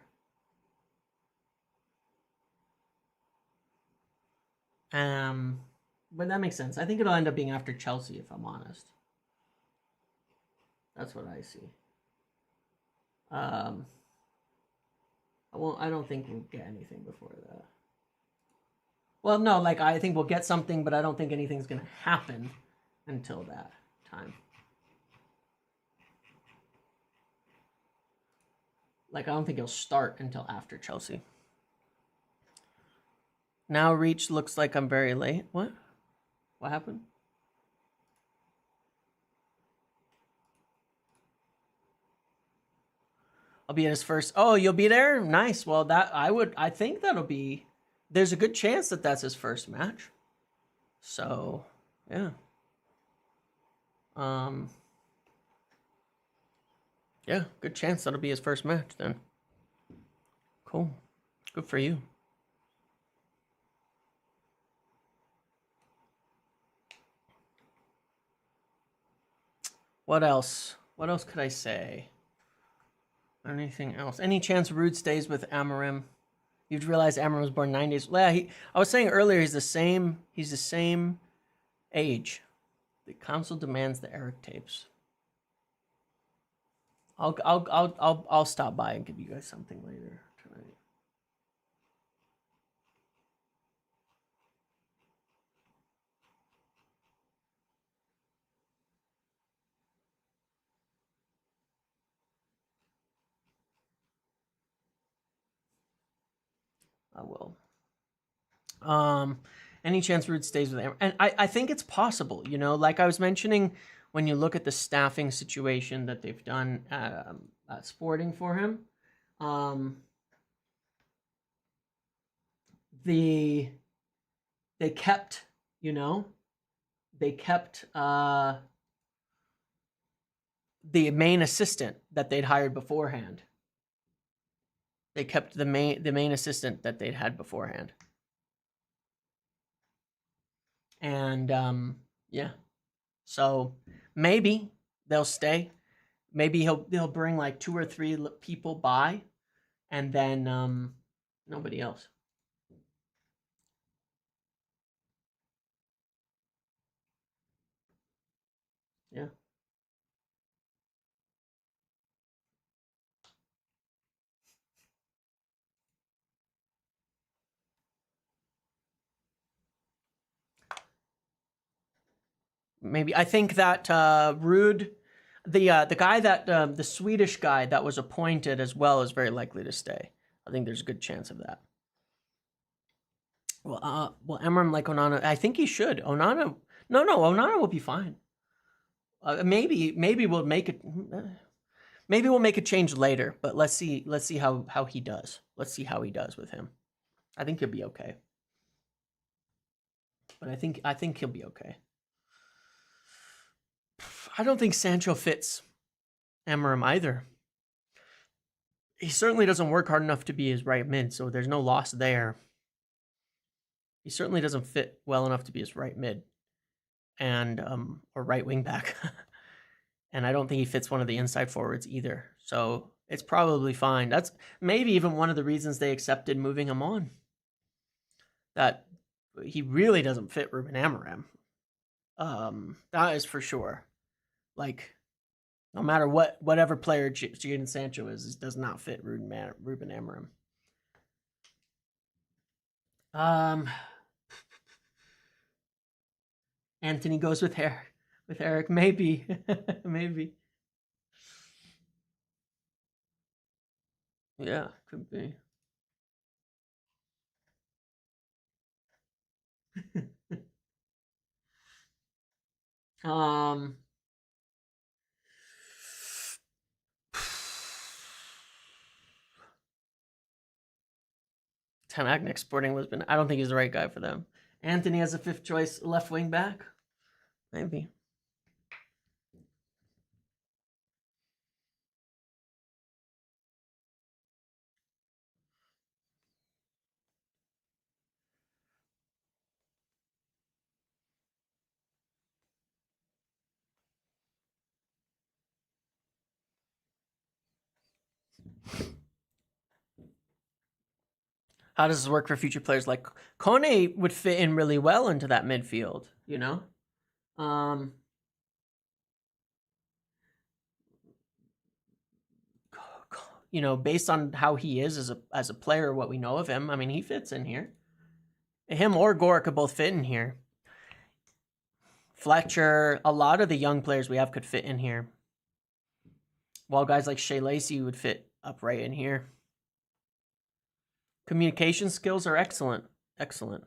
But that makes sense. I think it'll end up being after Chelsea, if I'm honest. That's what I see. I don't think we'll get anything before that. Well, no, like I think we'll get something, but I don't think anything's gonna happen until that time. Like I don't think he'll start until after Chelsea. Now reach looks like I'm very late. What? What happened? I'll be at his first. Oh, you'll be there? Nice. Well, I think that'll be, there's a good chance that that's his first match. So, yeah. Yeah, good chance that'll be his first match then. Cool. Good for you. What else? What else could I say? Anything else? Any chance Rude stays with Amorim? You'd realize Amorim was born 9 days. Yeah, I was saying earlier he's the same age. The council demands the Eric tapes. I'll stop by and give you guys something later tonight. I will. Any chance Rude stays with Amorim? And I think it's possible, you know, like I was mentioning, when you look at the staffing situation that they've done at Sporting for him, they kept, you know, they kept the main assistant that they'd hired beforehand. They kept the main assistant that they'd had beforehand. And yeah, so maybe they'll stay. Maybe they'll bring like 2 or 3 people by, and then nobody else. Yeah. Maybe I think that Rude, the guy that the Swedish guy that was appointed as well, is very likely to stay. I think there's a good chance of that. Well, Amorim like Onana. I think he should. Onana. No, Onana will be fine. Maybe we'll make it. Maybe we'll make a change later. But let's see how he does. Let's see how he does with him. I think he'll be okay. But I think he'll be okay. I don't think Sancho fits Amorim either. He certainly doesn't work hard enough to be his right mid, so there's no loss there. He certainly doesn't fit well enough to be his right mid, and or right wing back. And I don't think he fits one of the inside forwards either. So it's probably fine. That's maybe even one of the reasons they accepted moving him on. That he really doesn't fit Ruben Amorim. That is for sure. Like, no matter whatever player Jadon Sancho is, does not fit Ruben Amorim. Anthony goes with Eric. Maybe. Maybe. Yeah, could be. Tim Agnick, Sporting Lisbon. I don't think he's the right guy for them. Anthony as a 5th choice left wing back? Maybe. How does this work for future players? Like Kone would fit in really well into that midfield, you know? You know, based on how he is as a player, what we know of him, I mean, he fits in here. Him or Gore could both fit in here. Fletcher, a lot of the young players we have could fit in here. While guys like Shea Lacey would fit up right in here. Communication skills are excellent. Excellent.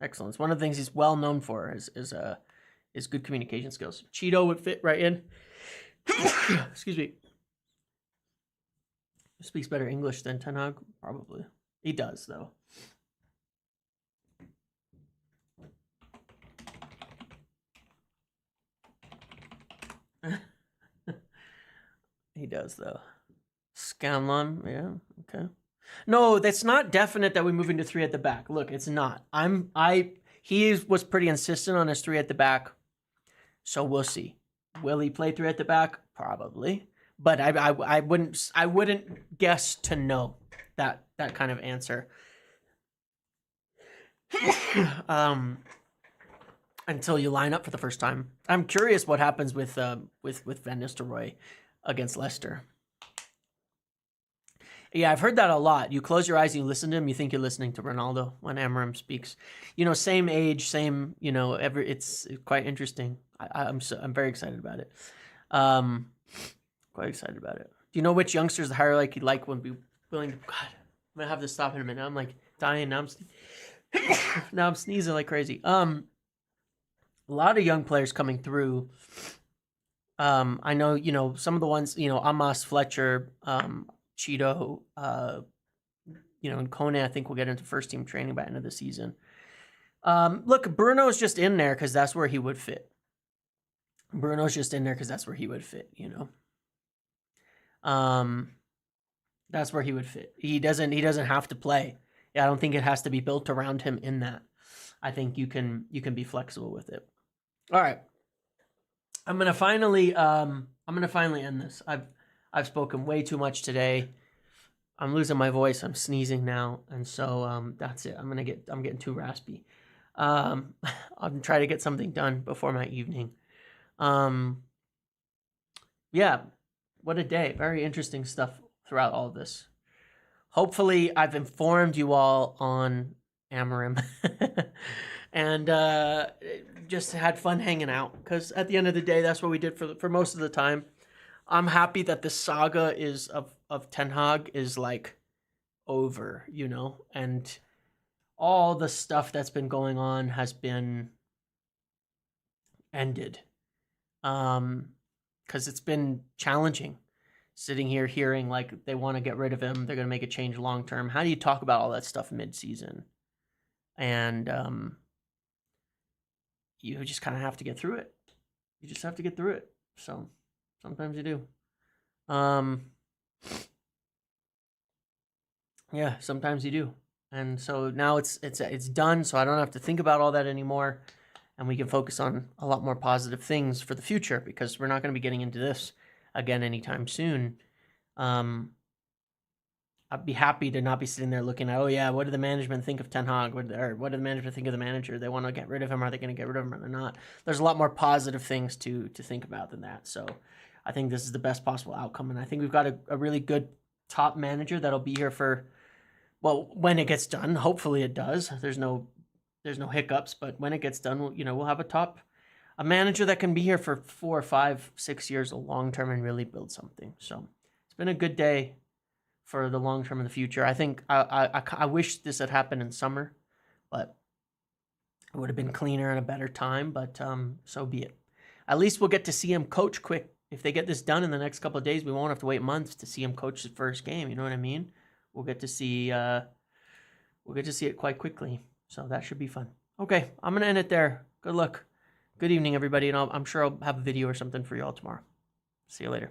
Excellent. It's one of the things he's well known for is good communication skills. Cheeto would fit right in. Excuse me. Speaks better English than Ten Hag, probably. He does, though. He does, though. Scanlon, yeah, okay. No, that's not definite that we move into 3 at the back. Look, it's not. He was pretty insistent on his 3 at the back, so we'll see. Will he play 3 at the back? Probably, but I wouldn't guess to know that kind of answer. Until you line up for the first time. I'm curious what happens with Van Nistelrooy against Leicester. Yeah, I've heard that a lot. You close your eyes and you listen to him, you think you're listening to Ronaldo when Amorim speaks. You know, same age, same, you know, it's quite interesting. I'm very excited about it. Quite excited about it. Do you know which youngsters the hierarchy like would be willing to, God, I'm going to have to stop in a minute. I'm like dying. Now I'm sneezing like crazy. A lot of young players coming through. I know, you know, some of the ones, you know, Amos, Fletcher, Cheeto, you know, and Kone, I think we'll get into first team training by the end of the season. Look, Bruno's just in there because that's where he would fit. Bruno's just in there because that's where he would fit, you know. That's where he would fit. He doesn't have to play. I don't think it has to be built around him in that. I think you can be flexible with it. All right. I'm gonna finally end this. I've spoken way too much today. I'm losing my voice. I'm sneezing now, and so that's it. I'm getting too raspy. I'll try to get something done before my evening. Yeah, what a day. Very interesting stuff throughout all of this. Hopefully, I've informed you all on Amorim. And just had fun hanging out, because at the end of the day, that's what we did for most of the time. I'm happy that the saga of Ten Hag is like over, you know, and all the stuff that's been going on has been ended. Because it's been challenging sitting here hearing like they want to get rid of him, they're going to make a change long term. How do you talk about all that stuff mid-season? And you just kind of have to get through it. You just have to get through it. So sometimes you do. Yeah, sometimes you do. And so now it's done, so I don't have to think about all that anymore, and we can focus on a lot more positive things for the future, because we're not going to be getting into this again anytime soon. I'd be happy to not be sitting there looking at, oh yeah, what did the management think of Ten Hag? What did the management think of the manager? They want to get rid of him. Are they going to get rid of him or they're not? There's a lot more positive things to think about than that. So I think this is the best possible outcome. And I think we've got a really good top manager that'll be here for, well, when it gets done. Hopefully it does. There's no hiccups, but when it gets done, you know, we'll have a manager that can be here for 4, 5, 6 years, a long term, and really build something. So it's been a good day for the long term in the future. I think I wish this had happened in summer, but it would have been cleaner and a better time. But so be it. At least we'll get to see him coach quick. If they get this done in the next couple of days, we won't have to wait months to see him coach his first game. You know what I mean? We'll get to see it quite quickly. So that should be fun. Okay, I'm gonna end it there. Good luck. Good evening, everybody, and I'm sure I'll have a video or something for you all tomorrow. See you later.